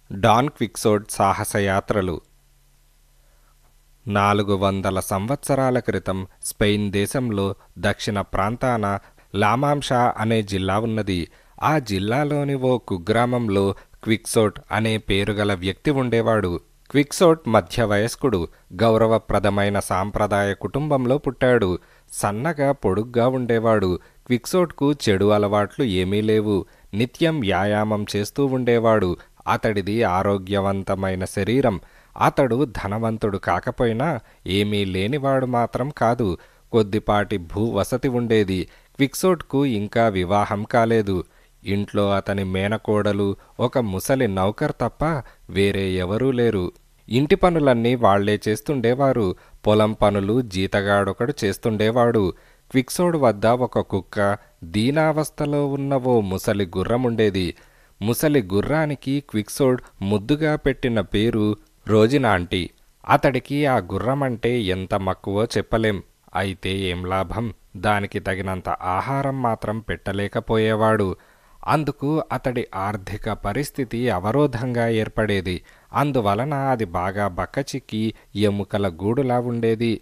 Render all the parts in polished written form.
Don Quixote సాహసయాత్రలు 400 సంవత్సరాల క్రితం Spain దేశంలో దక్షిణ ప్రాంతాన లామాంషా అనే జిల్లా ఉన్నది. ఆ జిల్లాలోని ఓ కుగ్రామంలో క్విక్సోట్ అనే పేరుగల వ్యక్తి ఉండేవాడు. క్విక్సోట్ మధ్య వయస్కుడు. గౌరవప్రదమైన సాంప్రదాయ కుటుంబంలో పుట్టాడు. సన్నగా పొడుగ్గా ఉండేవాడు. క్విక్సోట్కు చెడు అలవాట్లు ఏమీ లేవు. నిత్యం వ్యాయామం చేస్తూ ఉండేవాడు. అతడిది ఆరోగ్యవంతమైన శరీరం. అతడు ధనవంతుడు కాకపోయినా ఏమీ లేనివాడు మాత్రం కాదు. కొద్దిపాటి భూవసతి ఉండేది. క్విక్సోట్కు ఇంకా వివాహం కాలేదు. ఇంట్లో అతని మేనకోడలు, ఒక ముసలి నౌకర్ తప్ప వేరే ఎవరూ లేరు. ఇంటి పనులన్నీ వాళ్లే చేస్తుండేవారు. పొలం పనులు జీతగాడొకడు చేస్తుండేవాడు. క్విక్సోడ్ వద్ద ఒక కుక్క, దీనావస్థలో ఉన్న ఓ ముసలి గుర్రముండేది. ముసలి గుర్రానికి క్విక్సోడ్ ముద్దుగా పెట్టిన పేరు రోజినాంటి. అతడికి ఆ గుర్రమంటే ఎంత మక్కువో చెప్పలేం. అయితే ఏం లాభం, దానికి తగినంత ఆహారం మాత్రం పెట్టలేకపోయేవాడు. అందుకు అతడి ఆర్థిక పరిస్థితి అవరోధంగా ఏర్పడేది. అందువలన అది బాగా బక్కచిక్కి ఎముకల గూడులా ఉండేది.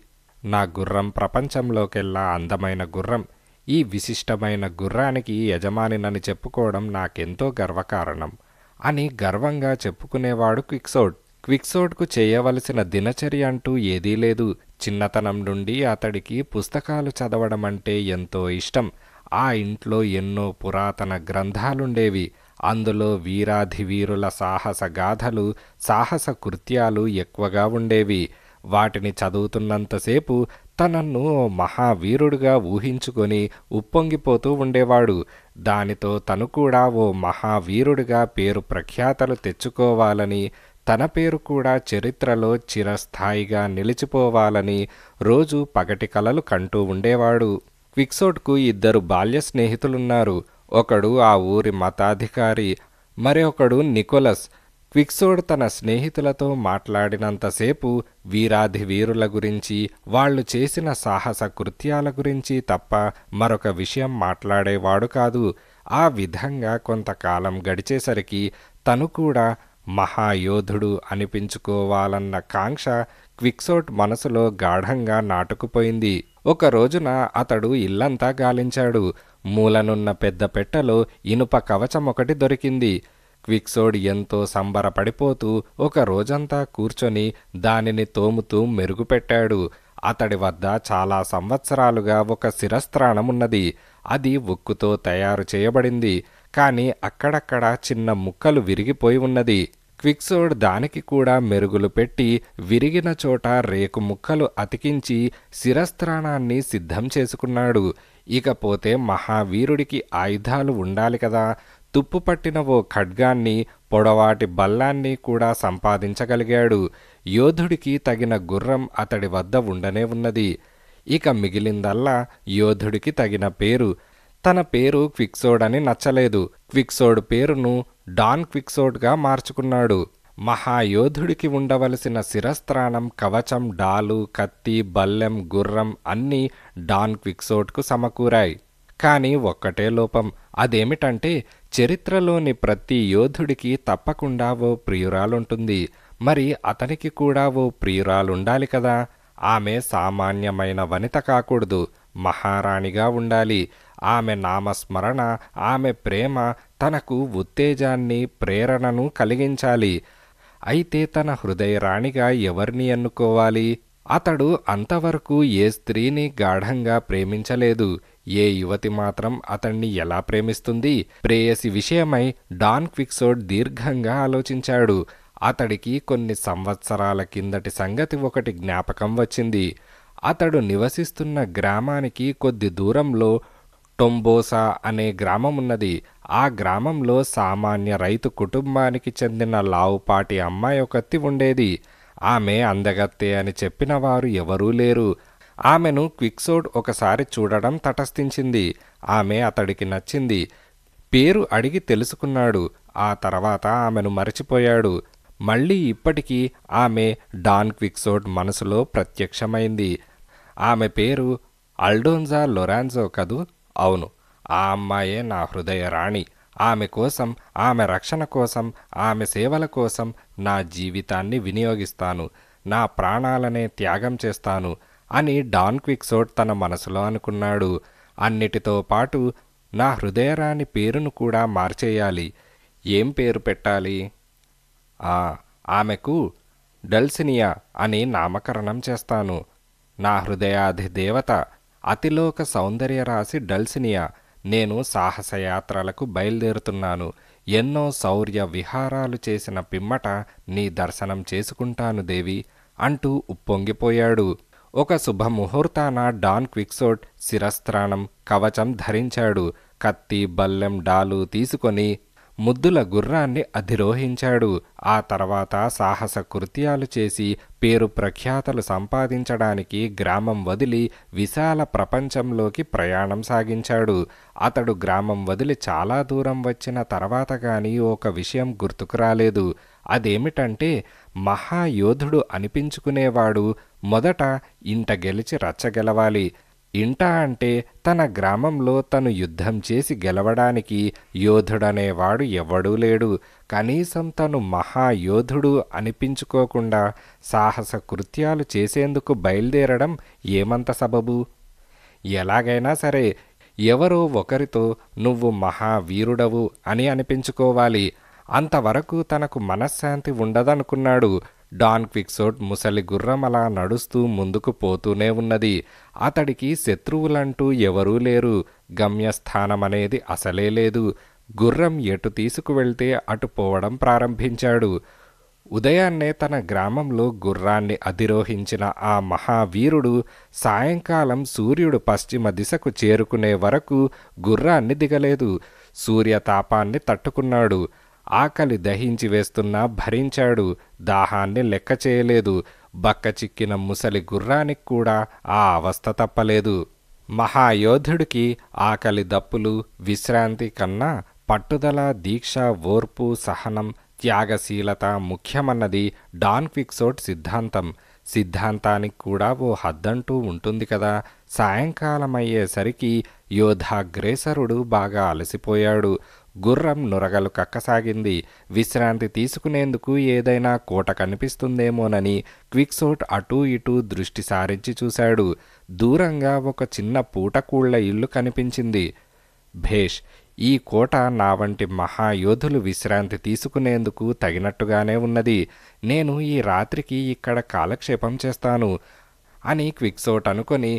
నా గుర్రం ప్రపంచంలోకెల్లా అందమైన గుర్రం. ఈ విశిష్టమైన గుర్రానికి యజమానినని చెప్పుకోవడం నాకెంతో గర్వకారణం అని గర్వంగా చెప్పుకునేవాడు క్విక్సోడ్. క్విక్సోడ్కు చేయవలసిన దినచర్య అంటూ ఏదీ లేదు. చిన్నతనం నుండి అతడికి పుస్తకాలు చదవడం అంటే ఎంతో ఇష్టం. ఆ ఇంట్లో ఎన్నో పురాతన గ్రంథాలుండేవి. అందులో వీరాధివీరుల సాహస గాథలు, సాహస కృత్యాలు ఎక్కువగా ఉండేవి. వాటిని చదువుతున్నంతసేపు తనను మహావీరుడుగా ఊహించుకొని ఉప్పొంగిపోతూ ఉండేవాడు. దానితో తను కూడా ఓ మహావీరుడిగా పేరు ప్రఖ్యాతలు తెచ్చుకోవాలని, తన పేరు కూడా చరిత్రలో చిరస్థాయిగా నిలిచిపోవాలని రోజు పగటి కలలు కంటూ ఉండేవాడు. క్విక్సోట్కు 2 బాల్య స్నేహితులున్నారు. ఒకడు ఆ ఊరి మతాధికారి, మరొకడు నికోలస్. క్విక్సోడ్ తన స్నేహితులతో మాట్లాడినంతసేపు వీరాధివీరుల గురించి, వాళ్ళు చేసిన సాహస కృత్యాల గురించి తప్ప మరొక విషయం మాట్లాడేవాడు కాదు. ఆ విధంగా కొంతకాలం గడిచేసరికి తను కూడా మహాయోధుడు అనిపించుకోవాలన్న కాంక్ష క్విక్సోట్ మనసులో గాఢంగా నాటుకుపోయింది. ఒక రోజున అతడు ఇల్లంతా గాలించాడు. మూలనున్న పెద్ద పెట్టెలో ఇనుప కవచం ఒకటి దొరికింది. క్విక్సోడ్ ఎంతో సంబరపడిపోతూ ఒక రోజంతా కూర్చొని దానిని తోముతూ మెరుగుపెట్టాడు. అతడి వద్ద చాలా సంవత్సరాలుగా ఒక శిరస్త్రాణమున్నది. అది ఉక్కుతో తయారు చేయబడింది. కానీ అక్కడక్కడ చిన్న ముక్కలు విరిగిపోయి ఉన్నది. క్విక్సోడ్ దానికి కూడా మెరుగులు పెట్టి విరిగిన చోట రేకు ముక్కలు అతికించి శిరస్త్రాణాన్ని సిద్ధం చేసుకున్నాడు. ఇకపోతే మహావీరుడికి ఆయుధాలు ఉండాలి కదా. తుప్పుపట్టిన ఓ ఖడ్గాన్ని, పొడవాటి బల్లాన్ని కూడా సంపాదించగలిగాడు. యోధుడికి తగిన గుర్రం అతడి వద్ద ఉండనే ఉన్నది. ఇక మిగిలిందల్లా యోధుడికి తగిన పేరు. తన పేరు క్విక్సోడ్ అని నచ్చలేదు. క్విక్సోడ్ పేరును డాన్ క్విక్సోడ్గా మార్చుకున్నాడు. మహాయోధుడికి ఉండవలసిన శిరస్త్రాణం, కవచం, డాలు, కత్తి, బల్లెం, గుర్రం అన్నీ డాన్ క్విక్సోడ్కు సమకూరాయి. కానీ ఒక్కటే లోపం. అదేమిటంటే చరిత్రలోని ప్రతి యోధుడికి తప్పకుండా ఓ ప్రియురాలుంటుంది. మరి అతనికి కూడా ఓ ప్రియురాలుండాలి కదా. ఆమె సామాన్యమైన వనిత కాకూడదు, మహారాణిగా ఉండాలి. ఆమె నామస్మరణ, ఆమె ప్రేమ తనకు ఉత్తేజాన్ని, ప్రేరణను కలిగించాలి. అయితే తన హృదయరాణిగా ఎవరిని ఎన్నుకోవాలి? అతడు అంతవరకు ఏ స్త్రీని గాఢంగా ప్రేమించలేదు. ఏ యువతి మాత్రం అతణ్ణి ఎలా ప్రేమిస్తుంది? ప్రేయసి విషయమై డాన్ క్విక్సోడ్ దీర్ఘంగా ఆలోచించాడు. అతడికి కొన్ని సంవత్సరాల కిందటి సంగతి ఒకటి జ్ఞాపకం వచ్చింది. అతడు నివసిస్తున్న గ్రామానికి కొద్ది దూరంలో టొంబోసా అనే గ్రామమున్నది. ఆ గ్రామంలో సామాన్య రైతు కుటుంబానికి చెందిన లావుపాటి అమ్మాయి ఒకత్తి ఉండేది. ఆమె అందగత్తె అని చెప్పిన వారు ఎవరూ లేరు. ఆమెను క్విక్సోడ్ ఒకసారి చూడడం తటస్థించింది. ఆమె అతడికి నచ్చింది. పేరు అడిగి తెలుసుకున్నాడు. ఆ తర్వాత ఆమెను మరచిపోయాడు. మళ్ళీ ఇప్పటికీ ఆమె డాన్ క్విక్సోడ్ మనసులో ప్రత్యక్షమైంది. ఆమె పేరు అల్డోన్జా లొరాన్జో కదూ? అవును, ఆ అమ్మాయే నా హృదయ రాణి. ఆమె కోసం, ఆమె రక్షణ కోసం, ఆమె సేవల కోసం నా జీవితాన్ని వినియోగిస్తాను, నా ప్రాణాలనే త్యాగం చేస్తాను అని డాన్ క్విక్సోట్ తన మనసులో అనుకున్నాడు. అన్నిటితో పాటు నా హృదయరాణి పేరును కూడా మార్చేయాలి. ఏం పేరు పెట్టాలి? ఆ ఆమెకు డల్సినియా అని నామకరణం చేస్తాను. నా హృదయాధి దేవత, అతిలోక సౌందర్యరాశి డల్సినియా, నేను సాహసయాత్రలకు బయలుదేరుతున్నాను. ఎన్నో శౌర్య విహారాలు చేసిన పిమ్మట నీ దర్శనం చేసుకుంటాను దేవి అంటూ ఉప్పొంగిపోయాడు. ఒక శుభముహూర్తాన డాన్ క్విక్సోట్ శిరస్త్రాణం, కవచం ధరించాడు. కత్తి, బల్లెం, డాలు తీసుకొని ముద్దుల గుర్రాన్ని అధిరోహించాడు. ఆ తర్వాత సాహస కృత్యాలు చేసి పేరు ప్రఖ్యాతలు సంపాదించడానికి గ్రామం వదిలి విశాల ప్రపంచంలోకి ప్రయాణం సాగించాడు. అతడు గ్రామం వదిలి చాలా దూరం వచ్చిన తర్వాత గాని ఒక విషయం గుర్తుకు రాలేదు. అదేమిటంటే, మహాయోధుడు అనిపించుకునేవాడు మొదట ఇంట గెలిచి రచ్చగెలవాలి. ఇంట అంటే తన గ్రామంలో తను యుద్ధం చేసి గెలవడానికి యోధుడనేవాడు ఎవడూ లేడు. కనీసం తను మహాయోధుడు అనిపించుకోకుండా సాహస కృత్యాలు చేసేందుకు బయలుదేరడం ఏమంత సబబు? ఎలాగైనా సరే ఎవరో ఒకరితో నువ్వు మహావీరుడవు అని అనిపించుకోవాలి. అంతవరకు తనకు మనశ్శాంతి ఉండదనుకున్నాడు. డాన్ క్విక్సోట్ ముసలి గుర్రం అలా నడుస్తూ ముందుకు పోతూనే ఉన్నది. అతడికి శత్రువులంటూ ఎవరూ లేరు. గమ్యస్థానమనేది అసలే లేదు. గుర్రం ఎటు తీసుకువెళ్తే అటు పోవడం ప్రారంభించాడు. ఉదయాన్నే తన గ్రామంలో గుర్రాన్ని అధిరోహించిన ఆ మహావీరుడు సాయంకాలం సూర్యుడు పశ్చిమ దిశకు చేరుకునే వరకు గుర్రాన్ని దిగలేదు. సూర్యతాపాన్ని తట్టుకున్నాడు. ఆకలి దహించి వేస్తున్నా భరించాడు. దాహాన్ని లెక్క చేయలేదు. బక్క చిక్కిన ముసలి గుర్రానికి కూడా ఆ అవస్థ తప్పలేదు. మహాయోధుడికి ఆకలి దప్పులు, విశ్రాంతి కన్నా పట్టుదల, దీక్ష, ఓర్పు, సహనం, త్యాగశీలత ముఖ్యమన్నది డాన్ క్విక్సోట్ సిద్ధాంతం. సిద్ధాంతానికి కూడా ఓ హద్దంటూ ఉంటుంది కదా. సాయంకాలం అయ్యేసరికి యోధాగ్రేసరుడు బాగా అలసిపోయాడు. గుర్రం నురగలు కక్కసాగింది. విశ్రాంతి తీసుకునేందుకు ఏదైనా కోట కనిపిస్తుందేమోనని క్విక్సోట్ అటూ ఇటూ దృష్టి సారించి చూశాడు. దూరంగా ఒక చిన్న పూటకూళ్ల ఇల్లు కనిపించింది. భేష్, ఈ కోట నా వంటి మహాయోధులు విశ్రాంతి తీసుకునేందుకు తగినట్టుగానే ఉన్నది. నేను ఈ రాత్రికి ఇక్కడ కాలక్షేపం చేస్తాను అని క్విక్సోట్ అనుకొని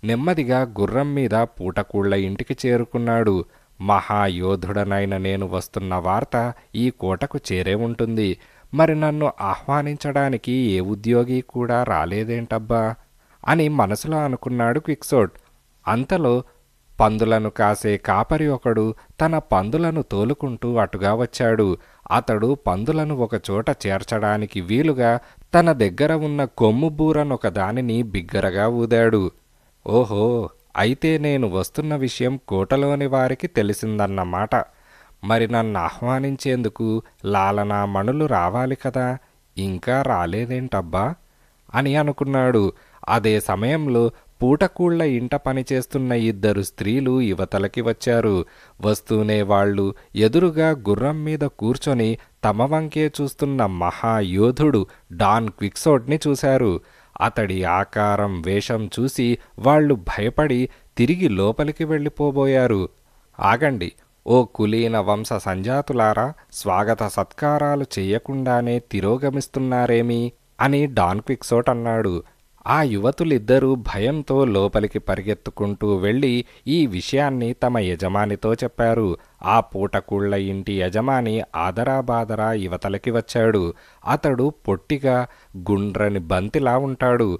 నెమ్మదిగా గుర్రం మీద పూటకూళ్ల ఇంటికి చేరుకున్నాడు. మహాయోధుడనైన నేను వస్తున్న వార్త ఈ కోటకు చేరే ఉంటుంది. మరి నన్ను ఆహ్వానించడానికి ఏ ఉద్యోగి కూడా రాలేదేంటబ్బా అని మనసులో అనుకున్నాడు క్విక్సోట్. అంతలో పందులను కాసే కాపరి ఒకడు తన పందులను తోలుకుంటూ అటుగా వచ్చాడు. అతడు పందులను ఒకచోట చేర్చడానికి వీలుగా తన దగ్గర ఉన్న కొమ్ము బూరనొక దానిని బిగ్గరగా ఊదాడు. ఓహో, అయితే నేను వస్తున్న విషయం కోటలోని వారికి తెలిసిందన్నమాట. మరి నన్ను ఆహ్వానించేందుకు లాలనామణులు రావాలి కదా, ఇంకా రాలేదేంటబ్బా అని అనుకున్నాడు. అదే సమయంలో పూటకూళ్ల ఇంట పనిచేస్తున్న ఇద్దరు స్త్రీలు యువతలకి వచ్చారు. వస్తూనే వాళ్ళు ఎదురుగా గుర్రం మీద కూర్చొని తమ వంకే చూస్తున్న మహాయోధుడు డాన్ క్విక్సోట్ని చూశారు. అతడి ఆకారం, వేషం చూసి వాళ్ళు భయపడి తిరిగి లోపలికి వెళ్ళిపోబోయారు. ఆగండి, ఓ కులీన వంశ సంజాతులారా, స్వాగత సత్కారాలు చెయ్యకుండానే తిరోగమిస్తున్నారేమి అని డాన్ క్విక్సోట్ అన్నాడు. ఆ యువతులిద్దరూ భయంతో లోపలికి పరిగెత్తుకుంటూ వెళ్ళి ఈ విషయాన్ని తమ యజమానితో చెప్పారు. ఆ పూటకూళ్ల ఇంటి యజమాని ఆదరాబాదరా యువతలకి వచ్చాడు. అతడు పొట్టిగా గుండ్రని బంతిలా ఉంటాడు.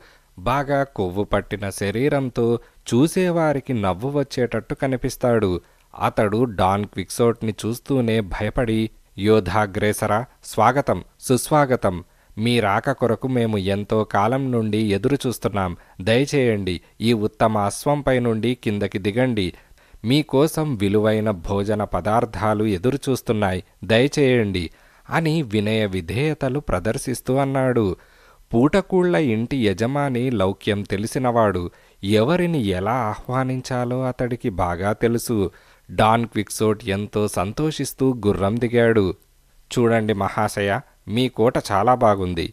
బాగా కొవ్వు పట్టిన శరీరంతో చూసేవారికి నవ్వు వచ్చేటట్టు కనిపిస్తాడు. అతడు డాన్ క్విక్సోట్ని చూస్తూనే భయపడి, యోధాగ్రేసరా, స్వాగతం, సుస్వాగతం. మీ రాక కొరకు మేము ఎంతో కాలం నుండి ఎదురు చూస్తున్నాం. దయచేయండి, ఈ ఉత్తమ అశ్వంపై నుండి కిందకి దిగండి. మీకోసం విలువైన భోజన పదార్థాలు ఎదురు చూస్తున్నాయి. దయచేయండి అని వినయ విధేయతలు ప్రదర్శిస్తూ అన్నాడు. పూటకూళ్ల ఇంటి యజమాని లౌక్యం తెలిసినవాడు. ఎవరిని ఎలా ఆహ్వానించాలో అతడికి బాగా తెలుసు. డాన్ క్విక్సోట్ ఎంతో సంతోషిస్తూ గుర్రం దిగాడు. చూడండి మహాశయ, మీ కోట చాలా బాగుంది.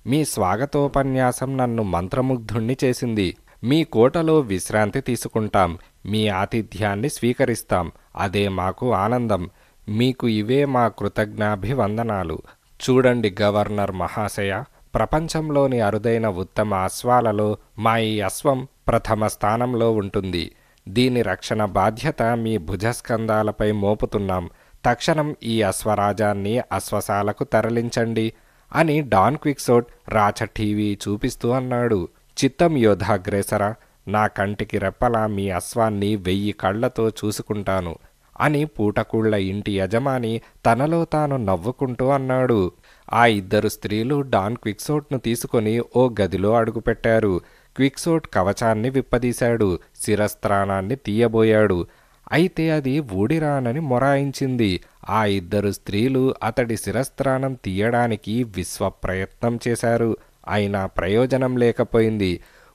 మీ స్వాగతోపన్యాసం నన్ను మంత్రముగ్ధుణ్ణి చేసింది. మీ కోటలో విశ్రాంతి తీసుకుంటాం, మీ ఆతిథ్యాన్ని స్వీకరిస్తాం, అదే మాకు ఆనందం. మీకు ఇవే మా కృతజ్ఞాభివందనాలు. చూడండి గవర్నర్ మహాశయ, ప్రపంచంలోని అరుదైన ఉత్తమ అశ్వాలలో మా ఈ అశ్వం ప్రథమ స్థానంలో ఉంటుంది. దీని రక్షణ బాధ్యత మీ భుజస్కంధాలపై మోపుతున్నాం. తక్షణం ఈ అశ్వరాజాన్ని అశ్వశాలకు తరలించండి అని డాన్ క్విక్సోట్ రాచ టీవీ చూపిస్తూ అన్నాడు. చిత్తం యోధాగ్రేసర, నా కంటికి రెప్పలా మీ అశ్వాన్ని 1000 కళ్లతో చూసుకుంటాను అని పూటకూళ్ల ఇంటి యజమాని తనలో తాను నవ్వుకుంటూ అన్నాడు. ఆ 2 స్త్రీలు డాన్ క్విక్సోట్ను తీసుకొని ఓ గదిలో అడుగుపెట్టారు. క్విక్సోట్ కవచాన్ని విప్పదీశాడు, శిరస్త్రాణాన్ని తీయబోయాడు. అయితే అది ఊడిరానని మొరాయించింది. ఆ 2 స్త్రీలు అతడి శిరస్త్రాణం తీయడానికి విశ్వప్రయత్నం చేశారు. అయినా ప్రయోజనం లేకపోయింది.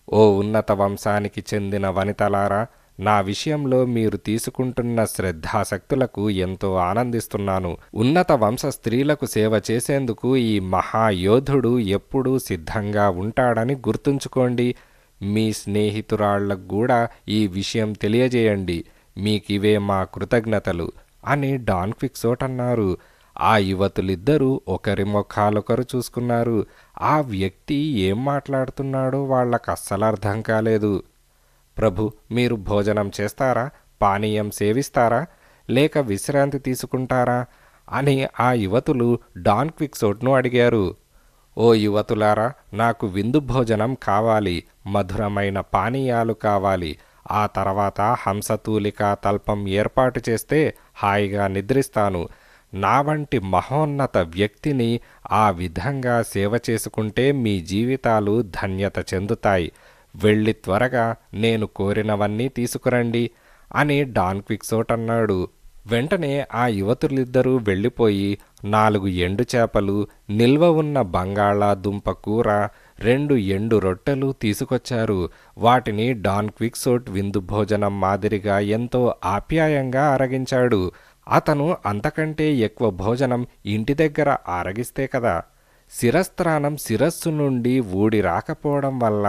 ఓ ఉన్నత వంశానికి చెందిన వనితలారా, నా విషయంలో మీరు తీసుకుంటున్న శ్రద్ధాశక్తులకు ఎంతో ఆనందిస్తున్నాను. ఉన్నత వంశ స్త్రీలకు సేవ చేసేందుకు ఈ మహాయోధుడు ఎప్పుడూ సిద్ధంగా ఉంటాడని గుర్తుంచుకోండి. మీ స్నేహితురాళ్లకు కూడా ఈ విషయం తెలియజేయండి. మీకివే మా కృతజ్ఞతలు అని డాన్ క్విక్సోట్ అన్నారు. ఆ యువతులిద్దరూ ఒకరి ముఖాలొకరు చూసుకున్నారు. ఆ వ్యక్తి ఏం మాట్లాడుతున్నాడో వాళ్ళకు అస్సలు అర్థం కాలేదు. ప్రభు, మీరు భోజనం చేస్తారా, పానీయం సేవిస్తారా, లేక విశ్రాంతి తీసుకుంటారా అని ఆ యువతులు డాన్ క్విక్సోట్ను అడిగారు. ఓ యువతులారా, నాకు విందు భోజనం కావాలి, మధురమైన పానీయాలు కావాలి. ఆ తర్వాత హంసతూలికా తల్పం ఏర్పాటు చేస్తే హాయిగా నిద్రిస్తాను. నా వంటి మహోన్నత వ్యక్తిని ఆ విధంగా సేవ చేసుకుంటే మీ జీవితాలు ధన్యత చెందుతాయి. వెళ్ళి త్వరగా నేను కోరినవన్నీ తీసుకురండి అని డాన్ క్విక్సోట్ అన్నాడు. వెంటనే ఆ యువతులిద్దరూ వెళ్ళిపోయి 4 ఎండు చేపలు, నిల్వ ఉన్న బంగాళాదుంప కూర, 2 ఎండు రొట్టెలు తీసుకొచ్చారు. వాటిని డాన్ క్విక్సోట్ విందు భోజనం మాదిరిగా ఎంతో ఆప్యాయంగా ఆరగించాడు. అతను అంతకంటే ఎక్కువ భోజనం ఇంటి దగ్గర ఆరగిస్తే కదా. శిరస్త్రాణం శిరస్సు నుండి ఊడి రాకపోవడం వల్ల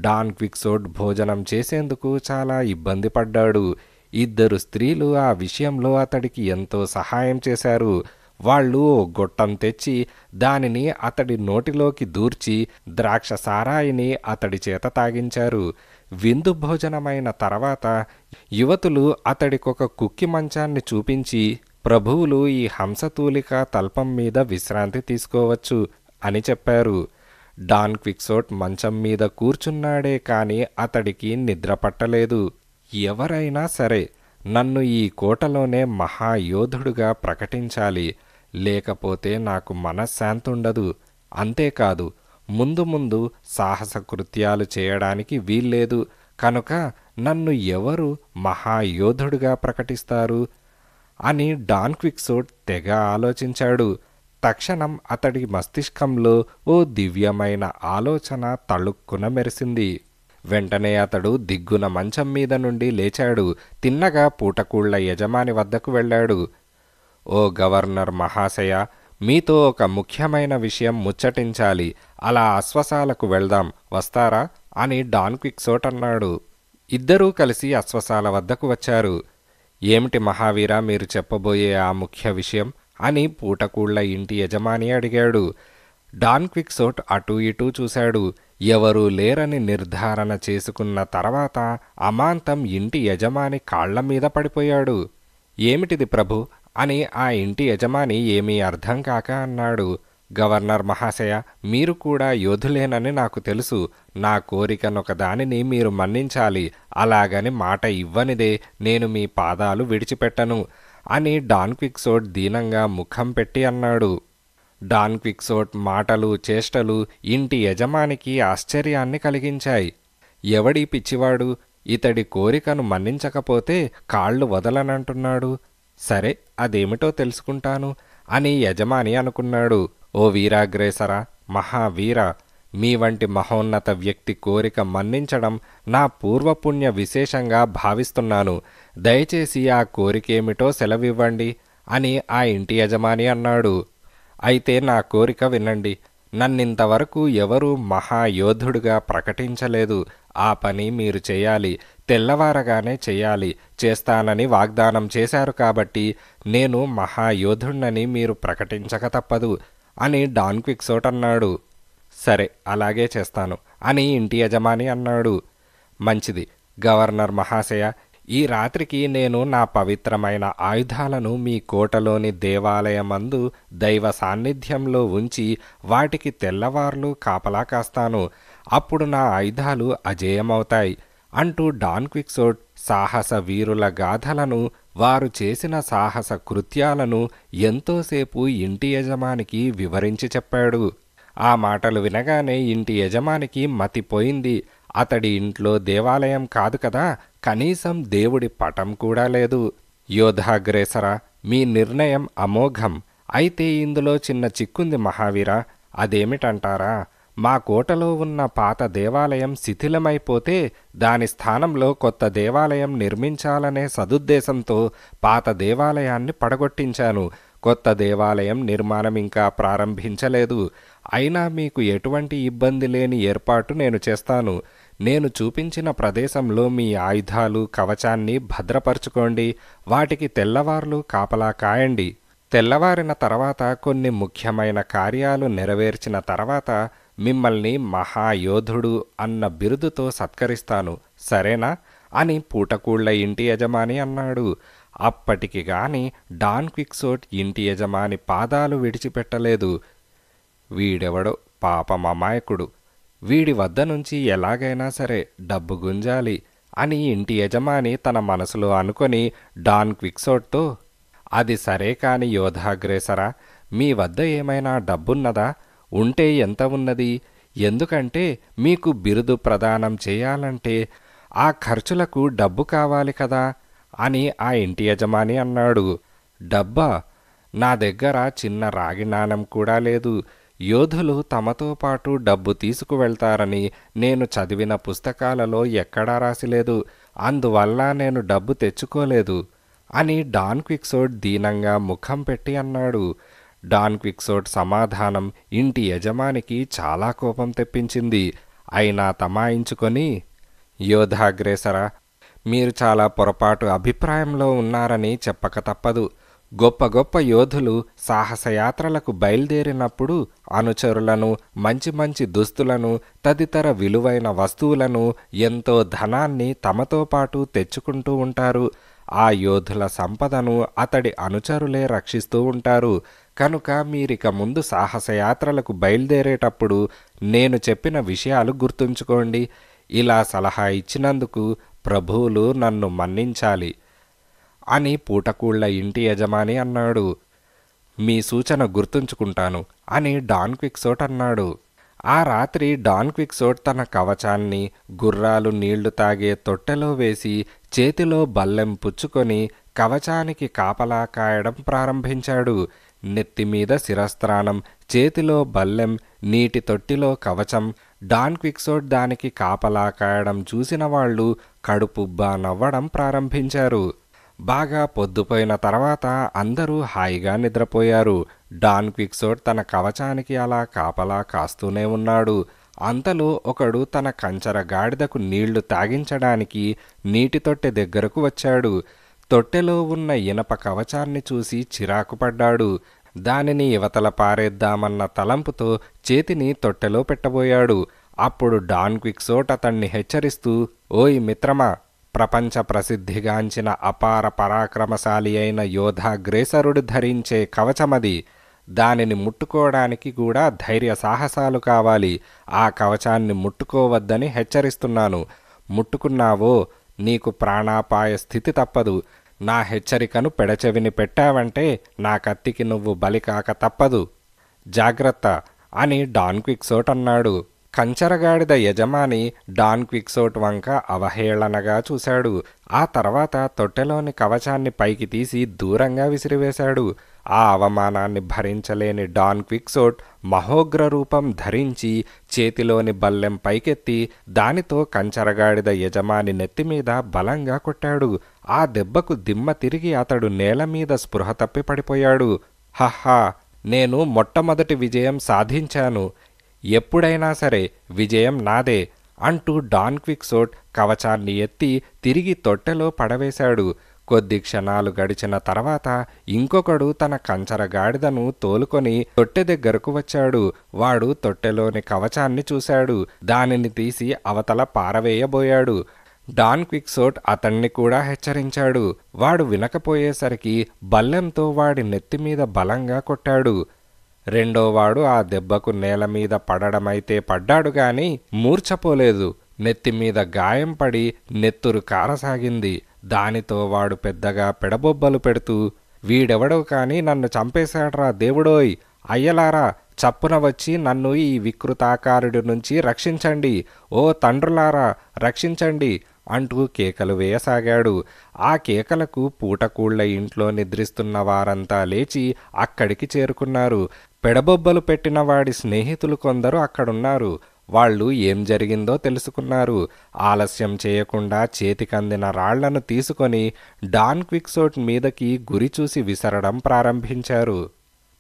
డాన్ క్విక్సోట్ భోజనం చేసేందుకు చాలా ఇబ్బంది పడ్డాడు. 2 స్త్రీలు ఆ విషయంలో అతడికి ఎంతో సహాయం చేశారు. వాళ్ళు ఓ గొట్టం తెచ్చి దానిని అతడి నోటిలోకి దూర్చి ద్రాక్ష సారాయిని అతడి చేత తాగించారు. విందు భోజనమైన తర్వాత యువతులు అతడికొక కుక్కి మంచాన్ని చూపించి, ప్రభువులు ఈ హంసతూలిక తల్పం మీద విశ్రాంతి తీసుకోవచ్చు అని చెప్పారు. డాన్ క్విక్సోట్ మంచం మీద కూర్చున్నాడే కాని అతడికి నిద్ర పట్టలేదు. ఎవరైనా సరే నన్ను ఈ కోటలోనే మహాయోధుడుగా ప్రకటించాలి, లేకపోతే నాకు మనశ్శాంతుండదు. అంతేకాదు, ముందు ముందు సాహస కృత్యాలు చేయడానికి వీల్లేదు. కనుక నన్ను ఎవరు మహాయోధుడుగా ప్రకటిస్తారు అని డాన్ క్విక్సోట్ తెగ ఆలోచించాడు. తక్షణం అతడి మస్తిష్కంలో ఓ దివ్యమైన ఆలోచన తళుక్కున మెరిసింది. వెంటనే అతడు దిగ్గున మంచం మీద నుండి లేచాడు. తిన్నగా పూటకూళ్ల యజమాని వద్దకు వెళ్ళాడు. ఓ గవర్నర్ మహాశయ, మీతో ఒక ముఖ్యమైన విషయం ముచ్చటించాలి. అలా అశ్వశాలకు వెళ్దాం, వస్తారా అని డాన్ క్విక్సోట్ అన్నాడు. 2 కలిసి అశ్వశాల వద్దకు వచ్చారు. ఏమిటి మహావీరా మీరు చెప్పబోయే ఆ ముఖ్య విషయం అని పూటకూళ్ల ఇంటి యజమాని అడిగాడు. డాన్ క్విక్సోట్ అటూ ఇటూ చూశాడు. ఎవరూ లేరని నిర్ధారణ చేసుకున్న తర్వాత అమాంతం ఇంటి యజమాని కాళ్ల మీద పడిపోయాడు. ఏమిటిది ప్రభు అని ఆ ఇంటి యజమాని ఏమీ అర్థం కాక అన్నాడు. గవర్నర్ మహాశయ, మీరు కూడా యోధులేనని నాకు తెలుసు. నా కోరికనొకదానిని మీరు మన్నించాలి. అలాగని మాట ఇవ్వనిదే నేను మీ పాదాలు విడిచిపెట్టను అని డాన్ క్విక్సోట్ దీనంగా ముఖం పెట్టి అన్నాడు. డాన్ క్విక్సోట్ మాటలు చేష్టలు ఇంటి యజమానికి ఆశ్చర్యాన్ని కలిగించాయి. ఎవడీ పిచ్చివాడు, ఇతడి కోరికను మన్నించకపోతే కాళ్ళు వదలనంటున్నాడు. సరే, అదేమిటో తెలుసుకుంటాను అని యజమాని అనుకున్నాడు. ఓ వీరాగ్రేసరా, మహావీర, మీ వంటి మహోన్నత వ్యక్తి కోరిక మన్నించడం నా పూర్వపుణ్య విశేషంగా భావిస్తున్నాను. దయచేసి ఆ కోరికేమిటో సెలవివ్వండి అని ఆ ఇంటి యజమాని అన్నాడు. అయితే నా కోరిక వినండి. నన్నింతవరకు ఎవరూ మహాయోధుడుగా ప్రకటించలేదు. ఆ పని మీరు చేయాలి. తెల్లవారగానే చెయ్యాలి. చేస్తానని వాగ్దానం చేశారు కాబట్టి నేను మహాయోధుణ్ణని మీరు ప్రకటించక తప్పదు అని డాన్ క్విక్సోట్ అన్నాడు. సరే, అలాగే చేస్తాను అని ఇంటి యజమాని అన్నాడు. మంచిది గవర్నర్ మహాశయ, ఈ రాత్రికి నేను నా పవిత్రమైన ఆయుధాలను మీ కోటలోని దేవాలయమందు దైవ సాన్నిధ్యంలో ఉంచి వాటికి తెల్లవార్లు కాపలా కాస్తాను. అప్పుడు నా ఆయుధాలు అజేయమవుతాయి అంటూ డాన్ క్విక్సోట్ సాహస వీరుల గాథలను, వారు చేసిన సాహస కృత్యాలను ఎంతోసేపు ఇంటి యజమానికి వివరించి చెప్పాడు. ఆ మాటలు వినగానే ఇంటి యజమానికి మతిపోయింది. అతడి ఇంట్లో దేవాలయం కాదు కదా, కనీసం దేవుడి పటం కూడా లేదు. యోధాగ్రేసర, మీ నిర్ణయం అమోఘం. అయితే ఇందులో చిన్న చిక్కుంది మహావీర. అదేమిటంటారా? మా కోటలో ఉన్న పాత దేవాలయం శిథిలమైపోతే దాని స్థానంలో కొత్త దేవాలయం నిర్మించాలనే సదుద్దేశంతో పాత దేవాలయాన్ని పడగొట్టించాను. కొత్త దేవాలయం నిర్మాణం ఇంకా ప్రారంభించలేదు. అయినా మీకు ఎటువంటి ఇబ్బంది లేని ఏర్పాటు నేను చేస్తాను. నేను చూపించిన ప్రదేశంలో మీ ఆయుధాలు, కవచాన్ని భద్రపరచుకోండి. వాటికి తెల్లవార్లు కాపలా కాయండి. తెల్లవారిన తర్వాత కొన్ని ముఖ్యమైన కార్యాలు నెరవేర్చిన తర్వాత మిమ్మల్ని మహాయోధుడు అన్న బిరుదుతో సత్కరిస్తాను. సరేనా అని పూటకూళ్ల ఇంటి యజమాని అన్నాడు. అప్పటికి గాని డాన్ క్విక్సోట్ ఇంటి యజమాని పాదాలు విడిచిపెట్టలేదు. వీడెవడో పాపం అమాయకుడు, వీడి వద్ద నుంచి ఎలాగైనా సరే డబ్బు గుంజాలి అని ఇంటి యజమాని తన మనసులో అనుకొని డాన్ క్విక్సోట్తో, అది సరే కాని యోధాగ్రేసరా, మీ వద్ద ఏమైనా డబ్బున్నదా? ఉంటే ఎంత ఉన్నది? ఎందుకంటే మీకు బిరుదు ప్రదానం చేయాలంటే ఆ ఖర్చులకు డబ్బు కావాలి కదా అని ఆ ఇంటి యజమాని అన్నాడు. డబ్బా? నా దగ్గర చిన్న రాగి నాణెం కూడా లేదు. యోధులు తమతో పాటు డబ్బు తీసుకువెళ్తారని నేను చదివిన పుస్తకాలలో ఎక్కడా రాసిలేదు. అందువల్ల నేను డబ్బు తెచ్చుకోలేదు అని డాన్ క్విక్సోట్ దీనంగా ముఖం పెట్టి అన్నాడు. డాన్ క్విక్సోట్ సమాధానం ఇంటి యజమానికి చాలా కోపం తెప్పించింది. అయినా తమాయించుకొని, యోధాగ్రేసరా, మీరు చాలా పొరపాటు అభిప్రాయంలో ఉన్నారని చెప్పక తప్పదు. గొప్ప గొప్ప యోధులు సాహసయాత్రలకు బయలుదేరినప్పుడు అనుచరులను, మంచి మంచి దుస్తులను, తదితర విలువైన వస్తువులను, ఎంతో ధనాన్ని తమతో పాటు తెచ్చుకుంటూ ఉంటారు. ఆ యోధుల సంపదను అతడి అనుచరులే రక్షిస్తూ ఉంటారు. కనుక మీరిక ముందు సాహసయాత్రలకు బయలుదేరేటప్పుడు నేను చెప్పిన విషయాలు గుర్తుంచుకోండి. ఇలా సలహా ఇచ్చినందుకు ప్రభువులు నన్ను మన్నించాలి అని పూటకూళ్ల ఇంటి యజమాని అన్నాడు. మీ సూచన గుర్తుంచుకుంటాను అని డాన్ క్విక్సోట్ అన్నాడు. ఆ రాత్రి డాన్ క్విక్సోట్ తన కవచాన్ని గుర్రాలు నీళ్లు తాగే తొట్టెలో వేసి చేతిలో బల్లెం పుచ్చుకొని కవచానికి కాపలా కాయడం ప్రారంభించాడు. నెత్తిమీద శిరస్త్రాణం, చేతిలో బల్లెం, నీటి తొట్టిలో కవచం. డాన్ క్విక్సోట్ దానికి కాపలా కాయడం చూసిన వాళ్ళు కడుపుబ్బా నవ్వడం ప్రారంభించారు. బాగా పొద్దుపోయిన తర్వాత అందరూ హాయిగా నిద్రపోయారు. డాన్ క్విక్సోట్ తన కవచానికి అలా కాపలా కాస్తూనే ఉన్నాడు. అంతలో ఒకడు తన కంచర గాడిదకు నీళ్లు తాగించడానికి నీటి తొట్టె దగ్గరకు వచ్చాడు. తొట్టెలో ఉన్న ఇనప కవచాన్ని చూసి చిరాకు పడ్డాడు. దానిని ఇవతల పారేద్దామన్న తలంపుతో చేతిని తొట్టెలో పెట్టబోయాడు. అప్పుడు డాన్ క్విక్సోట్ అతన్ని హెచ్చరిస్తూ, ఓయ్ మిత్రమా, ప్రపంచ ప్రసిద్ధిగాంచిన అపార పరాక్రమశాలి అయిన యోధాగ్రేసరుడు ధరించే కవచమది. దానిని ముట్టుకోవడానికి కూడా ధైర్య సాహసాలు కావాలి. ఆ కవచాన్ని ముట్టుకోవద్దని హెచ్చరిస్తున్నాను. ముట్టుకున్నావో నీకు ప్రాణాపాయ స్థితి తప్పదు. నా హెచ్చరికను పెడచెవిని పెట్టావంటే నా కత్తికి నువ్వు బలికాక తప్పదు. జాగ్రత్త అని డాన్ క్విక్సోట్ అన్నాడు. కంచరగాడిద యజమాని డాన్ క్విక్సోట్ వంక అవహేళనగా చూశాడు. ఆ తర్వాత తొట్టెలోని కవచాన్ని పైకి తీసి దూరంగా విసిరివేశాడు. ఆ అవమానాన్ని భరించలేని డాన్ క్విక్సోట్ మహోగ్ర రూపం ధరించి చేతిలోని బల్లెం పైకెత్తి దానితో కంచరగాడిద యజమాని నెత్తిమీద బలంగా కొట్టాడు. ఆ దెబ్బకు దిమ్మ తిరిగి అతడు నేలమీద స్పృహ తప్పి పడిపోయాడు. హహా, నేను మొట్టమొదటి విజయం సాధించాను, ఎప్పుడైనా సరే విజయం నాదే అంటూ డాన్ క్విక్సోట్ కవచాన్ని ఎత్తి తిరిగి తొట్టెలో పడవేశాడు. కొద్ది క్షణాలు గడిచిన తర్వాత ఇంకొకడు తన కంచర గాడిదను తోలుకొని తొట్టె దగ్గరకు వచ్చాడు. వాడు తొట్టెలోని కవచాన్ని చూశాడు. దానిని తీసి అవతల పారవేయబోయాడు. డాన్ క్విక్సోట్ అతన్ని కూడా హెచ్చరించాడు. వాడు వినకపోయేసరికి బల్లెంతో వాడి నెత్తిమీద బలంగా కొట్టాడు. రెండోవాడు ఆ దెబ్బకు నేలమీద పడడమైతే పడ్డాడు గాని మూర్ఛపోలేదు. నెత్తిమీద గాయం పడి నెత్తురు కారసాగింది. దానితో వాడు పెద్దగా పెడబొబ్బలు పెడుతూ, వీడెవడో కాని నన్ను చంపేశాడ్రా దేవుడోయ్, అయ్యలారా చప్పున వచ్చి నన్ను ఈ వికృతాకారుడి నుంచి రక్షించండి, ఓ తండ్రులారా రక్షించండి అంటూ కేకలు వేయసాగాడు. ఆ కేకలకు పూటకూళ్ల ఇంట్లో నిద్రిస్తున్న వారంతా లేచి అక్కడికి చేరుకున్నారు. పెడబొబ్బలు పెట్టిన వాడి స్నేహితులు కొందరు అక్కడున్నారు. వాళ్ళు ఏం జరిగిందో తెలుసుకున్నారు. ఆలస్యం చేయకుండా చేతికందిన రాళ్లను తీసుకొని డాన్ క్విక్సోట్ మీదకి గురిచూసి విసరడం ప్రారంభించారు.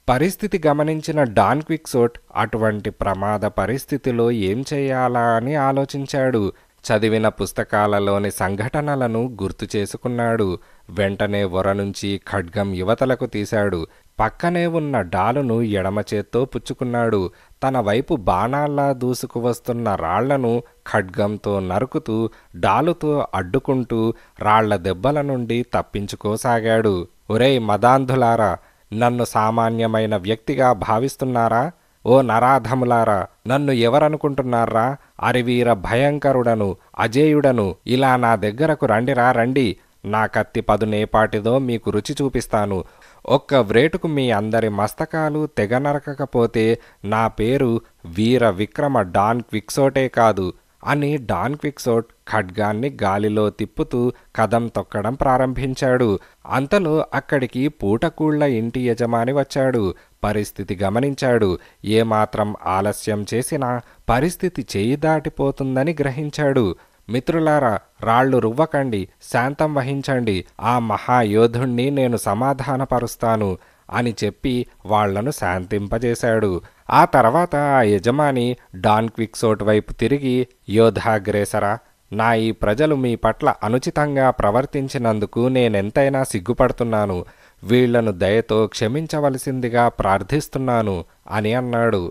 పరిస్థితి గమనించిన డాన్ క్విక్సోట్ అటువంటి ప్రమాద పరిస్థితిలో ఏం చేయాలా అని ఆలోచించాడు. చదివిన పుస్తకాలలోని సంఘటనలను గుర్తు చేసుకున్నాడు. వెంటనే వొర నుంచి ఖడ్గం యువతలకు తీశాడు. పక్కనే ఉన్న డాలును ఎడమ చేత్తో పుచ్చుకున్నాడు. తన వైపు బాణాల్లా దూసుకువస్తున్న రాళ్లను ఖడ్గంతో నరుకుతూ డాలుతో అడ్డుకుంటూ రాళ్ల దెబ్బల నుండి తప్పించుకోసాగాడు. ఒరేయ్ మదాంధులారా, నన్ను సామాన్యమైన వ్యక్తిగా భావిస్తున్నారా? ఓ నరాధములారా, నన్ను ఎవరనుకుంటున్నారా? అరివీర భయంకరుడను, అజేయుడను. ఇలా నా దగ్గరకు రండిరా రండి. నా కత్తి పదునేపాటిదో మీకు రుచి చూపిస్తాను. ఒక్క వ్రేటుకు మీ అందరి మస్తకాలు తెగ నరకకపోతే నా పేరు వీర విక్రమ డాన్ క్విక్సోటే కాదు అని డాన్ క్విక్సోట్ ఖడ్గాన్ని గాలిలో తిప్పుతూ కదం తొక్కడం ప్రారంభించాడు. అంతలో అక్కడికి పూటకూళ్ల ఇంటి యజమాని వచ్చాడు. పరిస్థితి గమనించాడు. ఏమాత్రం ఆలస్యం చేసినా పరిస్థితి చేయి దాటిపోతుందని గ్రహించాడు. మిత్రులారా, రాళ్లు రువ్వకండి, శాంతం వహించండి. ఆ మహాయోధుణ్ణి నేను సమాధానపరుస్తాను అని చెప్పి వాళ్లను శాంతింపజేశాడు. ఆ తర్వాత ఆ యజమాని డాన్ క్విక్సోట్ వైపు తిరిగి, యోధాగ్రేసరా, నా ఈ ప్రజలు మీ పట్ల అనుచితంగా ప్రవర్తించినందుకు నేనెంతైనా సిగ్గుపడుతున్నాను. వీళ్లను దయతో క్షమించవలసిందిగా ప్రార్థిస్తున్నాను అని అన్నాడు.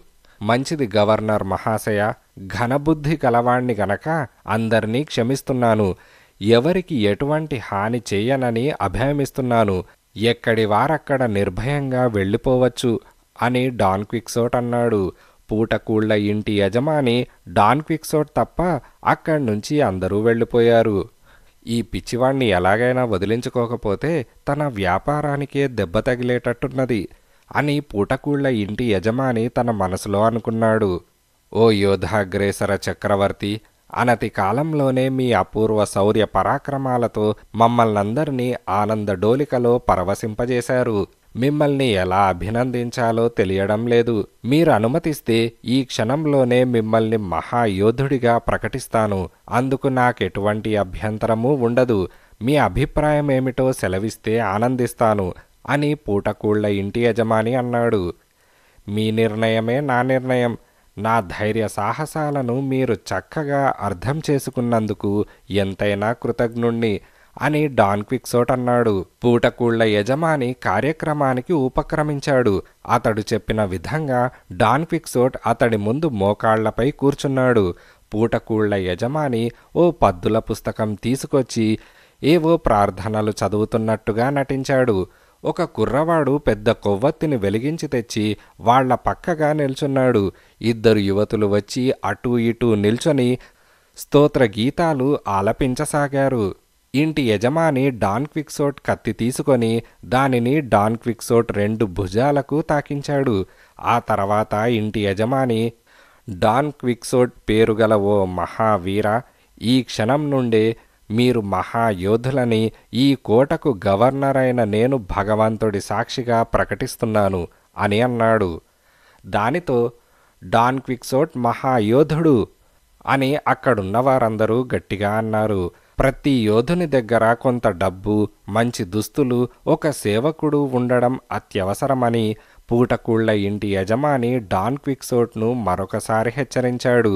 మంచిది గవర్నర్ మహాశయ, ఘనబుద్ధి కలవాణ్ణి గనక అందర్నీ క్షమిస్తున్నాను. ఎవరికి ఎటువంటి హాని చేయనని అభయమిస్తున్నాను. ఎక్కడి వారక్కడ నిర్భయంగా వెళ్ళిపోవచ్చు అని డాన్ క్విక్సోట్ అన్నాడు. పూటకూళ్ల ఇంటి యజమాని డాన్ క్విక్సోట్ తప్ప అక్కడి నుంచి అందరూ వెళ్ళిపోయారు. ఈ పిచ్చివాణ్ణి ఎలాగైనా వదిలించుకోకపోతే తన వ్యాపారానికే దెబ్బ తగిలేటట్టున్నది అని పూటకూళ్ల ఇంటి యజమాని తన మనసులో అనుకున్నాడు. ఓ యోధాగ్రేసర చక్రవర్తి, అనతి కాలంలోనే మీ అపూర్వ శౌర్య పరాక్రమాలతో మమ్మల్నందరినీ ఆనందడోలికలో పరవశింపజేశారు. మిమ్మల్ని ఎలా అభినందించాలో తెలియడం లేదు. మీరు అనుమతిస్తే ఈ క్షణంలోనే మిమ్మల్ని మహాయోధుడిగా ప్రకటిస్తాను. అందుకు నాకెటువంటి అభ్యంతరమూ ఉండదు. మీ అభిప్రాయం ఏమిటో సెలవిస్తే ఆనందిస్తాను అని పూటకూళ్ల ఇంటి యజమాని అన్నాడు. మీ నిర్ణయమే నా నిర్ణయం. నా ధైర్య సాహసాలను మీరు చక్కగా అర్థం చేసుకున్నందుకు ఎంతైనా కృతజ్ఞుణ్ణి అని డాన్ క్విక్సోట్ అన్నాడు. పూటకూళ్ల యజమాని కార్యక్రమానికి ఉపక్రమించాడు. అతడు చెప్పిన విధంగా డాన్ క్విక్సోట్ అతడి ముందు మోకాళ్లపై కూర్చున్నాడు. పూటకూళ్ల యజమాని ఓ పద్దుల పుస్తకం తీసుకొచ్చి ఏవో ప్రార్థనలు చదువుతున్నట్టుగా నటించాడు. ఒక కుర్రవాడు పెద్ద కొవ్వొత్తిని వెలిగించి తెచ్చి వాళ్ల పక్కగా నిల్చున్నాడు. ఇద్దరు యువతులు వచ్చి అటూ ఇటూ నిల్చొని స్తోత్ర గీతాలు ఆలపించసాగారు. ఇంటి యజమాని డాన్ క్విక్సోట్ కత్తి తీసుకొని దానిని డాన్ క్విక్సోట్ 2 భుజాలకు తాకించాడు. ఆ తర్వాత ఇంటి యజమాని, డాన్ క్విక్సోట్ పేరుగల ఓ మహావీర, ఈ క్షణం నుండే మీరు మహాయోధులని ఈ కోటకు గవర్నర్ అయిన నేను భగవంతుడి సాక్షిగా ప్రకటిస్తున్నాను అని అన్నాడు. దానితో డాన్ క్విక్సోట్ మహాయోధుడు అని అక్కడున్న వారందరూ గట్టిగా అన్నారు. ప్రతి యోధుని దగ్గర కొంత డబ్బు, మంచి దుస్తులు, ఒక సేవకుడు ఉండడం అత్యవసరమని పూటకూళ్ల ఇంటి యజమాని డాన్ క్విక్సోట్ను మరొకసారి హెచ్చరించాడు.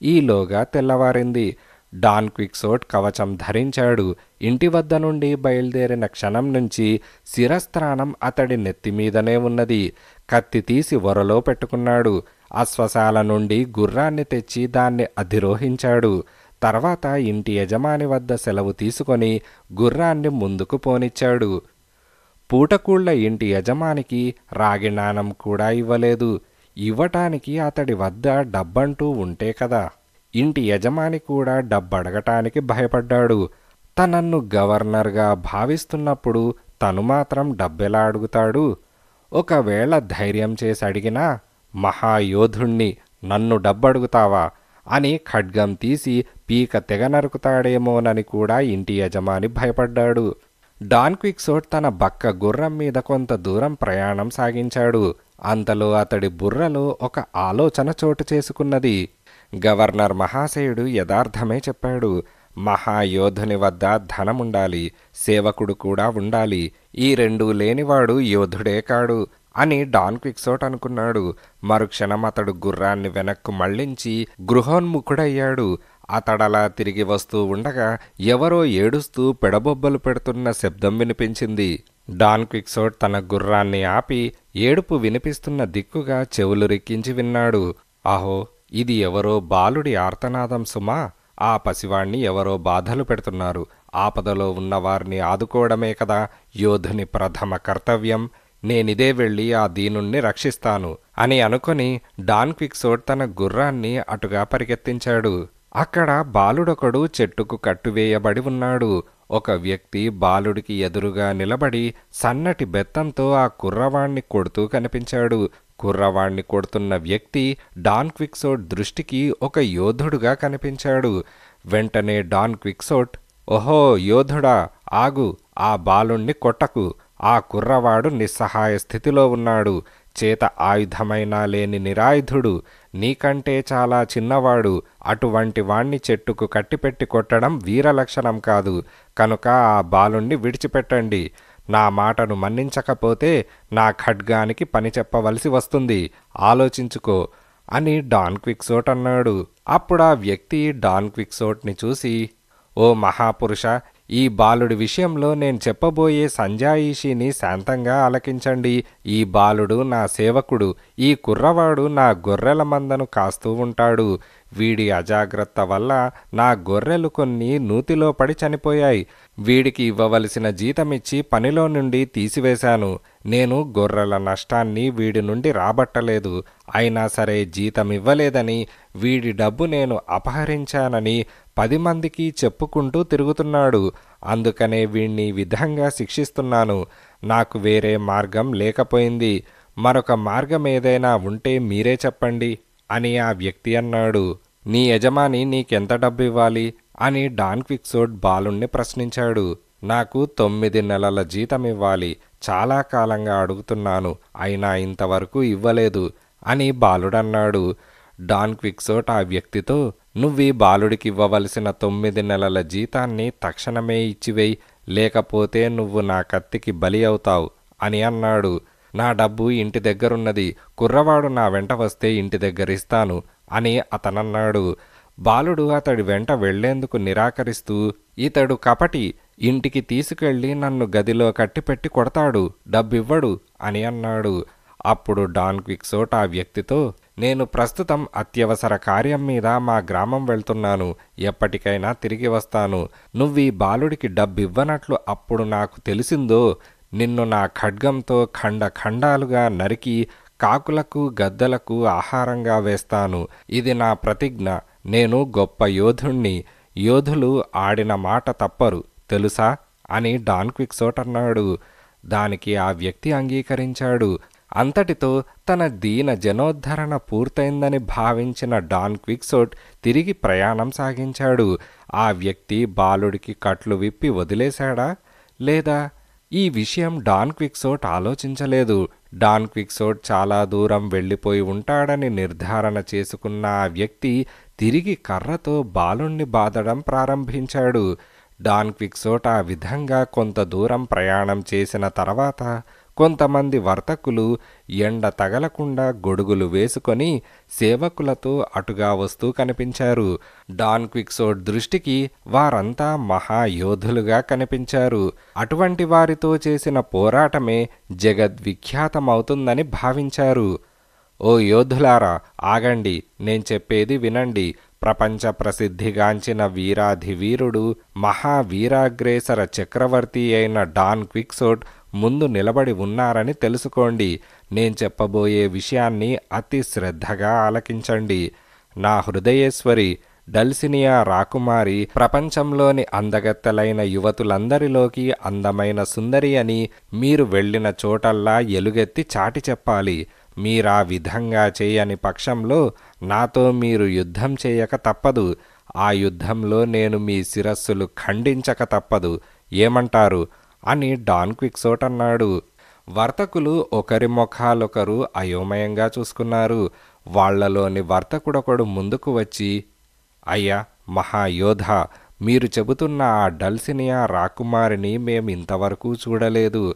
ఈలోగా తెల్లవారింది. డాన్ క్విక్సోట్ కవచం ధరించాడు. ఇంటి వద్ద నుండి బయలుదేరిన క్షణం నుంచి శిరస్త్రాణం అతడి నెత్తిమీదనే ఉన్నది. కత్తి తీసి వరలో పెట్టుకున్నాడు. అశ్వశాల నుండి గుర్రాన్ని తెచ్చి దాన్ని అధిరోహించాడు. తర్వాత ఇంటి యజమాని వద్ద సెలవు తీసుకొని గుర్రాన్ని ముందుకు పోనిచ్చాడు. పూటకూళ్ల ఇంటి యజమానికి రాగి నాణం కూడా ఇవ్వలేదు. ఇవ్వటానికి అతడి వద్ద డబ్బంటూ ఉంటే కదా. ఇంటి యజమాని కూడా డబ్బడగటానికి భయపడ్డాడు. తనన్ను గవర్నర్గా భావిస్తున్నప్పుడు తను మాత్రం డబ్బెలా అడుగుతాడు? ఒకవేళ ధైర్యం చేసి అడిగినా, మహాయోధుణ్ణి, నన్ను డబ్బడుగుతావా అని ఖడ్గం తీసి పీక తెగ నరుకుతాడేమోనని కూడా ఇంటి యజమాని భయపడ్డాడు. డాన్ క్విక్సోట్ తన బక్క గుర్రం మీద కొంత దూరం ప్రయాణం సాగించాడు. అంతలో అతడి బుర్రలో ఒక ఆలోచన చోటు చేసుకున్నది. గవర్నర్ మహాశయుడు యథార్థమే చెప్పాడు. మహాయోధుని వద్ద ధనముండాలి, సేవకుడు కూడా ఉండాలి. ఈ రెండూ లేనివాడు యోధుడే కాడు అని డాన్ క్విక్సోట్ అనుకున్నాడు. మరుక్షణం అతడు గుర్రాన్ని వెనక్కు మళ్లించి గృహోన్ముఖుడయ్యాడు. అతడలా తిరిగి వస్తూ ఉండగా ఎవరో ఏడుస్తూ పెడబొబ్బలు పెడుతున్న శబ్దం వినిపించింది. డాన్ క్విక్సోట్ తన గుర్రాన్ని ఆపి ఏడుపు వినిపిస్తున్న దిక్కుగా చెవులు రిక్కించి విన్నాడు. ఆహో, ఇది ఎవరో బాలుడి ఆర్తనాదం సుమా. ఆ పసివాణ్ణి ఎవరో బాధలు పెడుతున్నారు. ఆపదలో ఉన్నవారిని ఆదుకోవడమే కదా యోధుని ప్రథమ కర్తవ్యం. నేనిదే వెళ్ళి ఆ దీనుణ్ణి రక్షిస్తాను అని అనుకొని డాన్ క్విక్సోట్ తన గుర్రాన్ని అటుగా పరిగెత్తించాడు. అక్కడ బాలుడొకడు చెట్టుకు కట్టువేయబడి ఉన్నాడు. ఒక వ్యక్తి బాలుడికి ఎదురుగా నిలబడి సన్నటి బెత్తంతో ఆ కుర్రవాణ్ణి కొడుతూ కనిపించాడు. కుర్రవాణ్ణి కొడుతున్న వ్యక్తి డాన్ క్విక్సోట్ దృష్టికి ఒక యోధుడుగా కనిపించాడు. వెంటనే డాన్ క్విక్సోట్, ఓహో యోధుడా, ఆగు, ఆ బాలుణ్ణి కొట్టకు. ఆ కుర్రవాడు నిస్సహాయ స్థితిలో ఉన్నాడు. చేత ఆయుధమైనా లేని నిరాయుధుడు. నీకంటే చాలా చిన్నవాడు. అటువంటి వాణ్ణి చెట్టుకు కట్టిపెట్టి కొట్టడం వీరలక్షణం కాదు. కనుక ఆ బాలుణ్ణి విడిచిపెట్టండి. నా మాటను మన్నించకపోతే నా ఖడ్గానికి పని చెప్పవలసి వస్తుంది. ఆలోచించుకో అని డాన్ క్విక్సోట్ అన్నాడు. అప్పుడు ఆ వ్యక్తి డాన్ క్విక్సోట్ని చూసి, ఓ మహాపురుష, ఈ బాలుడి విషయంలో నేను చెప్పబోయే సంజాయిషిని శాంతంగా ఆలకించండి. ఈ బాలుడు నా సేవకుడు. ఈ కుర్రవాడు నా గొర్రెల మందను కాస్తూ ఉంటాడు. వీడి అజాగ్రత్త వల్ల నా గొర్రెలు కొన్ని నూతిలో పడి చనిపోయాయి. వీడికి ఇవ్వవలసిన జీతమిచ్చి పనిలో నుండి తీసివేశాను. నేను గొర్రెల నష్టాన్ని వీడి నుండి రాబట్టలేదు. అయినా సరే జీతం ఇవ్వలేదని, వీడి డబ్బు నేను అపహరించానని 10 మందికి చెప్పుకుంటూ తిరుగుతున్నాడు. అందుకనే వీణ్ణి విధంగా శిక్షిస్తున్నాను. నాకు వేరే మార్గం లేకపోయింది. మరొక మార్గం ఏదైనా ఉంటే మీరే చెప్పండి అని ఆ వ్యక్తి అన్నాడు. నీ యజమాని నీకెంత డబ్బు ఇవ్వాలి అని డాన్ క్విక్సోట్ బాలుణ్ణి ప్రశ్నించాడు. నాకు 9 నెలల జీతం ఇవ్వాలి. చాలా కాలంగా అడుగుతున్నాను, అయినా ఇంతవరకు ఇవ్వలేదు అని బాలుడన్నాడు. డాన్ క్విక్సోట్ ఆ వ్యక్తితో, నువ్వీ బాలుడికి ఇవ్వవలసిన 9 నెలల జీతాన్ని తక్షణమే ఇచ్చివేయి, లేకపోతే నువ్వు నా కత్తికి బలి అవుతావు అని అన్నాడు. నా డబ్బు ఇంటి దగ్గరున్నది. కుర్రవాడు నా వెంట వస్తే ఇంటి దగ్గర ఇస్తాను అని అతనన్నాడు. బాలుడు అతడి వెంట వెళ్లేందుకు నిరాకరిస్తూ, ఇతడు కపటి, ఇంటికి తీసుకెళ్లి నన్ను గదిలో కట్టిపెట్టి కొడతాడు, డబ్బివ్వడు అని అన్నాడు. అప్పుడు డాన్ క్విక్సోట్ ఆ వ్యక్తితో, నేను ప్రస్తుతం అత్యవసర కార్యం మీద మా గ్రామం వెళ్తున్నాను. ఎప్పటికైనా తిరిగి వస్తాను. నువ్వీ బాలుడికి డబ్బివ్వనట్లు అప్పుడు నాకు తెలిసిందో నిన్ను నా ఖడ్గంతో ఖండాలుగా నరికి కాకులకు గద్దలకు ఆహారంగా వేస్తాను. ఇది నా ప్రతిజ్ఞ. నేను గొప్ప యోధుణ్ణి. యోధులు ఆడిన మాట తప్పరు తెలుసా అని డాన్ క్విక్సోట్ అన్నాడు. దానికి ఆ వ్యక్తి అంగీకరించాడు. అంతటితో తన దీన జనోద్ధరణ పూర్తయిందని భావించిన డాన్ క్విక్సోట్ తిరిగి ప్రయాణం సాగించాడు. ఆ వ్యక్తి బాలుడికి కట్లు విప్పి వదిలేశాడా లేదా? ఈ విషయం డాన్ క్విక్సోట్ ఆలోచించలేదు. డాన్ క్విక్సోట్ చాలా దూరం వెళ్ళిపోయి ఉంటాడని నిర్ధారణ చేసుకున్న ఆ వ్యక్తి తిరిగి కర్రతో బాలుణ్ణి బాదడం ప్రారంభించాడు. డాన్ క్విక్సోట్ ఆ విధంగా కొంత దూరం ప్రయాణం చేసిన తర్వాత కొంతమంది వర్తకులు ఎండ తగలకుండా గొడుగులు వేసుకొని సేవకులతో అటుగా వస్తూ కనిపించారు. డాన్ క్విక్సోట్ దృష్టికి వారంతా మహాయోధులుగా కనిపించారు. అటువంటి వారితో చేసిన పోరాటమే జగద్విఖ్యాతమవుతుందని భావించారు. ఓ యోధులారా, ఆగండి, నేను చెప్పేది వినండి. ప్రపంచ ప్రసిద్ధిగాంచిన వీరాధివీరుడు మహావీరాగ్రేసర చక్రవర్తి అయిన డాన్ క్విక్సోట్ ముందు నిలబడి ఉన్నారని తెలుసుకోండి. నేను చెప్పబోయే విషయాన్ని అతి శ్రద్ధగా ఆలకించండి. నా హృదయేశ్వరి డల్సినియా రాకుమారి ప్రపంచంలోని అందగత్తెలైన యువతులందరిలోకి అందమైన సుందరి అని మీరు వెళ్ళిన చోటల్లా ఎలుగెత్తి చాటి చెప్పాలి. మీరా విధంగా చేయని పక్షంలో నాతో మీరు యుద్ధం చేయక తప్పదు. ఆ యుద్ధంలో నేను మీ శిరస్సులు ఖండించక తప్పదు. ఏమంటారు అని డాన్ క్విక్సోట్ అన్నాడు. వర్తకులు ఒకరి ముఖాలొకరు అయోమయంగా చూసుకున్నారు. వాళ్లలోని వర్తకుడొకడు ముందుకు వచ్చి, అయ్యా మహాయోధ, మీరు చెబుతున్న ఆ డల్సినియా రాకుమారిని మేమింతవరకు చూడలేదు.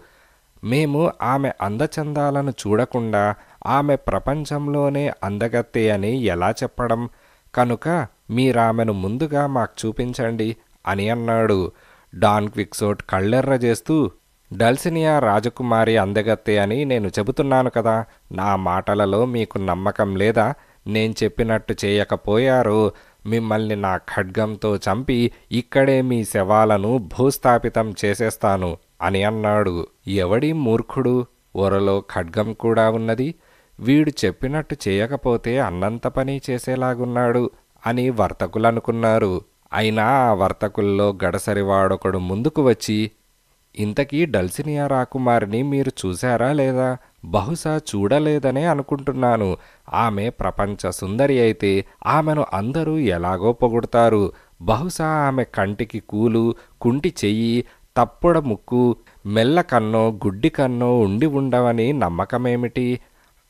మేము ఆమె అందచందాలను చూడకుండా ఆమె ప్రపంచంలోనే అందగత్తె అని ఎలా చెప్పడం? కనుక మీరామెను ముందుగా మాకు చూపించండి అని అన్నాడు. డాన్ క్విక్సోట్ కళ్ళెర్ర చేస్తూ, డల్సినియా రాజకుమారి అందగత్తె అని నేను చెబుతున్నాను కదా, నా మాటలలో మీకు నమ్మకం లేదా? నేను చెప్పినట్టు చేయకపోయారో మిమ్మల్ని నా ఖడ్గంతో చంపి ఇక్కడే మీ శవాలను భూస్థాపితం చేసేస్తాను అని అన్నాడు. ఎవడి మూర్ఖుడు? ఒరలో ఖడ్గం కూడా ఉన్నది. వీడు చెప్పినట్టు చేయకపోతే అన్నంత పని చేసేలాగున్నాడు అని వర్తకులనుకున్నారు. అయినా ఆ వర్తకుల్లో గడసరివాడొకడు ముందుకు వచ్చి, ఇంతకీ డల్సినియా రాకుమారిని మీరు చూశారా లేదా? బహుశా చూడలేదనే అనుకుంటున్నాను. ఆమె ప్రపంచ సుందరి అయితే ఆమెను అందరూ ఎలాగో పొగుడతారు. బహుశా ఆమె కంటికి కూలు, కుంటి చెయ్యి, తప్పుడ ముక్కు, మెల్ల కన్నో గుడ్డి కన్నో ఉండి ఉండవని నమ్మకమేమిటి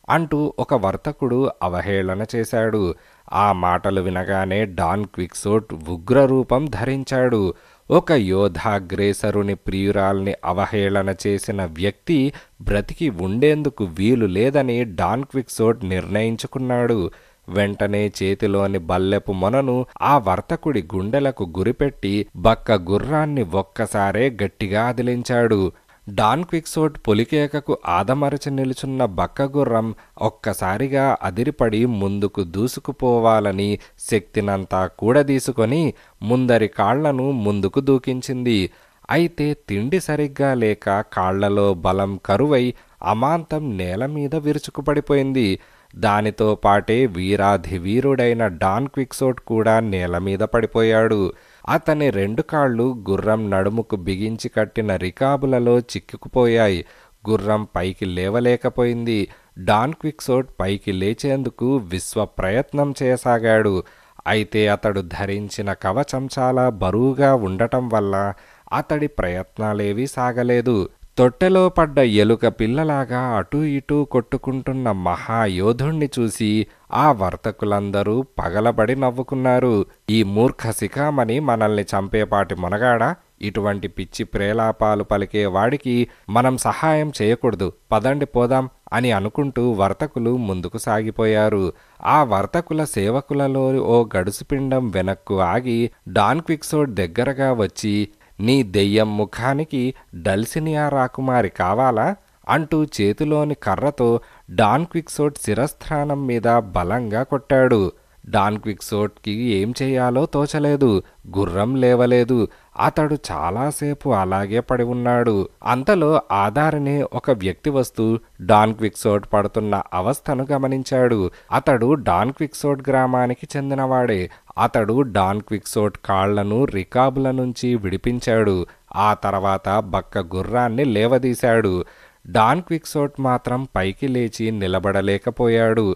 అంటూ ఒక వర్తకుడు అవహేళన చేశాడు. ఆ మాటలు వినగానే డాన్ క్విక్సోట్ ఉగ్రరూపం ధరించాడు. ఒక యోధాగ్రేసరుని ప్రియురాల్ని అవహేళన చేసిన వ్యక్తి బ్రతికి ఉండేందుకు వీలు లేదని డాన్ క్విక్సోట్ నిర్ణయించుకున్నాడు. వెంటనే చేతిలోని బల్లెపు మొనను ఆ వర్తకుడి గుండెలకు గురిపెట్టి బక్క గుర్రాన్ని ఒక్కసారే గట్టిగా అదిలించాడు. డాన్ క్విక్సోట్ పొలికేకకు ఆదమరచి నిలుచున్న బక్కగుర్రం ఒక్కసారిగా అదిరిపడి ముందుకు దూసుకుపోవాలని శక్తినంతా కూడదీసుకొని ముందరి కాళ్లను ముందుకు దూకించింది. అయితే తిండి సరిగ్గా లేక కాళ్లలో బలం కరువై అమాంతం నేలమీద విరుచుకుపడిపోయింది. దానితో పాటే వీరాధివీరుడైన డాన్ క్విక్సోట్ కూడా నేలమీద పడిపోయాడు. అతని రెండు కాళ్ళు గుర్రం నడుముకు బిగించి కట్టిన రికాబులలో చిక్కుకుపోయాయి. గుర్రం పైకి లేవలేకపోయింది. డాన్ క్విక్సోట్ పైకి లేచేందుకు విశ్వ ప్రయత్నం చేయసాగాడు. అయితే అతడు ధరించిన కవచం చాలా బరువుగా ఉండటం వల్ల అతడి ప్రయత్నాలేవీ సాగలేదు. తొట్టెలో పడ్డ ఎలుక పిల్లలాగా అటూ ఇటూ కొట్టుకుంటున్న మహాయోధుణ్ణి చూసి ఆ వర్తకులందరూ పగలబడి నవ్వుకున్నారు. ఈ మూర్ఖ శిఖామణి మనల్ని చంపేపాటి మొనగాడా? ఇటువంటి పిచ్చి ప్రేలాపాలు పలికే వాడికి మనం సహాయం చేయకూడదు, పదండి పోదాం అని అనుకుంటూ వర్తకులు ముందుకు సాగిపోయారు. ఆ వర్తకుల సేవకులలో ఓ గడుసుపిండం వెనక్కు ఆగి డాన్ క్విక్సోట్ దగ్గరగా వచ్చి, నీ దెయ్యం ముఖానికి డల్సినియా రాకుమారి కావాలా అంటూ చేతిలోని కర్రతో డాన్ క్విక్సోట్ శిరస్థానం మీద బలంగా కొట్టాడు. డాన్ క్విక్సోట్కి ఏం చేయాలో తోచలేదు. గుర్రం లేవలేదు. అతడు చాలాసేపు అలాగే పడి ఉన్నాడు. అంతలో ఆధారనే ఒక వ్యక్తి వస్తూ డాన్ క్విక్సోట్ పడుతున్న అవస్థను గమనించాడు. అతడు డాన్ క్విక్సోట్ గ్రామానికి చెందినవాడే. అతడు డాన్ క్విక్సోట్ కాళ్లను రికాబుల నుంచి విడిపించాడు. ఆ తర్వాత బక్క గుర్రాన్ని లేవదీశాడు. డాన్ క్విక్సోట్ మాత్రం పైకి లేచి నిలబడలేకపోయాడు.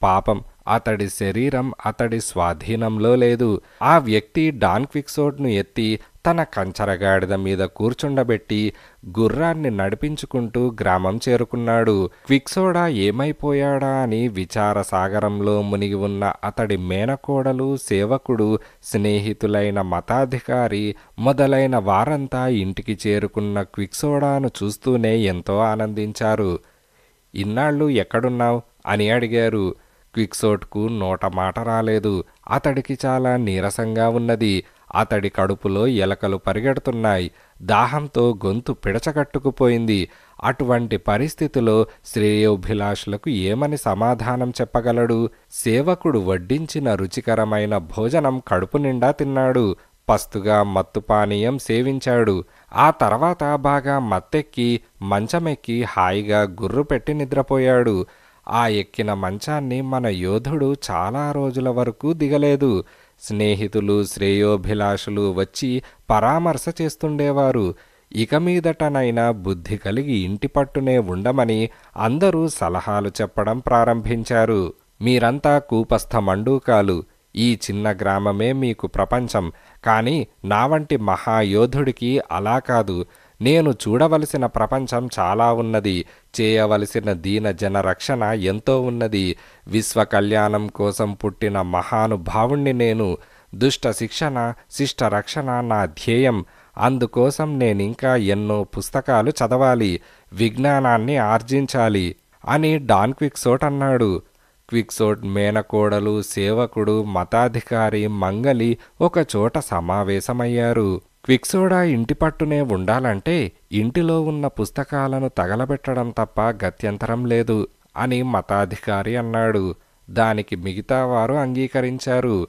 పాపం, అతడి శరీరం అతడి స్వాధీనంలో లేదు. ఆ వ్యక్తి డాన్ క్విక్సోట్ను ఎత్తి తన కంచరగాడిద మీద కూర్చుండబెట్టి గుర్రాన్ని నడిపించుకుంటూ గ్రామం చేరుకున్నాడు. క్విక్సోడా ఏమైపోయాడా అని విచార సాగరంలో మునిగి ఉన్న అతడి మేనకోడలు, సేవకుడు, స్నేహితులైన మతాధికారి మొదలైన వారంతా ఇంటికి చేరుకున్న క్విక్సోడాను చూస్తూనే ఎంతో ఆనందించారు. ఇన్నాళ్ళు ఎక్కడున్నావ్ అని అడిగారు. క్విక్సోట్కు నోట మాట రాలేదు. అతడికి చాలా నీరసంగా ఉన్నది. అతడి కడుపులో ఎలకలు పరిగెడుతున్నాయి. దాహంతో గొంతు పిడచగట్టుకుపోయింది. అటువంటి పరిస్థితిలో శ్రేయోభిలాషులకు ఏమని సమాధానం చెప్పగలడు? సేవకుడు వడ్డించిన రుచికరమైన భోజనం కడుపు నిండా తిన్నాడు. పస్తుగా మత్తుపానీయం సేవించాడు. ఆ తర్వాత బాగా మత్తెక్కి మంచమెక్కి హాయిగా గుర్రు పెట్టి నిద్రపోయాడు. ఆ ఎక్కిన మంచాన్ని మన యోధుడు చాలా రోజుల వరకు దిగలేదు. స్నేహితులు, శ్రేయోభిలాషులు వచ్చి పరామర్శ చేస్తుండేవారు. ఇక మీదటనైనా బుద్ధి కలిగి ఇంటి పట్టునే ఉండమని అందరూ సలహాలు చెప్పడం ప్రారంభించారు. మీరంతా కూపస్థ మండూకాలు. ఈ చిన్న గ్రామమే మీకు ప్రపంచం. కానీ నా వంటి మహాయోధుడికి అలా కాదు. నేను చూడవలసిన ప్రపంచం చాలా ఉన్నది. చేయవలసిన దీన జన రక్షణ ఎంతో ఉన్నది. విశ్వ కళ్యాణం కోసం పుట్టిన మహానుభావుణ్ణి నేను. దుష్ట శిక్షణ, శిష్ట రక్షణ నా ధ్యేయం. అందుకోసం నేనింకా ఎన్నో పుస్తకాలు చదవాలి, విజ్ఞానాన్ని ఆర్జించాలి అని డాన్ క్విక్సోట్ అన్నాడు. క్విక్సోట్ మేనకోడలు, సేవకుడు, మతాధికారి, మంగలి ఒకచోట సమావేశమయ్యారు. క్విక్సోడా ఇంటి పట్టునే ఉండాలంటే ఇంటిలో ఉన్న పుస్తకాలను తగలబెట్టడం తప్ప గత్యంతరం లేదు అని మతాధికారి అన్నాడు. దానికి మిగతా వారు అంగీకరించారు.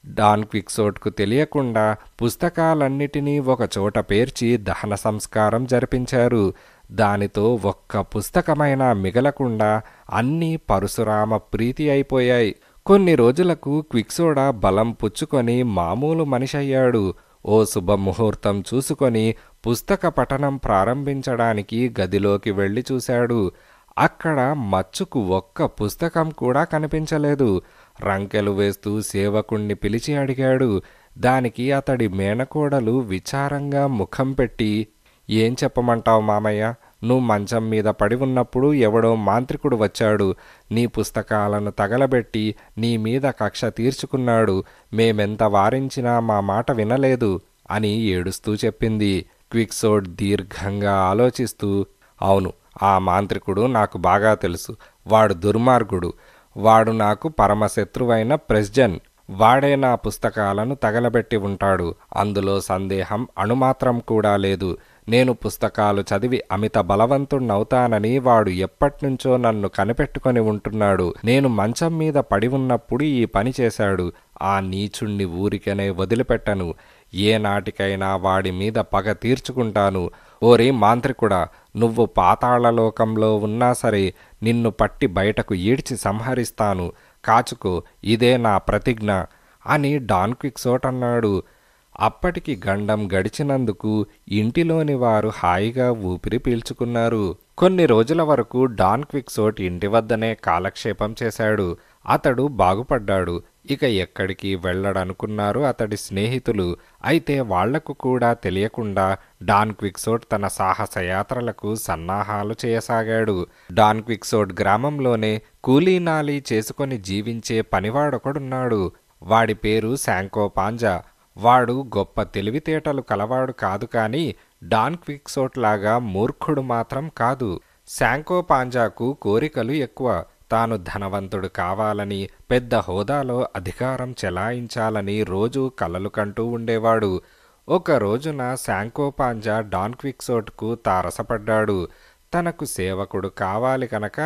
డాన్ క్విక్సోట్కు తెలియకుండా పుస్తకాలన్నిటినీ ఒకచోట పేర్చి దహన సంస్కారం జరిపించారు. దానితో ఒక్క పుస్తకమైనా మిగలకుండా అన్నీ పరశురామ ప్రీతి అయిపోయాయి. కొన్ని రోజులకు క్విక్సోడా బలం పుచ్చుకొని మామూలు మనిషయ్యాడు. ఓ శుభముహూర్తం చూసుకొని పుస్తక పఠనం ప్రారంభించడానికి గదిలోకి వెళ్ళి చూశాడు. అక్కడ మచ్చుకు ఒక్క పుస్తకం కూడా కనిపించలేదు. రంకెలు వేస్తూ సేవకుణ్ణి పిలిచి అడిగాడు. దానికి అతడి మేనకోడలు విచారంగా ముఖం పెట్టి, ఏం చెప్పమంటావు మామయ్య? నువ్వు మంచం మీద పడి ఉన్నప్పుడు ఎవడో మాంత్రికుడు వచ్చాడు. నీ పుస్తకాలను తగలబెట్టి నీ మీద కక్ష తీర్చుకున్నాడు. మేమెంత వారించినా మా మాట వినలేదు అని ఏడుస్తూ చెప్పింది. క్విక్సోట్ దీర్ఘంగా ఆలోచిస్తూ, అవును, ఆ మాంత్రికుడు నాకు బాగా తెలుసు. వాడు దుర్మార్గుడు. వాడు నాకు పరమశత్రువైన ప్రెస్జన్. వాడే నా పుస్తకాలను తగలబెట్టి ఉంటాడు. అందులో సందేహం అణుమాత్రం కూడా లేదు. నేను పుస్తకాలు చదివి అమిత బలవంతుణ్ణవుతానని వాడు ఎప్పటినుంచో నన్ను కనిపెట్టుకొని ఉంటున్నాడు. నేను మంచం మీద పడి ఉన్నప్పుడు ఈ పని చేశాడు. ఆ నీచుణ్ణి ఊరికనే వదిలిపెట్టను. ఏ నాటికైనా వాడి మీద పగ తీర్చుకుంటాను. ఓరి మాంత్రికుడా, నువ్వు పాతాళలోకంలో ఉన్నా సరే నిన్ను పట్టి బయటకు ఈడ్చి సంహరిస్తాను. కాచుకో, ఇదే నా ప్రతిజ్ఞ అని డాన్ క్విక్సోట్ అన్నాడు. అప్పటికి గండం గడిచినందుకు ఇంటిలోని వారు హాయిగా ఊపిరి పీల్చుకున్నారు. కొన్ని రోజుల వరకు డాన్ క్విక్సోట్ ఇంటి వద్దనే కాలక్షేపం చేశాడు. అతడు బాగుపడ్డాడు. ఇక ఎక్కడికి వెళ్ళడనుకున్నారు అతడి స్నేహితులు. అయితే వాళ్లకు కూడా తెలియకుండా డాన్ క్విక్సోట్ తన సాహసయాత్రలకు సన్నాహాలు చేయసాగాడు. డాన్ క్విక్సోట్ గ్రామంలోనే కూలీనాలీ చేసుకొని జీవించే పనివాడొకడున్నాడు. వాడి పేరు శాంకో పాంజా. వాడు గొప్ప తెలివితేటలు కలవాడు కాదు, కానీ డాన్ క్విక్సోట్ లాగా మూర్ఖుడు మాత్రం కాదు. శాంకో పాంజాకు కోరికలు ఎక్కువ. తాను ధనవంతుడు కావాలని, పెద్ద హోదాలో అధికారం చెలాయించాలని రోజూ కలలు కంటూ ఉండేవాడు. ఒక రోజున శాంకో పాంజా డాన్ క్విక్సోట్కు తారసపడ్డాడు. తనకు సేవకుడు కావాలి కనుక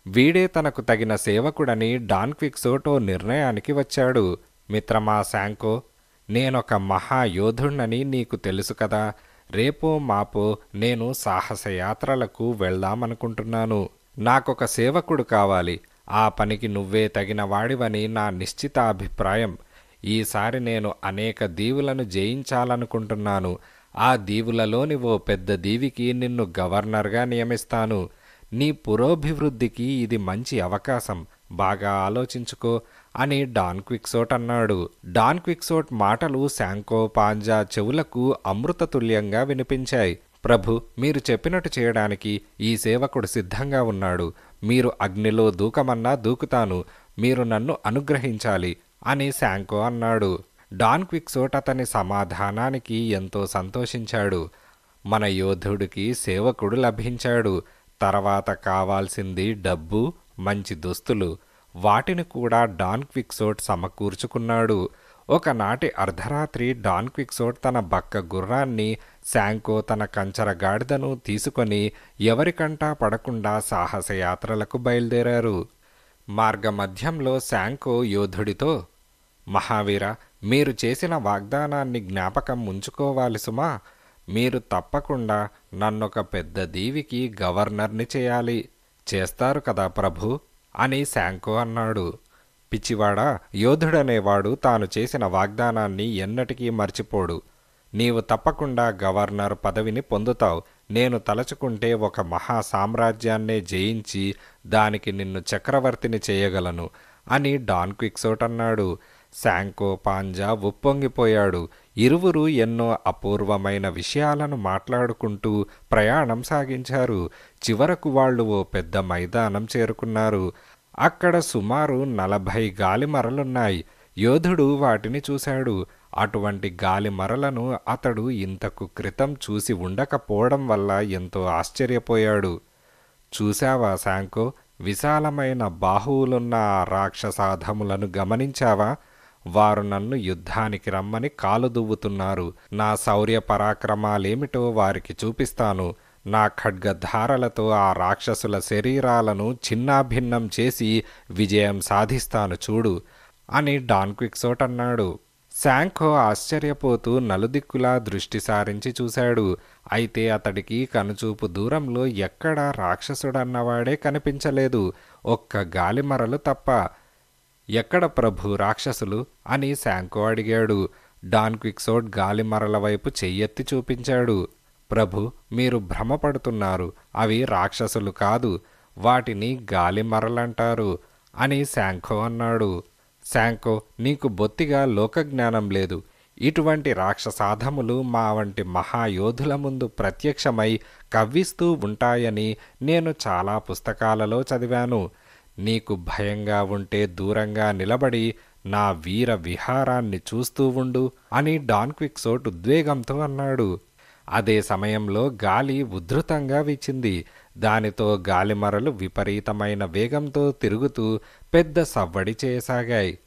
వీడే తనకు తగిన సేవకుడని డాన్ క్విక్సోట్ ఓ నిర్ణయానికి వచ్చాడు. మిత్రమా శాంకో, నేనొక మహాయోధుణ్ణని నీకు తెలుసు కదా. రేపో మాపో నేను సాహసయాత్రలకు వెళ్దామనుకుంటున్నాను. నాకొక సేవకుడు కావాలి. ఆ పనికి నువ్వే తగిన వాడివని నా నిశ్చిత అభిప్రాయం. ఈసారి నేను అనేక దీవులను జయించాలనుకుంటున్నాను. ఆ దీవులలోని ఓ పెద్ద దీవికి నిన్ను గవర్నర్గా నియమిస్తాను. నీ పురోభివృద్ధికి ఇది మంచి అవకాశం, బాగా ఆలోచించుకో అని డాన్ క్విక్సోట్ అన్నాడు. డాన్ క్విక్సోట్ మాటలు శాంకో పాంజా చెవులకు అమృతతుల్యంగా వినిపించాయి. ప్రభు, మీరు చెప్పినట్టు చేయడానికి ఈ సేవకుడు సిద్ధంగా ఉన్నాడు. మీరు అగ్నిలో దూకమన్నా దూకుతాను. మీరు నన్ను అనుగ్రహించాలి అని శాంకో అన్నాడు. డాన్ క్విక్సోట్ అతని సమాధానానికి ఎంతో సంతోషించాడు. మన యోధుడికి సేవకుడు లభించాడు. తర్వాత కావాల్సింది డబ్బు, మంచి దుస్తులు. వాటిని కూడా డాన్ క్విక్సోట్ సమకూర్చుకున్నాడు. ఒకనాటి అర్ధరాత్రి డాన్ క్విక్సోట్ తన బక్క గుర్రాన్ని, శాంకో తన కంచర గాడిదను తీసుకొని ఎవరికంటా పడకుండా సాహసయాత్రలకు బయలుదేరారు. మార్గమధ్యంలో శాంకో యోధుడితో, మహావీర, మీరు చేసిన వాగ్దానాన్ని జ్ఞాపకం ఉంచుకోవాలి సుమా. మీరు తప్పకుండా నన్నొక పెద్ద దీవికి గవర్నర్ని చేయాలి. చేస్తారు కదా ప్రభు అని శాంకో అన్నాడు. పిచ్చివాడా, యోధుడనేవాడు తాను చేసిన వాగ్దానాన్ని ఎన్నటికీ మర్చిపోడు. నీవు తప్పకుండా గవర్నర్ పదవిని పొందుతావు. నేను తలచుకుంటే ఒక మహా సామ్రాజ్యాన్నే జయించి దానికి నిన్ను చక్రవర్తిని చేయగలను అని డాన్ క్విక్సోట్ అన్నాడు. శాంకో పాంజా ఉప్పొంగిపోయాడు. ఇరువురు ఎన్నో అపూర్వమైన విషయాలను మాట్లాడుకుంటూ ప్రయాణం సాగించారు. చివరకు వాళ్ళు ఓ పెద్ద మైదానం చేరుకున్నారు. అక్కడ సుమారు 40 గాలిమరలున్నాయి. యోధుడు వాటిని చూశాడు. అటువంటి గాలిమరలను అతడు ఇంతకు క్రితం చూసి ఉండకపోవడం వల్ల ఎంతో ఆశ్చర్యపోయాడు. చూశావా శాంకో, విశాలమైన బాహువులున్న ఆ రాక్షసాధములను గమనించావా? వారు నన్ను యుద్ధానికి రమ్మని కాలు దువ్వుతున్నారు. నా శౌర్య పరాక్రమాలేమిటో వారికి చూపిస్తాను. నా ఖడ్గధారలతో ఆ రాక్షసుల శరీరాలను చిన్నాభిన్నం చేసి విజయం సాధిస్తాను చూడు అని డాన్ క్విక్సోట్ అన్నాడు. శాంకో ఆశ్చర్యపోతూ నలుదిక్కులా దృష్టి సారించి చూశాడు. అయితే అతడికి కనుచూపు దూరంలో ఎక్కడా రాక్షసుడన్నవాడే కనిపించలేదు, ఒక్క గాలిమరలు తప్ప. ఎక్కడ ప్రభు రాక్షసులు అని శాంకో అడిగాడు. డాన్ క్విక్సోట్ గాలిమరల వైపు చెయ్యెత్తి చూపించాడు. ప్రభు, మీరు భ్రమపడుతున్నారు. అవి రాక్షసులు కాదు, వాటిని గాలిమరలంటారు అని శాంకో అన్నాడు. శాంకో, నీకు బొత్తిగా లోకజ్ఞానం లేదు. ఇటువంటి రాక్షసాధములు మా వంటి మహాయోధుల ముందు ప్రత్యక్షమై కవ్విస్తూ ఉంటాయని నేను చాలా పుస్తకాలలో చదివాను. నీకు భయంగా ఉంటే దూరంగా నిలబడి నా వీర విహారాన్ని చూస్తూ ఉండు అని డాన్ క్విక్సోట్ ఉద్వేగంతో అన్నాడు. అదే సమయంలో గాలి ఉధృతంగా వీచింది. దానితో గాలిమరలు విపరీతమైన వేగంతో తిరుగుతూ పెద్ద సవ్వడి చేయసాగాయి.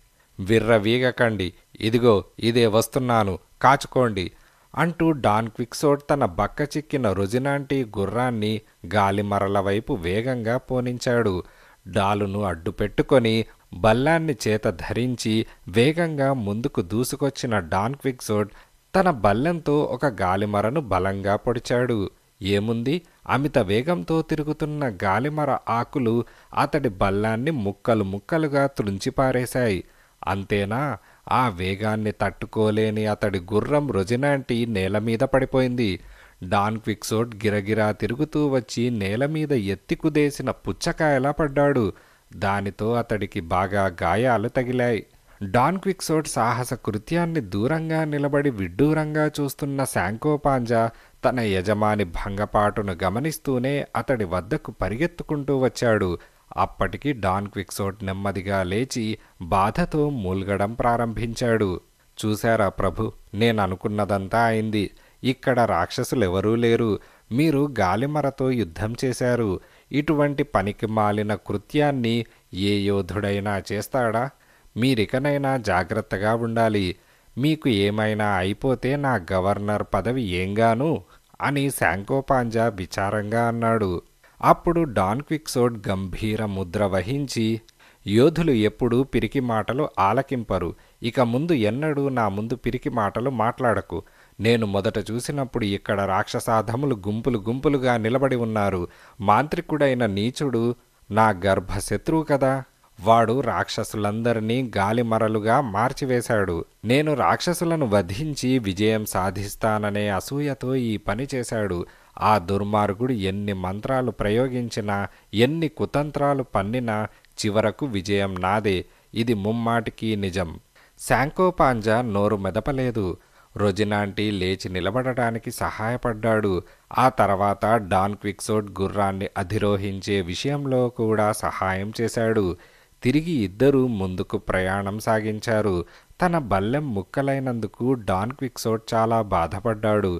విర్రవీగకండి, ఇదిగో ఇదే వస్తున్నాను, కాచుకోండి అంటూ డాన్ క్విక్సోట్ తన బక్క చిక్కిన రొజినాంటి గుర్రాన్ని గాలిమరల వైపు వేగంగా పోనించాడు. డాలును అడ్డుపెట్టుకొని బల్లాన్ని చేత ధరించి వేగంగా ముందుకు దూసుకొచ్చిన డాన్ క్విక్సోట్ తన బల్లెంతో ఒక గాలిమరను బలంగా పొడిచాడు. ఏముంది, అమిత వేగంతో తిరుగుతున్న గాలిమర ఆకులు అతడి బల్లాన్ని ముక్కలు ముక్కలుగా త్రుంచిపారేశాయి. అంతేనా, ఆ వేగాన్ని తట్టుకోలేని అతడి గుర్రం రొజినాంటి నేలమీద పడిపోయింది. డాన్ క్విక్సోట్ గిరగిరా తిరుగుతూ వచ్చి నేలమీద ఎత్తి కుదేసిన పుచ్చకాయలా పడ్డాడు. దానితో అతడికి బాగా గాయాలు తగిలాయి. డాన్ క్విక్సోట్ సాహస కృత్యాన్ని దూరంగా నిలబడి విడ్డూరంగా చూస్తున్న శాంకో పాంజా తన యజమాని భంగపాటును గమనిస్తూనే అతడి వద్దకు పరిగెత్తుకుంటూ వచ్చాడు. అప్పటికి డాన్ క్విక్సోట్ నెమ్మదిగా లేచి బాధతో మూల్గడం ప్రారంభించాడు. చూశారా ప్రభు, నేననుకున్నదంతా అయింది. ఇక్కడ రాక్షసులెవరూ లేరు. మీరు గాలిమరతో యుద్ధం చేశారు. ఇటువంటి పనికి మాలిన కృత్యాన్ని ఏ యోధుడైనా చేస్తాడా? మీరికనైనా జాగ్రత్తగా ఉండాలి. మీకు ఏమైనా అయిపోతే నా గవర్నర్ పదవి ఏంగాను అని శాంకో పాంజా విచారంగా అన్నాడు. అప్పుడు డాన్ క్విక్సోట్ గంభీర ముద్ర వహించి, యోధులు ఎప్పుడూ పిరికి మాటలు ఆలకింపరు. ఇక ముందు ఎన్నడూ నా ముందు పిరికి మాటలు మాట్లాడకు. నేను మొదట చూసినప్పుడు ఇక్కడ రాక్షసాధములు గుంపులు గుంపులుగా నిలబడి ఉన్నారు. మాంత్రికుడైన నీచుడు నా గర్భశత్రువు కదా. వాడు రాక్షసులందరినీ గాలిమరలుగా మార్చివేశాడు. నేను రాక్షసులను వధించి విజయం సాధిస్తాననే అసూయతో ఈ పని చేశాడు. ఆ దుర్మార్గుడు ఎన్ని మంత్రాలు ప్రయోగించినా, ఎన్ని కుతంత్రాలు పన్నినా చివరకు విజయం నాదే. ఇది ముమ్మాటికి నిజం. శాంకోపాంజా నోరు మెదపలేదు. రొజినాంటి లేచి నిలబడటానికి సహాయపడ్డాడు. ఆ తర్వాత డాన్ క్విక్సోట్ గుర్రాన్ని అధిరోహించే విషయంలో కూడా సహాయం చేశాడు. తిరిగి ఇద్దరూ ముందుకు ప్రయాణం సాగించారు. తన బల్లెం ముక్కలైనందుకు డాన్ క్విక్సోట్ చాలా బాధపడ్డాడు.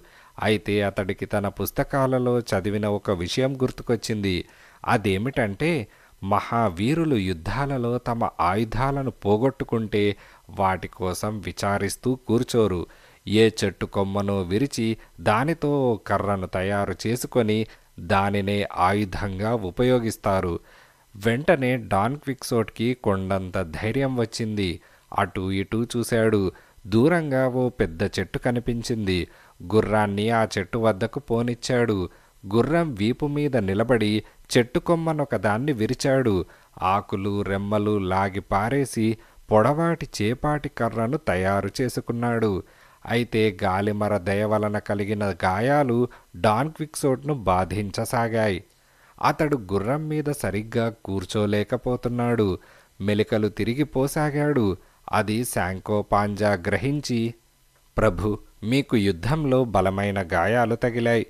అయితే అతడికి తన పుస్తకాలలో చదివిన ఒక విషయం గుర్తుకొచ్చింది. అదేమిటంటే, మహావీరులు యుద్ధాలలో తమ ఆయుధాలను పోగొట్టుకుంటే వాటి కోసం విచారిస్తూ కూర్చోరు. ఏ చెట్టు కొమ్మనో విరిచి దానితో ఓ కర్రను తయారు చేసుకొని దానినే ఆయుధంగా ఉపయోగిస్తారు. వెంటనే డాన్ క్విక్సోట్కి కొండంత ధైర్యం వచ్చింది. అటూ ఇటూ చూశాడు. దూరంగా ఓ పెద్ద చెట్టు కనిపించింది. గుర్రాన్ని ఆ చెట్టు వద్దకు పోనిచ్చాడు. గుర్రం వీపు మీద నిలబడి చెట్టు కొమ్మనొకదాన్ని విరిచాడు. ఆకులు రెమ్మలు లాగి పారేసి పొడవాటి చేపాటి కర్రను తయారు చేసుకున్నాడు. అయితే గాలిమర దయ వలన కలిగిన గాయాలు డాన్ క్విక్సోట్ను బాధించసాగాయి. అతడు గుర్రం మీద సరిగ్గా కూర్చోలేకపోతున్నాడు. మెలికలు తిరిగిపోసాగాడు. అది శాంకోపాంజా గ్రహించి, ప్రభు, మీకు యుద్ధంలో బలమైన గాయాలు తగిలాయి.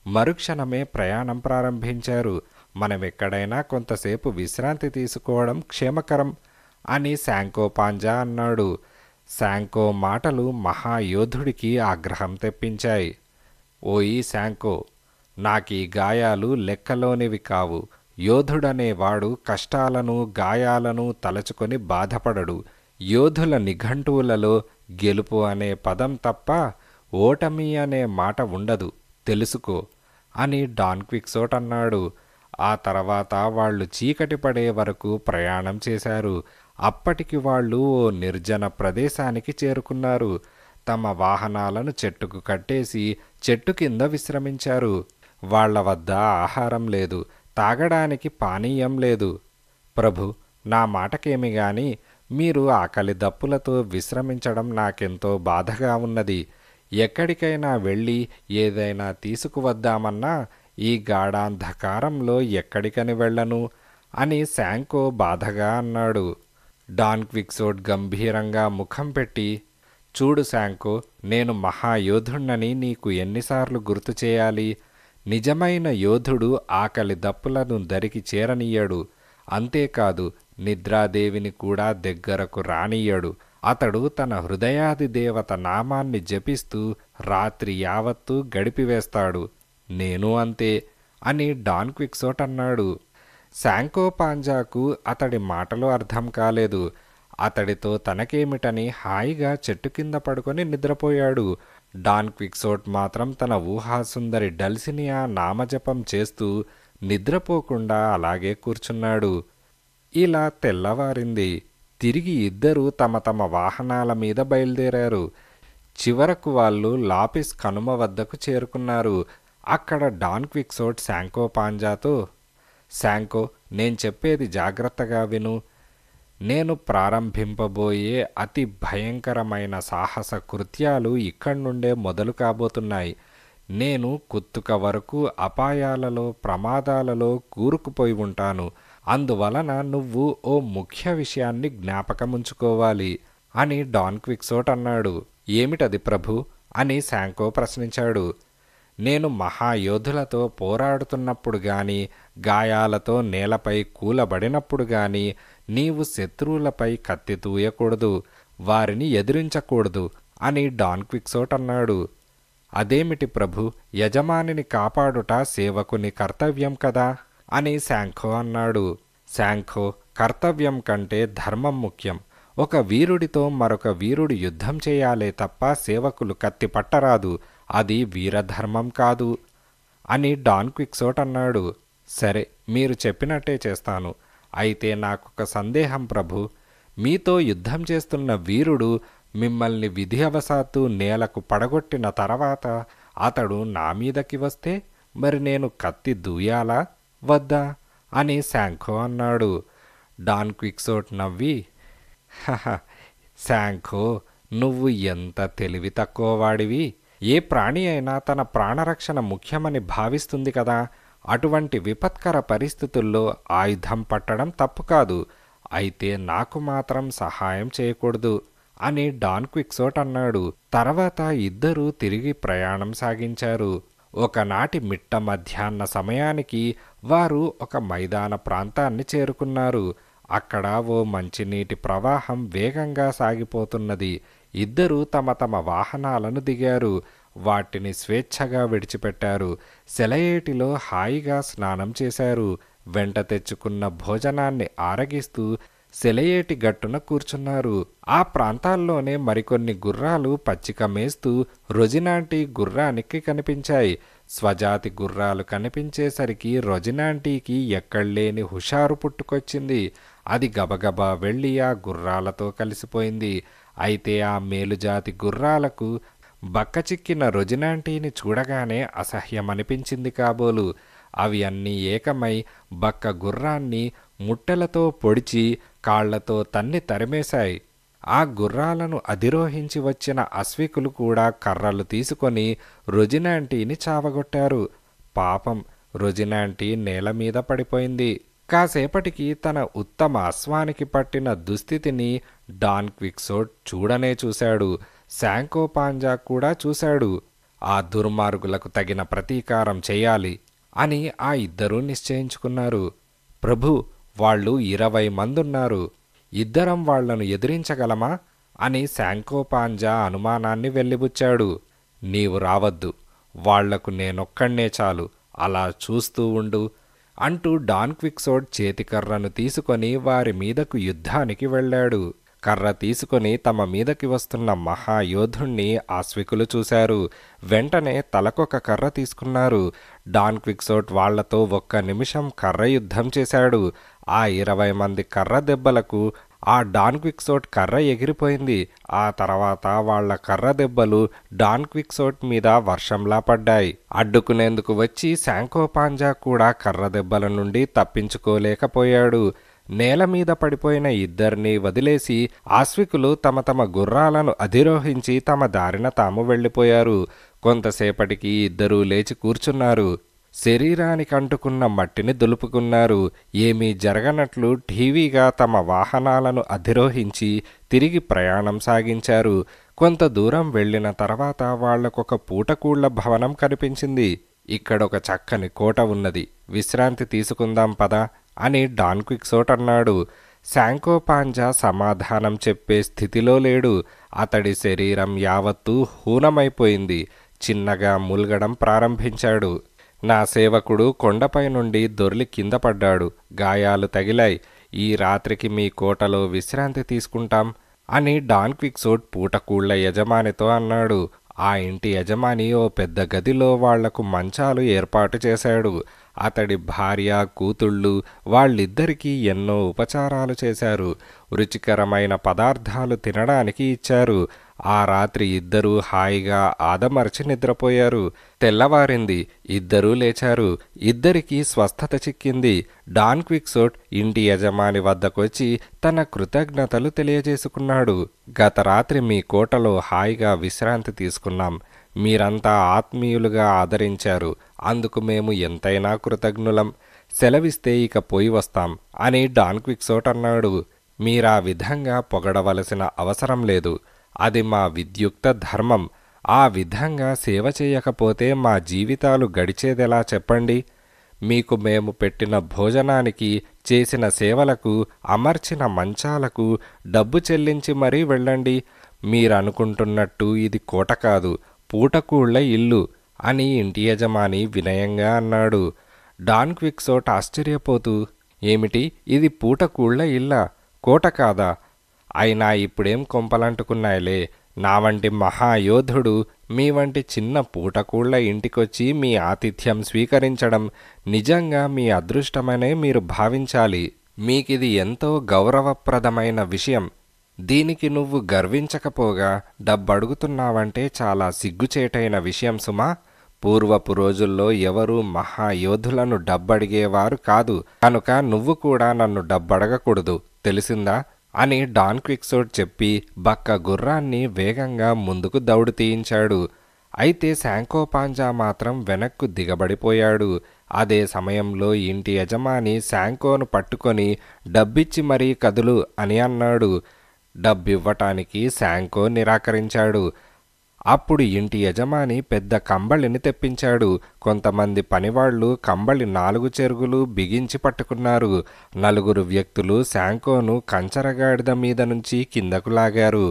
మరుక్షణమే ప్రయాణం ప్రారంభించారు. మనమెక్కడైనా కొంతసేపు విశ్రాంతి తీసుకోవడం క్షేమకరం అని శాంకోపాంజా అన్నాడు. శాంకో మాటలు మహాయోధుడికి ఆగ్రహం తెప్పించాయి. ఓయి శాంకో, నాకీ గాయాలు లెక్కలోనివి కావు. యోధుడనేవాడు కష్టాలను గాయాలను తలచుకొని బాధపడడు. యోధుల నిఘంటువులలో గెలుపు అనే పదం తప్ప ఓటమి అనే మాట ఉండదు, తెలుసుకో అని డాన్ క్విక్సోట్ అన్నాడు. ఆ తర్వాత వాళ్ళు చీకటి పడే వరకు ప్రయాణం చేశారు. అప్పటికి వాళ్ళు ఓ నిర్జన ప్రదేశానికి చేరుకున్నారు. తమ వాహనాలను చెట్టుకు కట్టేసి చెట్టు కింద విశ్రమించారు. వాళ్ల వద్ద ఆహారం లేదు, తాగడానికి పానీయం లేదు. ప్రభు, నా మాటకేమి గాని మీరు ఆకలి దప్పులతో విశ్రమించడం నాకెంతో బాధగా ఉన్నది. ఎక్కడికైనా వెళ్ళి ఏదైనా తీసుకువద్దామన్నా ఈ గాఢాంధకారంలో ఎక్కడికని వెళ్ళను అని శాంకో బాధగా అన్నాడు. డాన్ క్విక్సోట్ గంభీరంగా ముఖం పెట్టి, చూడు శాంకో, నేను మహాయోధుణ్ణని నీకు ఎన్నిసార్లు గుర్తు చేయాలి? నిజమైన యోధుడు ఆకలి దప్పులను దరికి చేరనీయడు. అంతేకాదు, నిద్రాదేవిని కూడా దగ్గరకు రానియ్యడు. అతడు తన హృదయాది దేవత నామాన్ని జపిస్తూ రాత్రి యావత్తూ గడిపివేస్తాడు. నేను అంతే అని డాన్ క్విక్సోట్ అన్నాడు. శాంకోపాంజాకు అతడి మాటలు అర్థం కాలేదు. అతడితో తనకేమిటని హాయిగా చెట్టు కింద పడుకొని నిద్రపోయాడు. డాన్ క్విక్సోట్ మాత్రం తన ఊహాసుందరి డల్సినియా నామజపం చేస్తూ నిద్రపోకుండా అలాగే కూర్చున్నాడు. ఇలా తెల్లవారింది. తిరిగి ఇద్దరూ తమ తమ వాహనాల మీద బయలుదేరారు. చివరకు వాళ్ళు లాపిస్ కనుమ వద్దకు చేరుకున్నారు. అక్కడ డాన్ క్విక్సోట్ శాంకోపాంజాతో, శాంకో, నేను చెప్పేది జాగ్రత్తగా విను. నేను ప్రారంభింపబోయే అతి భయంకరమైన సాహస కృత్యాలు ఇక్కడి నుండే మొదలు కాబోతున్నాయి. నేను కుత్తుక వరకు అపాయాలలో ప్రమాదాలలో కూరుకుపోయి ఉంటాను. అందువలన నువ్వు ఓ ముఖ్య విషయాన్ని జ్ఞాపకముంచుకోవాలి అని డాన్ క్విక్సోట్ అన్నాడు. ఏమిటది ప్రభు అని శాంకో ప్రశ్నించాడు. నేను మహాయోధులతో పోరాడుతున్నప్పుడు గాని, గాయాలతో నేలపై కూలబడినప్పుడు గాని నీవు శత్రువులపై కత్తి తూయకూడదు, వారిని ఎదిరించకూడదు అని డాన్ క్విక్సోట్ అన్నాడు. అదేమిటి ప్రభు, యజమానిని కాపాడుట సేవకుని కర్తవ్యం కదా అని శాంఖో అన్నాడు. శాంఖో, కర్తవ్యం కంటే ధర్మం ముఖ్యం. ఒక వీరుడితో మరొక వీరుడు యుద్ధం చేయాలే తప్ప సేవకులు కత్తి పట్టరాదు. అది వీరధర్మం కాదు అని డాన్ క్విక్సోట్ అన్నాడు. సరే, మీరు చెప్పినట్టే చేస్తాను. అయితే నాకొక సందేహం ప్రభు. మీతో యుద్ధం చేస్తున్న వీరుడు మిమ్మల్ని విధివశాత్తు నేలకు పడగొట్టిన తర్వాత అతడు నా మీదకి వస్తే మరి నేను కత్తి దూయాలా వద్దా అని శాంఖో అన్నాడు. డాన్ క్విక్సోట్ నవ్వి, హహ, శాంఖో, నువ్వు ఎంత తెలివి తక్కువ వాడివి. ఏ ప్రాణి అయినా తన ప్రాణరక్షణ ముఖ్యమని భావిస్తుంది కదా. అటువంటి విపత్కర పరిస్థితుల్లో ఆయుధం పట్టడం తప్పు కాదు. అయితే నాకు మాత్రం సహాయం చేయకూడదు అని డాన్ క్విక్సోట్ అన్నాడు. తర్వాత ఇద్దరూ తిరిగి ప్రయాణం సాగించారు. ఒకనాటి మిట్ట మధ్యాహ్న సమయానికి వారు ఒక మైదాన ప్రాంతాన్ని చేరుకున్నారు. అక్కడ ఓ మంచినీటి ప్రవాహం వేగంగా సాగిపోతున్నది. ఇద్దరూ తమ తమ వాహనాలను దిగారు. వాటిని స్వేచ్ఛగా విడిచిపెట్టారు. సెలయేటిలో హాయిగా స్నానం చేశారు. వెంట తెచ్చుకున్న భోజనాన్ని ఆరగిస్తూ సెలయేటి గట్టున కూర్చున్నారు. ఆ ప్రాంతాల్లోనే మరికొన్ని గుర్రాలు పచ్చిక మేస్తూ రొజినాంటీ గుర్రానికి కనిపించాయి. స్వజాతి గుర్రాలు కనిపించేసరికి రొజినాంటీకి ఎక్కడ్లేని హుషారు పుట్టుకొచ్చింది. అది గబగబా వెళ్ళి ఆ గుర్రాలతో కలిసిపోయింది. అయితే ఆ మేలుజాతి గుర్రాలకు బక్కచిక్కిన రొజినాంటీని చూడగానే అసహ్యమనిపించింది కాబోలు. అవి అన్నీ ఏకమై బక్క గుర్రాన్ని ముట్టెలతో పొడిచి కాళ్లతో తన్ని తరిమేశాయి. ఆ గుర్రాలను అధిరోహించి వచ్చిన అశ్వికులు కూడా కర్రలు తీసుకొని రొజినాంటీని చావగొట్టారు. పాపం, రొజినాంటీ నేలమీద పడిపోయింది. కాసేపటికి తన ఉత్తమ అశ్వానికి పట్టిన దుస్థితిని డాన్ క్విక్సోట్ చూడనే చూశాడు. శాంఖో పాంజా కూడా చూశాడు. ఆ దుర్మార్గులకు తగిన ప్రతీకారం చేయాలి అని ఆ ఇద్దరూ నిశ్చయించుకున్నారు. ప్రభు, వాళ్ళు 20 మందున్నారు. ఇద్దరం వాళ్లను ఎదిరించగలమా అని శాంఖో పాంజా అనుమానాన్ని వెల్లిబుచ్చాడు. నీవు రావద్దు, వాళ్లకు నేనొక్కడ్నే చాలు, అలా చూస్తూ ఉండు అంటూ డాన్ క్విక్సోట్ చేతికర్రను తీసుకొని వారి మీదకు యుద్ధానికి వెళ్ళాడు. కర్ర తీసుకొని తమ మీదకి వస్తున్న మహాయోధుణ్ణి ఆశ్వికులు చూశారు. వెంటనే తలకొక కర్ర తీసుకున్నారు. డాన్ క్విక్సోట్ వాళ్లతో 1 నిమిషం కర్ర యుద్ధం చేశాడు. ఆ 20 మంది కర్ర దెబ్బలకు ఆ డాన్ క్విక్సోట్ కర్ర ఎగిరిపోయింది. ఆ తర్వాత వాళ్ల కర్ర దెబ్బలు డాన్ క్విక్సోట్ మీద వర్షంలా పడ్డాయి. అడ్డుకునేందుకు వచ్చి శాంఖో పాంజా కూడా కర్ర దెబ్బల నుండి తప్పించుకోలేకపోయాడు. నేల మీద పడిపోయిన ఇద్దరినీ వదిలేసి ఆశ్వికులు తమ తమ గుర్రాలను అధిరోహించి తమ దారిన తాము వెళ్ళిపోయారు. కొంతసేపటికి ఇద్దరూ లేచి కూర్చున్నారు. శరీరానికి అంటుకున్న మట్టిని దులుపుకున్నారు. ఏమీ జరగనట్లు ఠీవీగా తమ వాహనాలను అధిరోహించి తిరిగి ప్రయాణం సాగించారు. కొంత దూరం వెళ్ళిన తర్వాత వాళ్లకొక పూటకూళ్ల భవనం కనిపించింది. ఇక్కడొక చక్కని కోట ఉన్నది, విశ్రాంతి తీసుకుందాం పదా అని డాన్ క్విక్సోట్ అన్నాడు. శాంఖో పాంజా సమాధానం చెప్పే స్థితిలో లేడు. అతడి శరీరం యావత్తూ హూనమైపోయింది. చిన్నగా ముల్గడం ప్రారంభించాడు. నా సేవకుడు కొండపై నుండి దొర్లి కింద పడ్డాడు. గాయాలు తగిలాయి. ఈ రాత్రికి మీ కోటలో విశ్రాంతి తీసుకుంటాం అని డాన్ క్విక్సోట్ పూటకూళ్ల యజమానితో అన్నాడు. ఆ ఇంటి యజమాని ఓ పెద్ద గదిలో వాళ్లకు మంచాలు ఏర్పాటు చేశాడు. అతడి భార్య, కూతుళ్ళు వాళ్ళిద్దరికీ ఎన్నో ఉపచారాలు చేశారు. రుచికరమైన పదార్థాలు తినడానికి ఇచ్చారు. ఆ రాత్రి ఇద్దరూ హాయిగా ఆదమర్చి నిద్రపోయారు. తెల్లవారింది. ఇద్దరూ లేచారు. ఇద్దరికీ స్వస్థత చిక్కింది. డాన్ క్విక్సోట్ ఇంటి యజమాని వద్దకొచ్చి తన కృతజ్ఞతలు తెలియజేసుకున్నాడు. గత రాత్రి మీ కోటలో హాయిగా విశ్రాంతి తీసుకున్నాం. మీరంతా ఆత్మీయులుగా ఆదరించారు. అందుకు మేము ఎంతైనా కృతజ్ఞులం. సెలవిస్తే ఇక పోయి వస్తాం అని డాన్ క్విక్సోట్ అన్నాడు. మీరా విధంగా పొగడవలసిన అవసరం లేదు. అది మా విద్యుక్త ధర్మం. ఆ విధంగా సేవ చేయకపోతే మా జీవితాలు గడిచేదెలా చెప్పండి? మీకు మేము పెట్టిన భోజనానికి, చేసిన సేవలకు, అమర్చిన మంచాలకు డబ్బు చెల్లించి మరీ వెళ్ళండి. మీరనుకుంటున్నట్టు ఇది కోట కాదు, పూటకూళ్ల ఇల్లు అని ఇంటి యజమాని వినయంగా అన్నాడు. డాన్ క్విక్సోట్ ఆశ్చర్యపోతూ, ఏమిటి, ఇది పూటకూళ్ల ఇల్లా, కోట కాదా? అయినా ఇప్పుడేం కొంపలంటుకున్నాయిలే. నా వంటి మహాయోధుడు మీ వంటి చిన్న పూటకూళ్ల ఇంటికొచ్చి మీ ఆతిథ్యం స్వీకరించడం నిజంగా మీ అదృష్టమనే మీరు భావించాలి. మీకిది ఎంతో గౌరవప్రదమైన విషయం. దీనికి నువ్వు గర్వించకపోగా డబ్బడుగుతున్నావంటే చాలా సిగ్గుచేటైన విషయం సుమా. పూర్వపు రోజుల్లో ఎవరూ మహాయోధులను డబ్బడిగేవారు కాదు, కనుక నువ్వు కూడా నన్ను డబ్బడగకూడదు, తెలిసిందా అని డాన్ క్విక్సోట్ చెప్పి బక్క గుర్రాన్ని వేగంగా ముందుకు దౌడు తీయించాడు. అయితే శాంకోపాంజా మాత్రం వెనక్కు దిగబడిపోయాడు. అదే సమయంలో ఇంటి యజమాని శాంకోను పట్టుకొని డబ్బిచ్చి మరీ కదులు అని అన్నాడు. డబ్బివ్వటానికి శాంకో నిరాకరించాడు. అప్పుడు ఇంటి యజమాని పెద్ద కంబళిని తెప్పించాడు. కొంతమంది పనివాళ్లు కంబళి 4 చెరుగులు బిగించి పట్టుకున్నారు. 4 వ్యక్తులు శాంకోను కంచరగాడిద మీద నుంచి కిందకు లాగారు.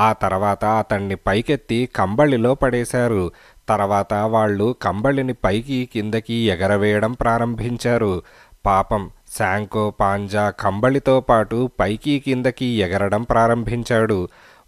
ఆ తర్వాత అతన్ని పైకెత్తి కంబళిలో పడేశారు. తర్వాత వాళ్ళు కంబళిని పైకి కిందకి ఎగరవేయడం ప్రారంభించారు. పాపం శాంకో పాంజా కంబళితో పాటు పైకి కిందకి ఎగరడం ప్రారంభించాడు.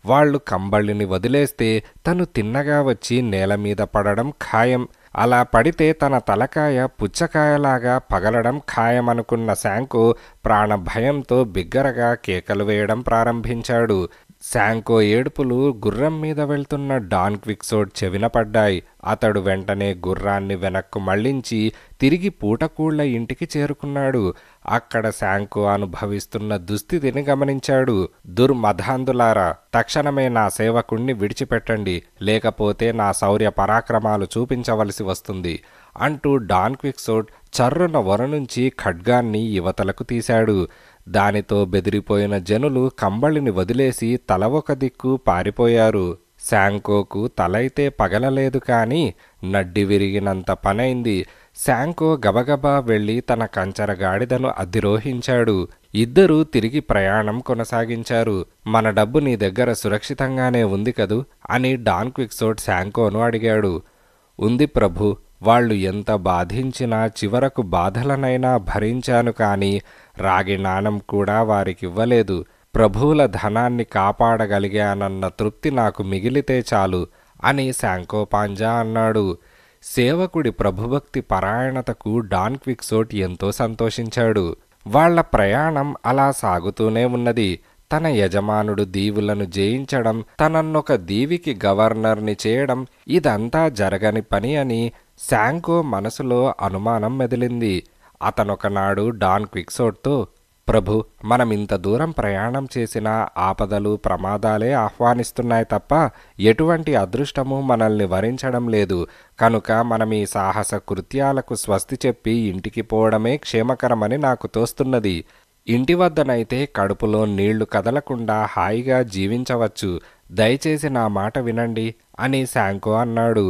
వాళ్ళు కంబళిని వదిలేస్తే తను తిన్నగా వచ్చి నేల మీద పడడం ఖాయం. అలా పడితే తన తలకాయ పుచ్చకాయలాగా పగలడం ఖాయమనుకున్న శాంకో ప్రాణభయంతో బిగ్గరగా కేకలు వేయడం ప్రారంభించాడు. శాంకో ఏడుపులు గుర్రం మీద వెళ్తున్న డాన్ క్విక్సోట్ చెవిన పడ్డాయి. అతడు వెంటనే గుర్రాన్ని వెనక్కు మళ్లించి తిరిగి పూటకూళ్ల ఇంటికి చేరుకున్నాడు. అక్కడ శాంకో అనుభవిస్తున్న దుస్థితిని గమనించాడు. దుర్మధాంధులారా, తక్షణమే నా సేవకుణ్ణి విడిచిపెట్టండి, లేకపోతే నా శౌర్య పరాక్రమాలు చూపించవలసి వస్తుంది అంటూ డాన్ క్విక్సోట్ చర్రున వర నుంచి ఖడ్గాన్ని యువతలకు తీశాడు. దానితో బెదిరిపోయిన జనులు కంబళిని వదిలేసి తల ఒక దిక్కు పారిపోయారు. శాంకోకు తలైతే పగలలేదు కానీ నడ్డి విరిగినంత పనైంది. శాంకో గబగబా వెళ్లి తన కంచరగాడిదను అధిరోహించాడు. ఇద్దరూ తిరిగి ప్రయాణం కొనసాగించారు. మన డబ్బు నీ దగ్గర సురక్షితంగానే ఉంది కదూ అని డాన్ క్విక్సోట్ శాంకోను అడిగాడు. ఉంది ప్రభు, వాళ్ళు ఎంత బాధించినా చివరకు బాధలనైనా భరించాను కానీ రాగి నాణం కూడా వారికివ్వలేదు. ప్రభువుల ధనాన్ని కాపాడగలిగానన్న తృప్తి నాకు మిగిలితే చాలు అని శాంకోపాంజా అన్నాడు. సేవకుడి ప్రభుభక్తి పరాయణతకు డాన్ క్విక్సోట్ ఎంతో సంతోషించాడు. వాళ్ల ప్రయాణం అలా సాగుతూనే ఉన్నది. తన యజమానుడు దీవులను జయించడం, తనన్నొక దీవికి గవర్నర్ని చేయడం ఇదంతా జరగని పని అని శాంకో మనసులో అనుమానం మెదిలింది. అతనొకనాడు డాన్ క్విక్సోట్తో, ప్రభు, మనం ఇంత దూరం ప్రయాణం చేసినా ఆపదలు ప్రమాదాలే ఆహ్వానిస్తున్నాయి తప్ప ఎటువంటి అదృష్టము మనల్ని వరించడం లేదు. కనుక మనం ఈ సాహస కృత్యాలకు స్వస్తి చెప్పి ఇంటికి పోవడమే క్షేమకరమని నాకు తోస్తున్నది. ఇంటి వద్దనైతే కడుపులో నీళ్లు కదలకుండా హాయిగా జీవించవచ్చు. దయచేసి నా మాట వినండి అని శాంకో అన్నాడు.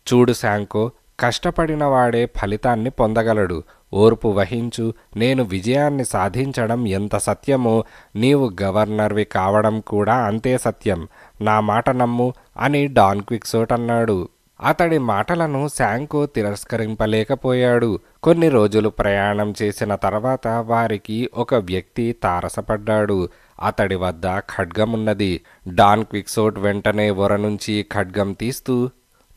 చూడు శాంకో, కష్టపడిన వాడే ఫలితాన్ని పొందగలడు. ఓర్పు వహించు. నేను విజయాన్ని సాధించడం ఎంత సత్యమో నీవు గవర్నర్వి కావడం కూడా అంతే సత్యం. నా మాట నమ్ము అని డాన్ క్విక్సోట్ అన్నాడు. అతడి మాటలను శాంకో తిరస్కరింపలేకపోయాడు. కొన్ని రోజులు ప్రయాణం చేసిన తర్వాత వారికి ఒక వ్యక్తి తారసపడ్డాడు. అతడి వద్ద ఖడ్గమున్నది. డాన్ క్విక్సోట్ వెంటనే వర నుంచి ఖడ్గం తీస్తూ,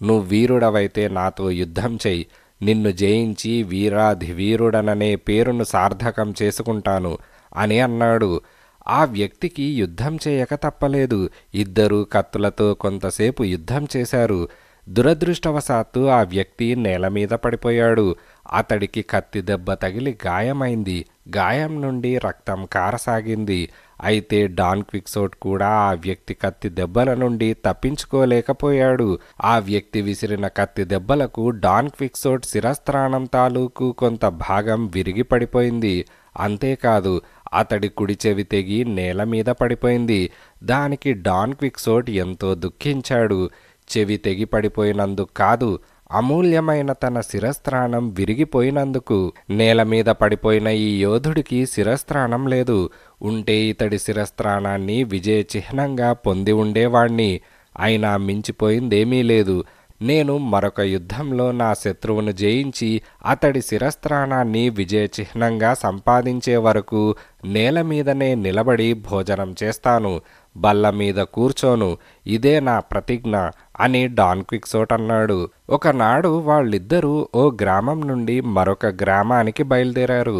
నువ్వు వీరుడవైతే నాతో యుద్ధం చెయ్యి. నిన్ను జయించి వీరాధివీరుడననే పేరును సార్థకం చేసుకుంటాను అని అన్నాడు. ఆ వ్యక్తికి యుద్ధం చేయక తప్పలేదు. ఇద్దరూ కత్తులతో కొంతసేపు యుద్ధం చేశారు. దురదృష్టవశాత్తు ఆ వ్యక్తి నేల మీద పడిపోయాడు. అతడికి కత్తి దెబ్బ తగిలి గాయమైంది. గాయం నుండి రక్తం కారసాగింది. అయితే డాన్ క్విక్సోట్ కూడా ఆ వ్యక్తి కత్తి దెబ్బల నుండి తప్పించుకోలేకపోయాడు. ఆ వ్యక్తి విసిరిన కత్తి దెబ్బలకు డాన్ క్విక్సోట్ శిరస్త్రాణం తాలూకు కొంత భాగం విరిగి పడిపోయింది. అంతేకాదు, అతడి కుడి చెవి తెగి నేల మీద పడిపోయింది. దానికి డాన్ క్విక్సోట్ ఎంతో దుఃఖించాడు. చెవి తెగి పడిపోయినందుకు కాదు, అమూల్యమైన తన శిరస్త్రాణం విరిగిపోయినందుకు. నేల మీద పడిపోయిన ఈ యోధుడికి శిరస్త్రాణం లేదు. ఉంటే ఇతడి శిరస్త్రాణాన్ని విజయ చిహ్నంగా పొంది ఉండేవాణ్ణి. అయినా మించిపోయిందేమీ లేదు. నేను మరొక యుద్ధంలో నా శత్రువును జయించి అతడి శిరస్త్రాణాన్ని విజయ చిహ్నంగా సంపాదించే వరకు నేల మీదనే నిలబడి భోజనం చేస్తాను, బల్ల మీద కూర్చోను. ఇదే నా ప్రతిజ్ఞ అని డాన్ క్విక్సోట్ అన్నాడు. ఒకనాడు వాళ్ళిద్దరూ ఓ గ్రామం నుండి మరొక గ్రామానికి బయలుదేరారు.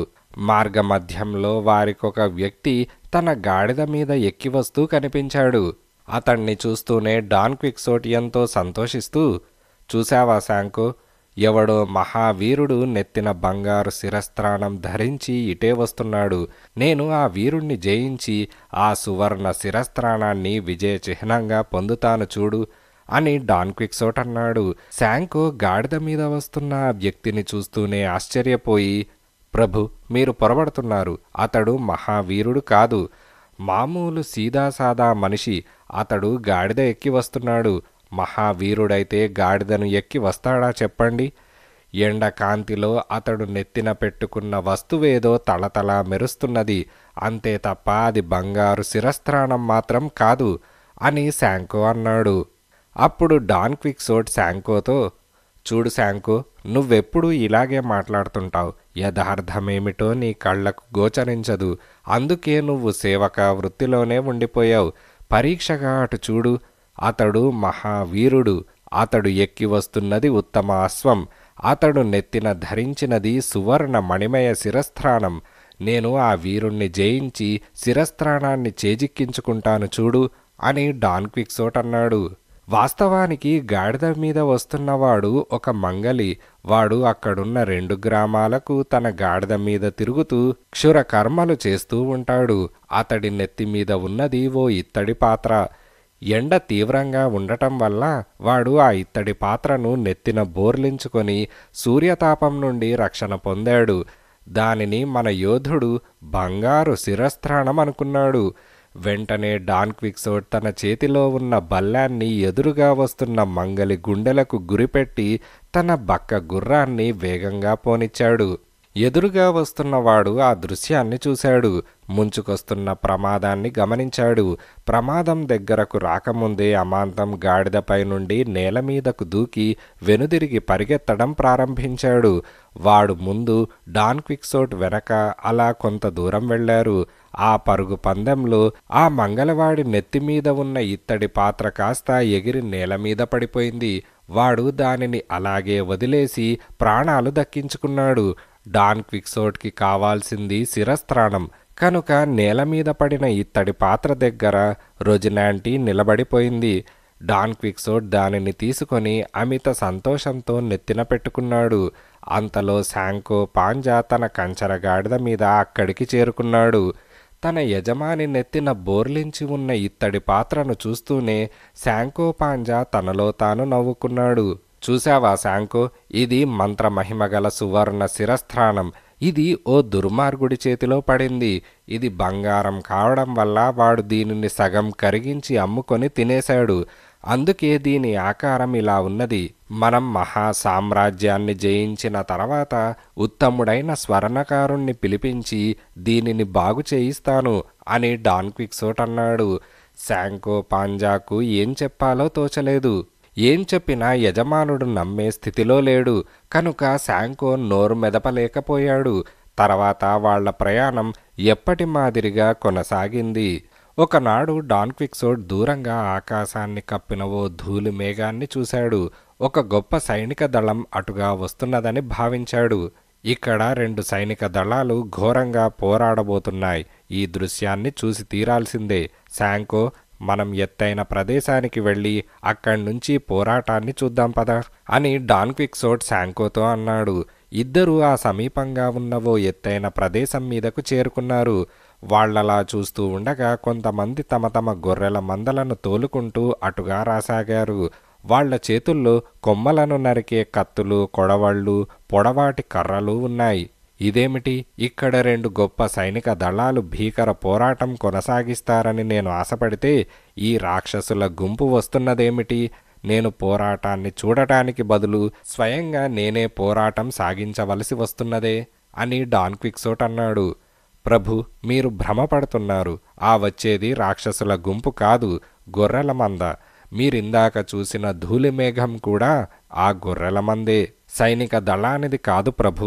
మార్గమధ్యంలో వారికొక వ్యక్తి తన గాడిద మీద ఎక్కి వస్తూ కనిపించాడు. అతన్ని చూస్తూనే డాన్ క్విక్సోట్ ఎంతో సంతోషిస్తూ, చూశావా శాంకో, ఎవడో మహావీరుడు నెత్తిన బంగారు శిరస్త్రాణం ధరించి ఇటే వస్తున్నాడు. నేను ఆ వీరుణ్ణి జయించి ఆ సువర్ణ శిరస్త్రాణాన్ని విజయ చిహ్నంగా పొందుతాను చూడు అని డాన్ క్విక్సోట్ అన్నాడు. శాంకో గాడిద మీద వస్తున్న ఆ వ్యక్తిని చూస్తూనే ఆశ్చర్యపోయి, ప్రభు, మీరు పొరబడుతున్నారు. అతడు మహావీరుడు కాదు, మామూలు సీదాసాదా మనిషి. అతడు గాడిద ఎక్కి వస్తున్నాడు. మహావీరుడైతే గాడిదను ఎక్కి వస్తాడా చెప్పండి? ఎండ కాంతిలో అతడు నెత్తిన పెట్టుకున్న వస్తువేదో తళతళ మెరుస్తున్నది, అంతే తప్ప అది బంగారు శిరస్త్రాణం మాత్రం కాదు అని శాంకో అన్నాడు. అప్పుడు డాన్ క్విక్సోట్ శాంకోతో, చూడు శాంకో, నువ్వెప్పుడూ ఇలాగే మాట్లాడుతుంటావు. యథార్థమేమిటో నీ కళ్లకు గోచరించదు. అందుకే నువ్వు సేవక వృత్తిలోనే ఉండిపోయావు. పరీక్షగా అటు చూడు. అతడు మహావీరుడు. అతడు ఎక్కి వస్తున్నది ఉత్తమ అశ్వం. అతడు నెత్తిన ధరించినది సువర్ణ మణిమయ శిరస్త్రాణం. నేను ఆ వీరుణ్ణి జయించి శిరస్త్రాణాన్ని చేజిక్కించుకుంటాను చూడు అని డాన్ క్విక్సోట్ అన్నాడు. వాస్తవానికి గాడిద మీద వస్తున్నవాడు ఒక మంగలి. వాడు అక్కడున్న 2 గ్రామాలకు తన గాడిద మీద తిరుగుతూ క్షుర కర్మలు చేస్తూ ఉంటాడు. అతడి నెత్తి మీద ఉన్నది ఓ ఇత్తడి పాత్ర. ఎండ తీవ్రంగా ఉండటం వల్ల వాడు ఆ ఇత్తడి పాత్రను నెత్తిన బోర్లించుకొని సూర్యతాపం నుండి రక్షణ పొందాడు. దానిని మన యోధుడు బంగారు శిరస్త్రాణం అనుకున్నాడు. వెంటనే డాన్ క్విక్సోట్ తన చేతిలో ఉన్న బల్లాన్ని ఎదురుగా వస్తున్న మంగలి గుండెలకు గురిపెట్టి తన బక్క గుర్రాన్ని వేగంగా పోనిచ్చాడు. ఎదురుగా వస్తున్నవాడు ఆ దృశ్యాన్ని చూశాడు. ముంచుకొస్తున్న ప్రమాదాన్ని గమనించాడు. ప్రమాదం దగ్గరకు రాకముందే అమాంతం గాడిదపై నుండి నేల మీదకు దూకి వెనుదిరిగి పరిగెత్తడం ప్రారంభించాడు. వాడు ముందు, డాన్ క్విక్సోట్ వెనక అలా కొంత దూరం వెళ్లారు. ఆ పరుగు పందెంలో ఆ మంగళవాడి నెత్తిమీద ఉన్న ఇత్తడి పాత్ర కాస్త ఎగిరి నేల మీద పడిపోయింది. వాడు దానిని అలాగే వదిలేసి ప్రాణాలు దక్కించుకున్నాడు. డాన్ క్విక్సోట్కి కావాల్సింది శిరస్త్రాణం కనుక నేల మీద పడిన ఇత్తడి పాత్ర దగ్గర రొజినాంటీ నిలబడిపోయింది. డాన్ క్విక్సోట్ దానిని తీసుకొని అమిత సంతోషంతో నెత్తిన పెట్టుకున్నాడు. అంతలో శాంకో పాంజా తన కంచర గాడిద మీద అక్కడికి చేరుకున్నాడు. తన యజమాని నెత్తిన బోర్లించి ఉన్న ఇత్తడి పాత్రను చూస్తూనే శాంకో పాంజా తనలో తాను నవ్వుకున్నాడు. చూశావా శాంకో, ఇది మంత్రమహిమగల సువర్ణ శిరస్త్రాణం. ఇది ఓ దుర్మార్గుడి చేతిలో పడింది. ఇది బంగారం కావడం వల్ల వాడు దీనిని సగం కరిగించి అమ్ముకొని తినేశాడు. అందుకే దీని ఆకారం ఇలా ఉన్నది. మనం మహా సామ్రాజ్యాన్ని జయించిన తర్వాత ఉత్తముడైన స్వర్ణకారుణ్ణి పిలిపించి దీనిని బాగు చేయిస్తాను అని డాన్ క్విక్సోట్ అన్నాడు. శాంకో పాంజాకు ఏం చెప్పాలో తోచలేదు. ఏం చెప్పినా యజమానుడు నమ్మే స్థితిలో లేడు. కనుక శాంకో నోరు మెదపలేకపోయాడు. తర్వాత వాళ్ల ప్రయాణం ఎప్పటి మాదిరిగా కొనసాగింది. ఒకనాడు డాన్ క్విక్సోట్ దూరంగా ఆకాశాన్ని కప్పిన ఓ ధూళి మేఘాన్ని చూశాడు. ఒక గొప్ప సైనిక దళం అటుగా వస్తున్నదని భావించాడు. ఇక్కడ 2 సైనిక దళాలు ఘోరంగా పోరాడబోతున్నాయి. ఈ దృశ్యాన్ని చూసి తీరాల్సిందే. శాంకో, మనం ఎత్తైన ప్రదేశానికి వెళ్ళి అక్కడి నుంచి పోరాటాన్ని చూద్దాం పదా అని డాన్ క్విక్సోట్ శాంకోతో అన్నాడు. ఇద్దరూ ఆ సమీపంగా ఉన్న ఓ ఎత్తైన ప్రదేశం మీదకు చేరుకున్నారు. వాళ్లలా చూస్తూ ఉండగా కొంతమంది తమ తమ గొర్రెల మందలను తోలుకుంటూ అటుగా రాసాగారు. వాళ్ల చేతుల్లో కొమ్మలను నరికే కత్తులు, కొడవళ్ళు, పొడవాటి కర్రలు ఉన్నాయి. ఇదేమిటి, ఇక్కడ 2 గొప్ప సైనిక దళాలు భీకర పోరాటం కొనసాగిస్తారని నేను ఆశపడితే ఈ రాక్షసుల గుంపు వస్తున్నదేమిటి? నేను పోరాటాన్ని చూడటానికి బదులు స్వయంగా నేనే పోరాటం సాగించవలసి వస్తున్నదే అని డాన్ క్విక్సోట్ అన్నాడు. ప్రభు, మీరు భ్రమపడుతున్నారు. ఆ వచ్చేది రాక్షసుల గుంపు కాదు, గొర్రెల మంద. మీరిందాక చూసిన ధూళిమేఘం కూడా ఆ గొర్రెల మందే, సైనిక దళానిది కాదు ప్రభు.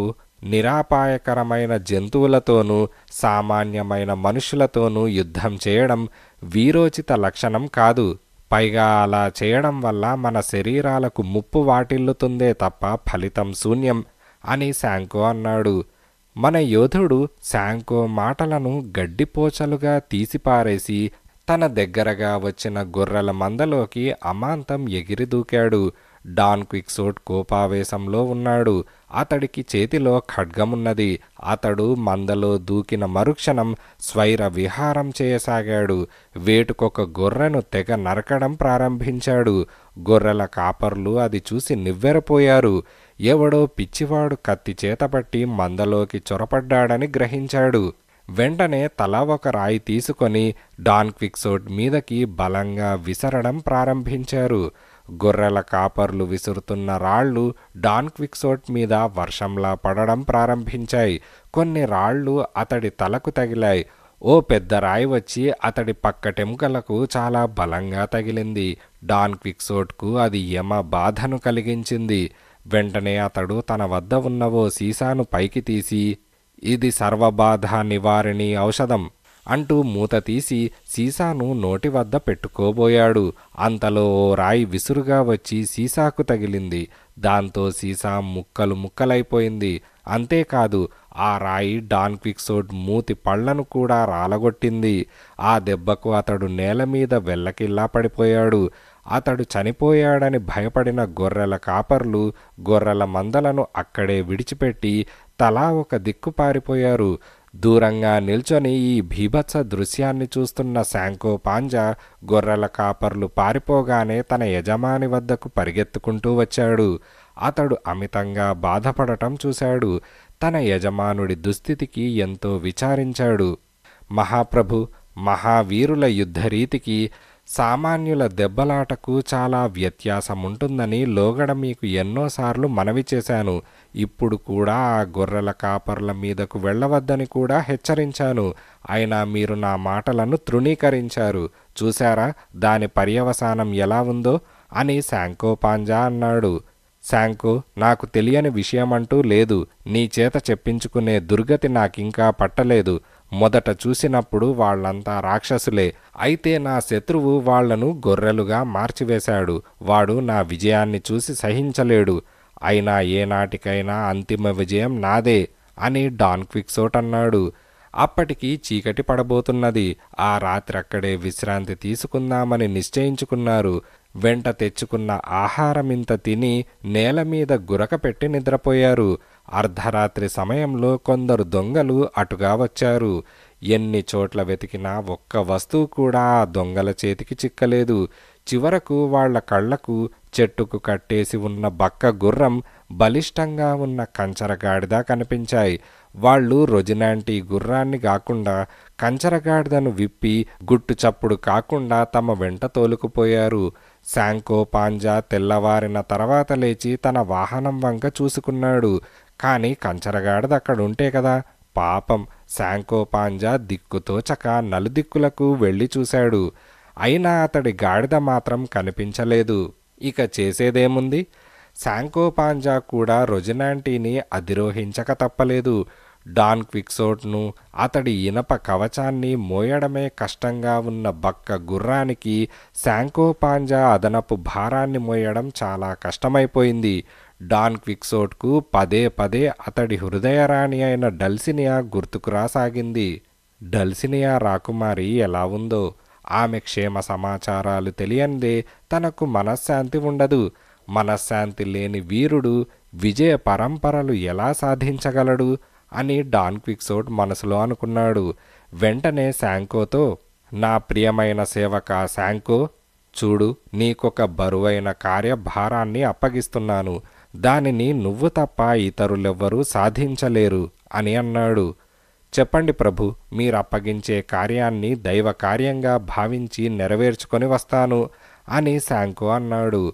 నిరాపాయకరమైన జంతువులతోనూ సామాన్యమైన మనుషులతోనూ యుద్ధం చేయడం వీరోచిత లక్షణం కాదు. పైగా అలా చేయడం వల్ల మన శరీరాలకు ముప్పు వాటిల్లుతుందే తప్ప ఫలితం శూన్యం అని శాంకో అన్నాడు. మన యోధుడు శాంకో మాటలను గడ్డిపోచలుగా తీసిపారేసి తన దగ్గరగా వచ్చిన గొర్రెల మందలోకి అమాంతం ఎగిరి దూకాడు. డాన్ క్విక్సోట్ కోపావేశంలో ఉన్నాడు. అతడికి చేతిలో ఖడ్గమున్నది. అతడు మందలో దూకిన మరుక్షణం స్వైర విహారం చేయసాగాడు. వేటుకొక గొర్రెను తెగ నరకడం ప్రారంభించాడు. గొర్రెల కాపర్లు అది చూసి నివ్వెరపోయారు. ఎవడో పిచ్చివాడు కత్తి చేతపట్టి మందలోకి చొరపడ్డాడని గ్రహించాడు. వెంటనే తలా ఒక రాయి తీసుకొని డాన్ క్విక్సోట్ మీదకి బలంగా విసరడం ప్రారంభించారు. గొర్రెల కాపర్లు విసురుతున్న రాళ్లు డాన్ క్విక్సోట్ మీద వర్షంలా పడడం ప్రారంభించాయి. కొన్ని రాళ్లు అతడి తలకు తగిలాయి. ఓ పెద్ద రాయి వచ్చి అతడి పక్కటెముకలకు చాలా బలంగా తగిలింది. డాన్ క్విక్సోట్కు అది యమ బాధను కలిగించింది. వెంటనే అతడు తన వద్ద ఉన్న ఓ సీసాను పైకి తీసి, ఇది సర్వబాధ నివారిణి ఔషధం అంటూ మూత తీసి సీసాను నోటి వద్ద పెట్టుకోబోయాడు. అంతలో ఓ రాయి విసురుగా వచ్చి సీసాకు తగిలింది. దాంతో సీసా ముక్కలు ముక్కలైపోయింది. అంతేకాదు, ఆ రాయి డాన్ క్విక్సోట్ మూతి పళ్లను కూడా రాలగొట్టింది. ఆ దెబ్బకు అతడు నేల మీద వెల్లకిల్లా పడిపోయాడు. అతడు చనిపోయాడని భయపడిన గొర్రెల కాపర్లు గొర్రెల మందలను అక్కడే విడిచిపెట్టి తలా ఒక దిక్కు పారిపోయారు. దూరంగా నిల్చొని ఈ భీభత్స దృశ్యాన్ని చూస్తున్న శాంకోపాంజా గొర్రెల కాపర్లు పారిపోగానే తన యజమాని వద్దకు పరిగెత్తుకుంటూ వచ్చాడు. అతడు అమితంగా బాధపడటం చూశాడు. తన యజమానుడి దుస్థితికి ఎంతో విచారించాడు. మహాప్రభు, మహావీరుల యుద్ధరీతికి సామాన్యుల దెబ్బలాటకు చాలా వ్యత్యాసముంటుందని లోగడ మీకు ఎన్నోసార్లు మనవి చేశాను. ఇప్పుడు కూడా ఆ గొర్రెల కాపర్ల మీదకు వెళ్ళవద్దని కూడా హెచ్చరించాను. అయినా మీరు నా మాటలను తృణీకరించారు. చూశారా దాని పర్యవసానం ఎలా ఉందో అని శాంకోపాంజా అన్నాడు. శాంకో, నాకు తెలియని విషయమంటూ లేదు. నీ చేత చెప్పించుకునే దుర్గతి నాకింకా పట్టలేదు. మొదట చూసినప్పుడు వాళ్లంతా రాక్షసులే. అయితే నా శత్రువు వాళ్లను గొర్రెలుగా మార్చివేశాడు. వాడు నా విజయాన్ని చూసి సహించలేడు. అయినా ఏనాటికైనా అంతిమ విజయం నాదే అని డాన్ క్విక్సోట్ అన్నాడు. అప్పటికి చీకటి పడబోతున్నది. ఆ రాత్రక్కడే విశ్రాంతి తీసుకుందామని నిశ్చయించుకున్నారు. వెంట తెచ్చుకున్న ఆహారమింత తిని నేల మీద గురక పెట్టి నిద్రపోయారు. అర్ధరాత్రి సమయంలో కొందరు దొంగలు అటుగా వచ్చారు. ఎన్ని చోట్ల వెతికినా ఒక్క వస్తువు కూడా ఆ దొంగల చేతికి చిక్కలేదు. చివరకు వాళ్ల కళ్లకు చెట్టుకు కట్టేసి ఉన్న బక్క గుర్రం, బలిష్టంగా ఉన్న కంచరగాడిద కనిపించాయి. వాళ్ళు రొజినాంటి గుర్రాన్ని కాకుండా కంచరగాడిదను విప్పి గుట్టు చప్పుడు కాకుండా తమ వెంట తోలుకుపోయారు. శాంకోపాంజా తెల్లవారిన తర్వాత లేచి తన వాహనం వంక చూసుకున్నాడు. కానీ కంచరగాడిద అక్కడుంటే కదా. పాపం శాంకోపాంజా దిక్కుతోచక నలుదిక్కులకు వెళ్ళి చూశాడు. అయినా అతడి గాడిద మాత్రం కనిపించలేదు. ఇక చేసేదేముంది? శాంకోపాంజా కూడా రొజినాంటిని అధిరోహించక తప్పలేదు. డాన్ క్విక్సోట్ను, అతడి ఇనప కవచాన్ని మోయడమే కష్టంగా ఉన్న బక్క గుర్రానికి శాంకోపాంజా అదనపు భారాన్ని మోయడం చాలా కష్టమైపోయింది. డాన్ క్విక్సోట్కు పదే పదే అతడి హృదయరాణి అయిన డల్సినియా గుర్తుకురాసాగింది. డల్సినియా రాకుమారి ఎలా ఉందో, ఆమె క్షేమ సమాచారాలు తెలియందే తనకు మనశ్శాంతి ఉండదు. మనశ్శాంతి లేని వీరుడు విజయ పరంపరలు ఎలా సాధించగలడు అని డాన్ క్విక్సోట్ మనసులో అనుకున్నాడు. వెంటనే శాంకోతో, నా ప్రియమైన సేవక శాంకో, చూడు, నీకొక బరువైన కార్యభారాన్ని అప్పగిస్తున్నాను. దానిని నువ్వు తప్ప ఇతరులెవ్వరూ సాధించలేరు అని అన్నాడు. చెప్పండి ప్రభు, మీరప్పగించే కార్యాన్ని దైవ కార్యంగా భావించి నెరవేర్చుకొని వస్తాను అని శాంకో అన్నాడు.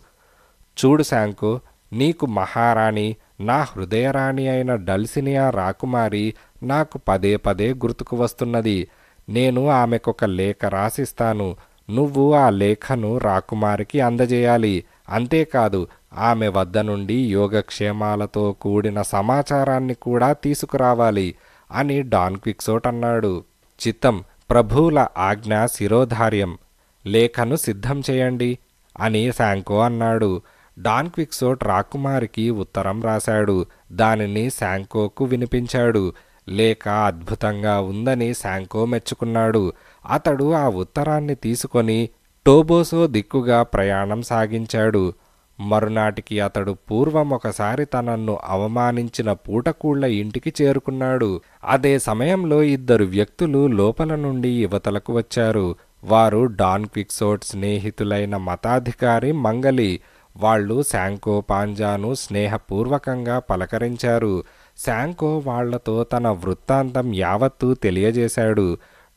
చూడు శాంకో, నీకు మహారాణి, నా హృదయరాణి అయిన డల్సినియా రాకుమారి నాకు పదే పదే గుర్తుకు వస్తున్నది. నేను ఆమెకొక లేఖ రాసిస్తాను. నువ్వు ఆ లేఖను రాకుమారికి అందజేయాలి. అంతేకాదు, ఆమె వద్ద నుండి యోగక్షేమాలతో కూడిన సమాచారాన్ని కూడా తీసుకురావాలి అని డాన్ క్విక్సోట్ అన్నాడు. చిత్తం, ప్రభువుల ఆజ్ఞ శిరోధార్యం. లేఖను సిద్ధం చేయండి అని శాంకో అన్నాడు. డాన్ క్విక్సోట్ రాకుమారికి ఉత్తరం రాశాడు. దానిని శాంకోకు వినిపించాడు. లేఖ అద్భుతంగా ఉందని శాంకో మెచ్చుకున్నాడు. అతడు ఆ ఉత్తరాన్ని తీసుకొని టోబోసో దిక్కుగా ప్రయాణం సాగించాడు. మరునాటికి అతడు పూర్వం ఒకసారి తనను అవమానించిన పూటకూళ్ల ఇంటికి చేరుకున్నాడు. అదే సమయంలో ఇద్దరు వ్యక్తులు లోపల నుండి యువతలకు వచ్చారు. వారు డాన్ క్విక్సోట్ స్నేహితులైన మతాధికారి మంగలి. వాళ్ళు శాంకో పాంజాను స్నేహపూర్వకంగా పలకరించారు. శాంకో వాళ్లతో తన వృత్తాంతం యావత్తూ తెలియజేశాడు.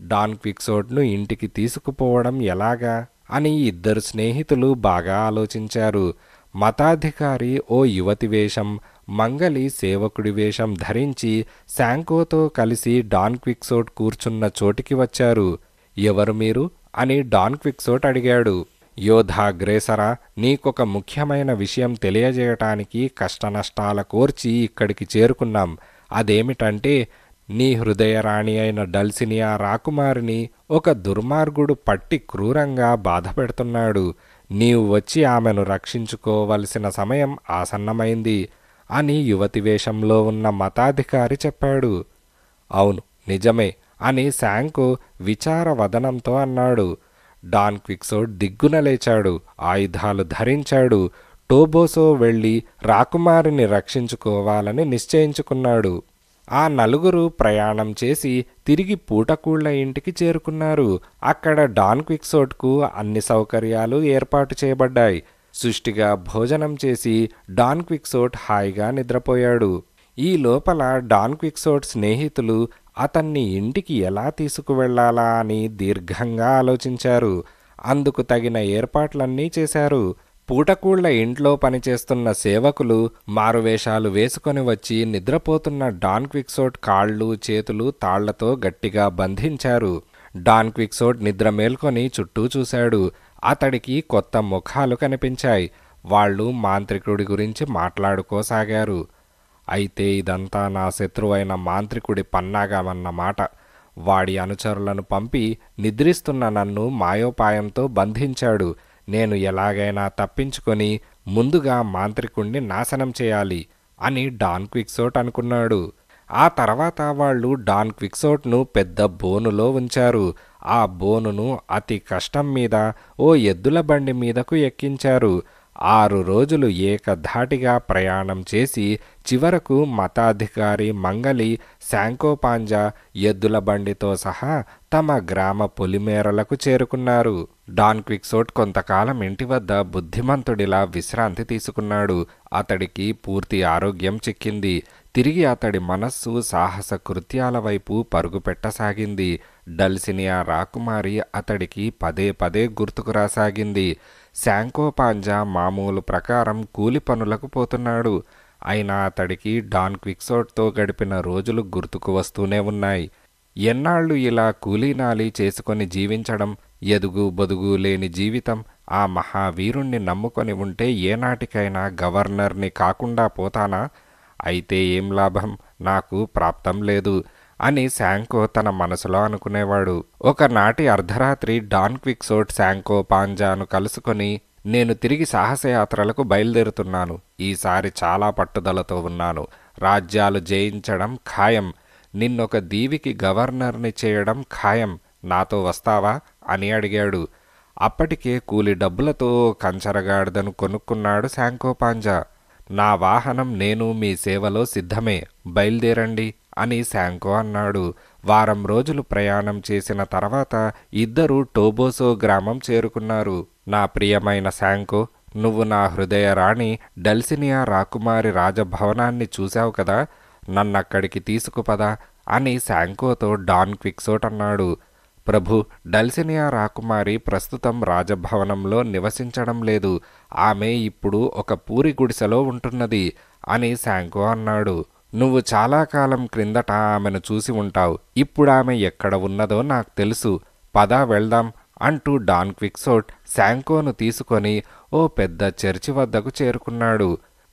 డాన్ క్విక్సోట్ను ఇంటికి తీసుకుపోవడం ఎలాగా అని ఇద్దరు స్నేహితులు బాగా ఆలోచించారు. మతాధికారి ఓ యువతి వేషం, మంగలి సేవకుడి వేషం ధరించి శాంకోతో కలిసి డాన్ క్విక్సోట్ కూర్చున్న చోటికి వచ్చారు. ఎవరు మీరు అని డాన్ క్విక్సోట్ అడిగాడు. యోధాగ్రేసరా, నీకొక ముఖ్యమైన విషయం తెలియజేయటానికి కష్టనష్టాల కోర్చి ఇక్కడికి చేరుకున్నాం. అదేమిటంటే, నీ హృదయరాణి అయిన డల్సినియా రాకుమారిని ఒక దుర్మార్గుడు పట్టి క్రూరంగా బాధపెడుతున్నాడు. నీవు వచ్చి ఆమెను రక్షించుకోవలసిన సమయం ఆసన్నమైంది అని యువతి వేషంలో ఉన్న మతాధికారి చెప్పాడు. అవును, నిజమే అని శాంకో విచారవదనంతో అన్నాడు. డాన్ క్విక్సోట్ దిగ్గున లేచాడు. ఆయుధాలు ధరించాడు. టోబోసో వెళ్ళి రాకుమారిని రక్షించుకోవాలని నిశ్చయించుకున్నాడు. ఆ నలుగురు ప్రయాణం చేసి తిరిగి పూటకూళ్ల ఇంటికి చేరుకున్నారు. అక్కడ డాన్ క్విక్సోట్కు అన్ని సౌకర్యాలు ఏర్పాటు చేయబడ్డాయి. సుష్టిగా భోజనం చేసి డాన్ క్విక్సోట్ హాయిగా నిద్రపోయాడు. ఈ లోపల డాన్ క్విక్సోట్ స్నేహితులు అతన్ని ఇంటికి ఎలా తీసుకువెళ్లాలా అని దీర్ఘంగా ఆలోచించారు. అందుకు తగిన ఏర్పాట్లన్నీ చేశారు. పూటకూళ్ల ఇంట్లో పనిచేస్తున్న సేవకులు మారువేషాలు వేసుకొని వచ్చి నిద్రపోతున్న డాన్ క్విక్సోట్ కాళ్ళు చేతులు తాళ్లతో గట్టిగా బంధించారు. డాన్ క్విక్సోట్ నిద్ర మేల్కొని చుట్టూ చూశాడు. అతడికి కొత్త ముఖాలు కనిపించాయి. వాళ్ళు మాంత్రికుడి గురించి మాట్లాడుకోసాగారు. అయితే ఇదంతా నా శత్రువైన మాంత్రికుడి పన్నాగమన్నమాట. వాడి అనుచరులను పంపి నిద్రిస్తున్న నన్ను మాయోపాయంతో బంధించాడు. నేను ఎలాగైనా తప్పించుకొని ముందుగా మాంత్రికుణ్ణి నాశనం చేయాలి అని డాన్ క్విక్సోట్ అనుకున్నాడు. ఆ తర్వాత వాళ్ళు డాన్ క్విక్సోట్ను పెద్ద బోనులో ఉంచారు. ఆ బోనును అతి కష్టం మీద ఓ ఎద్దుల బండి మీదకు ఎక్కించారు. 6 రోజులు ఏకధాటిగా ప్రయాణం చేసి చివరకు మతాధికారి మంగలి, శాంకోపాంజా ఎద్దుల బండితో సహా తమ గ్రామ పొలిమేరలకు చేరుకున్నారు. డాన్ క్విక్సోట్ కొంతకాలం ఇంటి వద్ద బుద్ధిమంతుడిలా విశ్రాంతి తీసుకున్నాడు. అతడికి పూర్తి ఆరోగ్యం చిక్కింది. తిరిగి అతడి మనస్సు సాహస కృత్యాల వైపు పరుగుపెట్టసాగింది. డల్సినియా రాకుమారి అతడికి పదే పదే గుర్తుకు రాసాగింది. శాంకోపాంజా మామూలు ప్రకారం కూలి పనులకు పోతున్నాడు. అయినా అతడికి డాన్ క్విక్సోట్తో గడిపిన రోజులు గుర్తుకు వస్తూనే ఉన్నాయి. ఎన్నాళ్ళు ఇలా కూలీనాలి చేసుకొని జీవించడం, ఎదుగు బొదుగు లేని జీవితం. ఆ మహావీరుణ్ణి నమ్ముకొని ఉంటే ఏనాటికైనా గవర్నర్ని కాకుండా పోతానా? అయితే ఏం లాభం, నాకు ప్రాప్తం లేదు అని శాంకో తన మనసులో అనుకునేవాడు. ఒకనాటి అర్ధరాత్రి డాన్ క్విక్సోట్ శాంకోపాంజాను కలుసుకొని, నేను తిరిగి సాహసయాత్రలకు బయలుదేరుతున్నాను. ఈసారి చాలా పట్టుదలతో ఉన్నాను. రాజ్యాలు జయించడం ఖాయం. నిన్నొక దీవికి గవర్నర్ని చేయడం ఖాయం. నాతో వస్తావా అని అడిగాడు. అప్పటికే కూలి డబ్బులతో కంచరగాడిదను కొనుక్కున్నాడు శాంకోపాంజా. నా వాహనం నేను మీ సేవలో సిద్ధమే, బయలుదేరండి అని శాంకో అన్నాడు. వారం రోజులు ప్రయాణం చేసిన తర్వాత ఇద్దరూ టోబోసో గ్రామం చేరుకున్నారు. నా ప్రియమైన శాంకో, నువ్వు నా హృదయ రాణి డల్సినియా రాకుమారి రాజభవనాన్ని చూశావు కదా, నన్నక్కడికి తీసుకుపదా అని శాంకోతో డాన్ క్విక్సోట్ అన్నాడు. ప్రభు, డల్సినియా రాకుమారి ప్రస్తుతం రాజభవనంలో నివసించడం లేదు. ఆమె ఇప్పుడు ఒక పూరి గుడిసెలో ఉంటున్నది అని శాంకో అన్నాడు. నువ్వు చాలా కాలం క్రిందట ఆమెను చూసి ఉంటావు. ఇప్పుడు ఆమె ఎక్కడ ఉన్నదో నాకు తెలుసు. పదా వెళ్దాం అంటూ డాన్ క్విక్సోట్ శాంకోను తీసుకొని ఓ పెద్ద చర్చి వద్దకు చేరుకున్నాడు.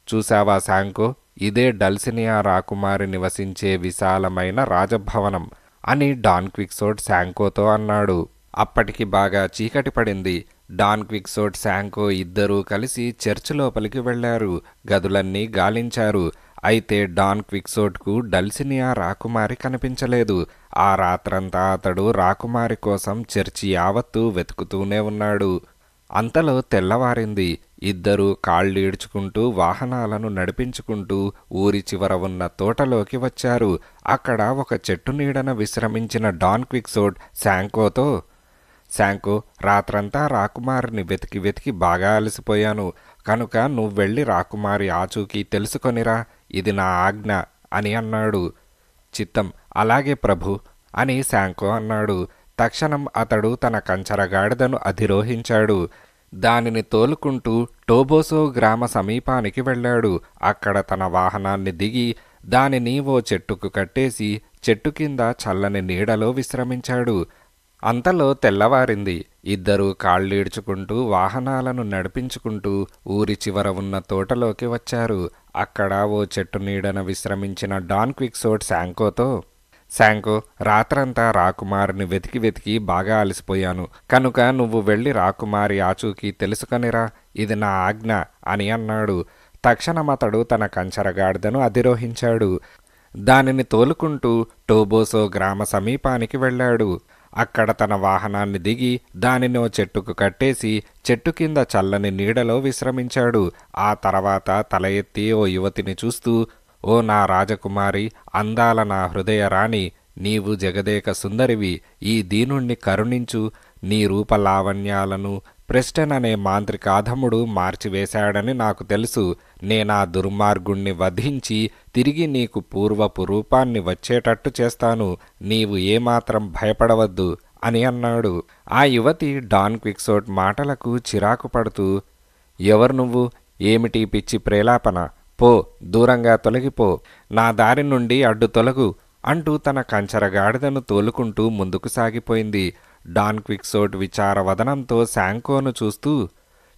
చూశావా శాంకో, ఇదే డల్సినియా రాకుమారి నివసించే విశాలమైన రాజభవనం అని డాన్ క్విక్సోట్ శాంకోతో అన్నాడు. అప్పటికి బాగా చీకటి పడింది. డాన్ క్విక్సోట్ శాంకో ఇద్దరూ కలిసి చర్చి లోపలికి వెళ్లారు. గదులన్నీ గాలించారు. అయితే డాన్ క్విక్సోట్కు డల్సినియా రాకుమారి కనిపించలేదు. ఆ రాత్రంతా అతడు రాకుమారి కోసం చర్చి యావత్తూ వెతుకుతూనే ఉన్నాడు. అంతలో తెల్లవారింది. ఇద్దరూ కాళ్ళీడ్చుకుంటూ వాహనాలను నడిపించుకుంటూ ఊరి చివర ఉన్న తోటలోకి వచ్చారు. అక్కడ ఒక చెట్టు నీడన విశ్రమించిన డాన్ క్విక్సోట్ శాంకోతో, శాంకో, రాత్రంతా రాకుమారిని వెతికి వెతికి బాగా అలసిపోయాను. కనుక నువ్వెళ్ళి రాకుమారి ఆచూకీ తెలుసుకొనిరా, ఇది నా ఆజ్ఞ అని అన్నాడు. చిత్తం, అలాగే ప్రభు అని శాంకో అన్నాడు. తక్షణం అతడు తన కంచరగాడిదను అధిరోహించాడు. దానిని తోలుకుంటూ టోబోసో గ్రామ సమీపానికి వెళ్ళాడు. అక్కడ తన వాహనాన్ని దిగి దానిని ఓ చెట్టుకు కట్టేసి చెట్టు కింద చల్లని నీడలో విశ్రమించాడు. అంతలో తెల్లవారింది. ఇద్దరూ కాళ్ళీడ్చుకుంటూ వాహనాలను నడిపించుకుంటూ ఊరి చివర ఉన్న తోటలోకి వచ్చారు. అక్కడ ఓ చెట్టు నీడన విశ్రమించిన డాన్ క్విక్సోట్ శాంకోతో, శాంకో, రాత్రంతా రాకుమారిని వెతికి వెతికి బాగా అలసిపోయాను. కనుక నువ్వు వెళ్ళి రాకుమారి ఆచూకీ తెలుసుకొనిరా, ఇది నా ఆజ్ఞ అని అన్నాడు. తక్షణం అతడు తన కంచరగాడిదను అధిరోహించాడు. దానిని తోలుకుంటూ టోబోసో గ్రామ సమీపానికి వెళ్ళాడు. అక్కడ తన వాహనాన్ని దిగి దానిని ఓ చెట్టుకు కట్టేసి చెట్టు కింద చల్లని నీడలో విశ్రమించాడు. ఆ తర్వాత తల ఎత్తి ఓ యువతిని చూస్తూ, ఓ నా రాజకుమారి, అందాల నా హృదయ రాణి, నీవు జగదేక సుందరివి, ఈ దీనుణ్ణి కరుణించు. నీ రూపలావణ్యాలను ప్రెస్టన్ అనే మాంత్రికాధముడు మార్చివేశాడని నాకు తెలుసు. నేనా దుర్మార్గుణ్ణి వధించి తిరిగి నీకు పూర్వపు రూపాన్ని వచ్చేటట్టు చేస్తాను. నీవు ఏమాత్రం భయపడవద్దు అని అన్నాడు. ఆ యువతి డాన్ క్విక్సోట్ మాటలకు చిరాకు పడుతూ, ఎవరు నువ్వు? ఏమిటి పిచ్చి ప్రేలాపన? పో, దూరంగా తొలగిపో, నా దారి నుండి అడ్డు తొలగు అంటూ తన కంచరగాడిదను తోలుకుంటూ ముందుకు సాగిపోయింది. డాన్ క్విక్సోట్ విచారవదనంతో శాంకోను చూస్తూ,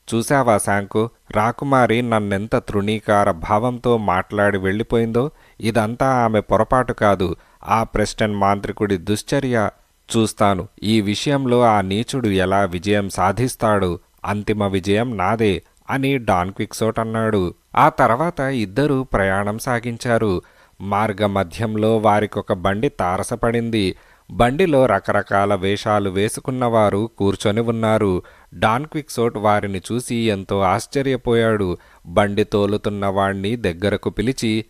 చూశావా శాంకో, రాకుమారి నన్నెంత తృణీకార భావంతో మాట్లాడి వెళ్ళిపోయిందో? ఇదంతా ఆమె పొరపాటు కాదు, ఆ ప్రెస్టన్ మాంత్రికుడి దుశ్చర్య. చూస్తాను ఈ విషయంలో ఆ నీచుడు ఎలా విజయం సాధిస్తాడు. అంతిమ విజయం నాదే అని డాన్ క్విక్సోట్ అన్నాడు. ఆ తర్వాత ఇద్దరూ ప్రయాణం సాగించారు. మార్గమధ్యంలో వారికొక బండి తారసపడింది. బండిలో రకరకాల వేషాలు వేసుకున్నవారు కూర్చొని ఉన్నారు. డాన్ క్విక్సోట్ వారిని చూసి ఎంతో ఆశ్చర్యపోయాడు. బండి తోలుతున్న వాణ్ణి దగ్గరకు పిలిచి,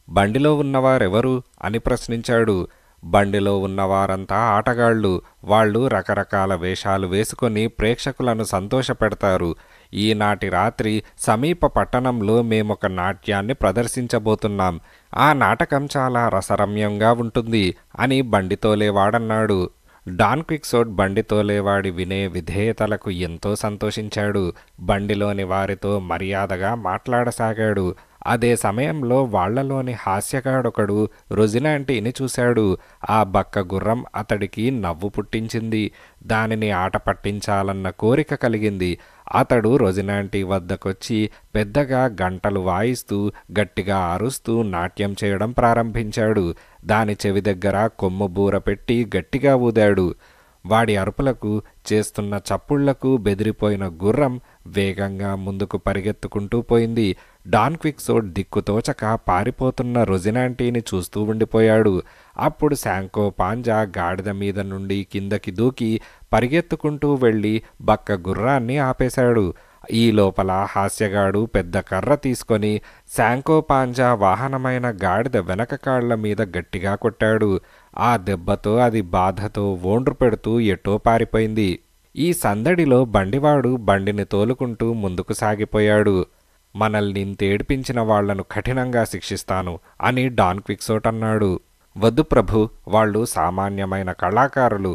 బండిలో ఉన్నవారెవరు అని ప్రశ్నించాడు. బండిలో ఉన్నవారంతా ఆటగాళ్ళు. వాళ్ళు రకరకాల వేషాలు వేసుకొని ప్రేక్షకులను సంతోషపెడతారు. ఈనాటి రాత్రి సమీప పట్టణంలో మేమొక నాట్యాన్ని ప్రదర్శించబోతున్నాం. ఆ నాటకం చాలా రసరమ్యంగా ఉంటుంది అని బండితోలేవాడన్నాడు. డాన్ క్విక్సోట్ బండితోలేవాడి వినే విధేయతలకు ఎంతో సంతోషించాడు. బండిలోని వారితో మర్యాదగా మాట్లాడసాగాడు. అదే సమయంలో వాళ్లలోని హాస్యగాడొకడు రొజినాంటీని చూశాడు. ఆ బక్క గుర్రం అతడికి నవ్వు పుట్టించింది. దానిని ఆట పట్టించాలన్న కోరిక కలిగింది. అతడు రొజినాంటీ వద్దకొచ్చి పెద్దగా గంటలు వాయిస్తూ గట్టిగా అరుస్తూ నాట్యం చేయడం ప్రారంభించాడు. దాని చెవి దగ్గర కొమ్ము బూర పెట్టి గట్టిగా ఊదాడు. వాడి అరుపులకు, చేస్తున్న చప్పుళ్లకు బెదిరిపోయిన గుర్రం వేగంగా ముందుకు పరిగెత్తుకుంటూ పోయింది. డాన్ క్విక్సోట్ దిక్కుతోచక పారిపోతున్న రొజినాంటీని చూస్తూ ఉండిపోయాడు. అప్పుడు శాంకో పాంజా గాడిద మీద నుండి కిందకి దూకి పరిగెత్తుకుంటూ వెళ్ళి బక్క గుర్రాన్ని ఆపేశాడు. ఈ లోపల హాస్యగాడు పెద్ద కర్ర తీసుకొని శాంకో పాంజా వాహనమైన గాడిద వెనక కాళ్ల మీద గట్టిగా కొట్టాడు. ఆ దెబ్బతో అది బాధతో వోండ్రు పెడుతూ ఎటో పారిపోయింది. ఈ సందడిలో బండివాడు బండిని తోలుకుంటూ ముందుకు సాగిపోయాడు. మనల్ని ఇంతేడిపించిన వాళ్లను కఠినంగా శిక్షిస్తాను అని డాన్ క్విక్సోట్ అన్నాడు. వద్దు ప్రభు, వాళ్ళు సామాన్యమైన కళాకారులు.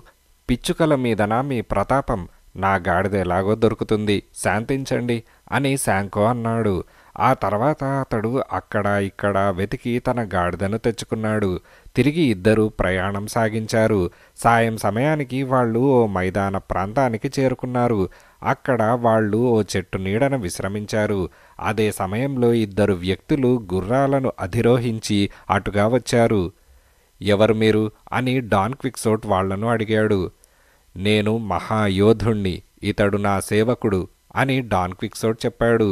పిచ్చుకల మీదన మీ ప్రతాపం. నా గాడిద ఎలాగో దొరుకుతుంది, శాంతించండి అని శాంకో అన్నాడు. ఆ తర్వాత అతడు అక్కడ ఇక్కడ వెతికి తన గాడిదను తెచ్చుకున్నాడు. తిరిగి ఇద్దరూ ప్రయాణం సాగించారు. సాయం సమయానికి వాళ్ళు ఓ మైదాన ప్రాంతానికి చేరుకున్నారు. అక్కడ వాళ్ళు ఓ చెట్టు నీడన విశ్రమించారు. అదే సమయంలో ఇద్దరు వ్యక్తులు గుర్రాలను అధిరోహించి అటుగా వచ్చారు. ఎవరు మీరు అని డాన్ క్విక్సోట్ వాళ్లను అడిగాడు. నేను మహాయోధుణ్ణి, ఇతడు నా సేవకుడు అని డాన్ క్విక్సోట్ చెప్పాడు.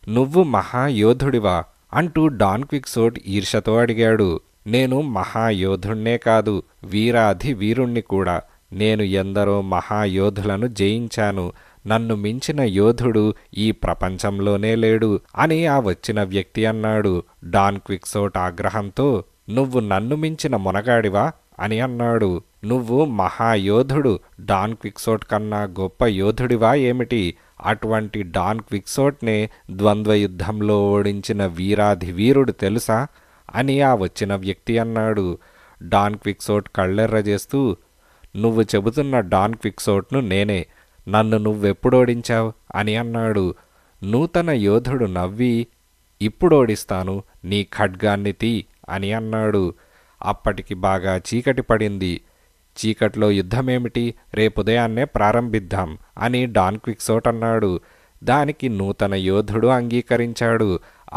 నువ్వు మహాయోధుడివా అంటూ డాన్ క్విక్సోట్ ఈర్షతో అడిగాడు. నేను మహాయోధుణ్ణే కాదు, వీరాధి వీరుణ్ణి కూడా. నేను ఎందరో మహాయోధులను జయించాను. నన్ను మించిన యోధుడు ఈ ప్రపంచంలోనే లేడు అని ఆ వచ్చిన వ్యక్తి అన్నాడు. డాన్ క్విక్సోట్ ఆగ్రహంతో, నువ్వు నన్ను మించిన మొనగాడివా అని అన్నాడు. నువ్వు మహాయోధుడు డాన్ క్విక్సోట్ కన్నా గొప్ప యోధుడివా ఏమిటి? అటువంటి డాన్ క్విక్సోట్నే ద్వంద్వ యుద్ధంలో ఓడించిన వీరాధి వీరుడు తెలుసా అని ఆ వచ్చిన వ్యక్తి అన్నాడు. డాన్ క్విక్సోట్ కళ్ళెర్రజేస్తూ, నువ్వు చెబుతున్న డాన్ క్విక్సోట్ను నేనే. నన్ను నువ్వెప్పుడోడించావు అని అన్నాడు. నూతన యోధుడు నవ్వి, ఇప్పుడోడిస్తాను, నీ ఖడ్గాన్ని తీ అని అన్నాడు. అప్పటికి బాగా చీకటి పడింది. చీకట్లో యుద్ధమేమిటి, రేపుదయాన్నే ప్రారంభిద్దాం అని డాన్ క్విక్సోట్ అన్నాడు. దానికి నూతన యోధుడు అంగీకరించాడు.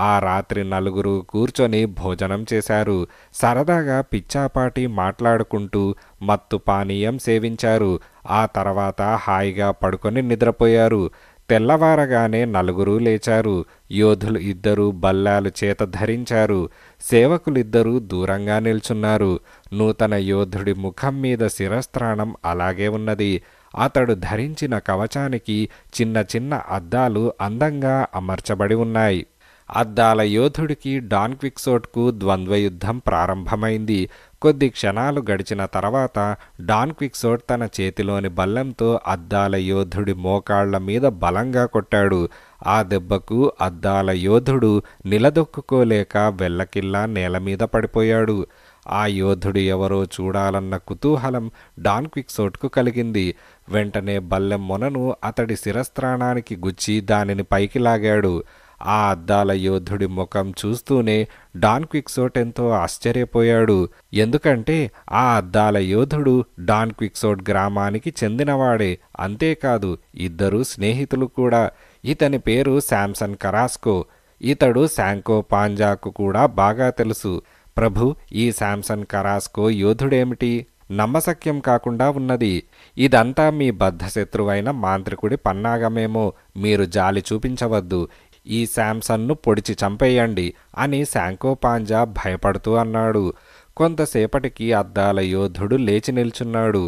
ఆ రాత్రి నలుగురు కూర్చొని భోజనం చేశారు. సరదాగా పిచ్చాపాటి మాట్లాడుకుంటూ మత్తు పానీయం సేవించారు. ఆ తర్వాత హాయిగా పడుకొని నిద్రపోయారు. తెల్లవారగానే నలుగురు లేచారు. యోధులు ఇద్దరు బల్లాలు చేత ధరించారు. సేవకులిద్దరూ దూరంగా నిల్చున్నారు. నూతన యోధుడి ముఖం మీద శిరస్త్రాణం అలాగే ఉన్నది. అతడు ధరించిన కవచానికి చిన్న చిన్న అద్దాలు అందంగా అమర్చబడి ఉన్నాయి. అద్దాల యోధుడికి డాన్ క్విక్సోట్కు ద్వంద్వయుద్ధం ప్రారంభమైంది. కొద్ది క్షణాలు గడిచిన తర్వాత డాన్ క్విక్సోట్ తన చేతిలోని బల్లంతో అద్దాల యోధుడి మోకాళ్ల మీద బలంగా కొట్టాడు. ఆ దెబ్బకు అద్దాల యోధుడు నిలదొక్కుకోలేక వెల్లకిల్లా నేలమీద పడిపోయాడు. ఆ యోధుడు ఎవరో చూడాలన్న కుతూహలం డాన్ క్విక్సోట్కు కలిగింది. వెంటనే బల్లెం మొనను అతడి శిరస్త్రాణానికి గుచ్చి దానిని పైకి లాగాడు. ఆ అద్దాల యోధుడి ముఖం చూస్తూనే డాన్ క్విక్సోట్ ఎంతో ఆశ్చర్యపోయాడు. ఎందుకంటే ఆ అద్దాల యోధుడు డాన్ క్విక్సోట్ గ్రామానికి చెందినవాడే. అంతేకాదు, ఇద్దరు స్నేహితులు కూడా. ఇతని పేరు శాంసన్ కరాస్కో. ఇతడు శాంకో పాంజాకు కూడా బాగా తెలుసు. ప్రభు, ఈ శాంసన్ కరాస్కో యోధుడేమిటి? నమ్మశక్యం కాకుండా ఉన్నది. ఇదంతా మీ బద్ధశత్రువైన మాంత్రికుడి పన్నాగమేమో. మీరు జాలి చూపించవద్దు. ఈ శాంసన్ను పొడిచి చంపేయండి అని శాంకో పాంజా భయపడుతూ అన్నాడు. కొంతసేపటికి అద్దాల యోధుడు లేచి నిల్చున్నాడు.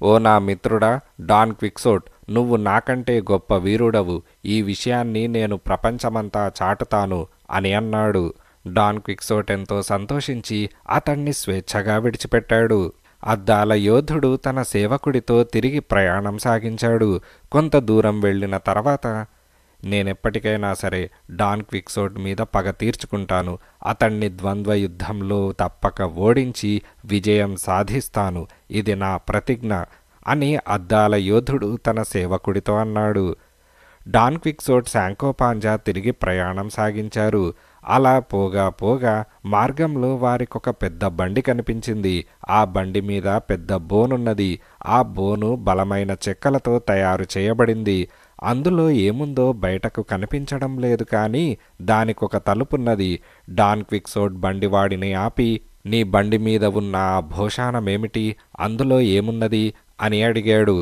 ఓ నా మిత్రుడా డాన్ క్విక్సోట్, నువ్వు నాకంటే గొప్ప వీరుడవు. ఈ విషయాన్ని నేను ప్రపంచమంతా చాటుతాను అని అన్నాడు. డాన్ క్విక్సోట్ ఎంతో సంతోషించి అతన్ని స్వేచ్ఛగా విడిచిపెట్టాడు. అద్దాల యోధుడు తన సేవకుడితో తిరిగి ప్రయాణం సాగించాడు. కొంత దూరం వెళ్ళిన తర్వాత, నేనెప్పటికైనా సరే డాన్ క్విక్సోట్ మీద పగ తీర్చుకుంటాను. అతన్ని ద్వంద్వ యుద్ధంలో తప్పక ఓడించి విజయం సాధిస్తాను. ఇది నా ప్రతిజ్ఞ అని అద్దాల యోధుడు తన సేవకుడితో అన్నాడు. డాన్ క్విక్సోట్ శాంకో పాంజా తిరిగి ప్రయాణం సాగించారు. అలా పోగా పోగా మార్గంలో వారికొక పెద్ద బండి కనిపించింది. ఆ బండి మీద పెద్ద బోనున్నది. ఆ బోను బలమైన చెక్కలతో తయారు చేయబడింది. అందులో ఏముందో బయటకు కనిపించడం లేదు, కానీ దానికొక తలుపున్నది. డాన్ క్విక్సోట్ బండివాడిని ఆపి, నీ బండి మీద ఉన్న ఆ భోషాణమేమిటి? అందులో ఏమున్నది అని అడిగాడు.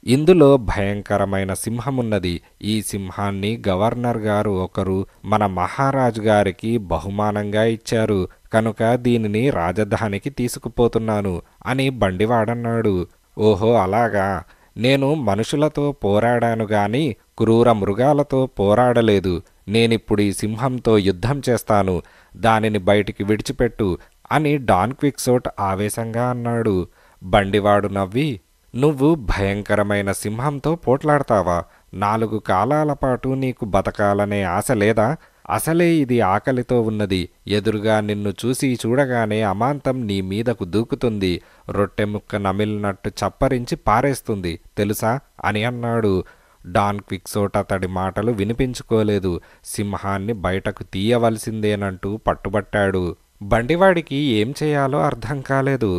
ఇందులో భయంకరమైన సింహమున్నది. ఈ సింహాన్ని గవర్నర్ గారు ఒకరు మన మహారాజు గారికి బహుమానంగా ఇచ్చారు. కనుక దీనిని రాజధానికి తీసుకుపోతున్నాను అని బండివాడన్నాడు. ఓహో అలాగా. నేను మనుషులతో పోరాడాను గాని క్రూర మృగాలతో పోరాడలేదు. నేనిప్పుడు ఈ సింహంతో యుద్ధం చేస్తాను. దానిని బయటికి విడిచిపెట్టు అని డాన్ క్విక్సోట్ ఆవేశంగా అన్నాడు. బండివాడు నవ్వి, నువ్వు భయంకరమైన సింహంతో పోట్లాడతావా? 4 కాలాల పాటు నీకు బతకాలనే ఆశ లేదా? అసలే ఇది ఆకలితో ఉన్నది. ఎదురుగా నిన్ను చూసి చూడగానే అమాంతం నీ మీదకు దూకుతుంది. రొట్టె ముక్క నమిలినట్టు చప్పరించి పారేస్తుంది తెలుసా అని అన్నాడు. డాన్ క్విక్సోట్ అతడి మాటలు వినిపించుకోలేదు. సింహాన్ని బయటకు తీయవలసిందేనంటూ పట్టుబట్టాడు. బండివాడికి ఏం చేయాలో అర్థం కాలేదు.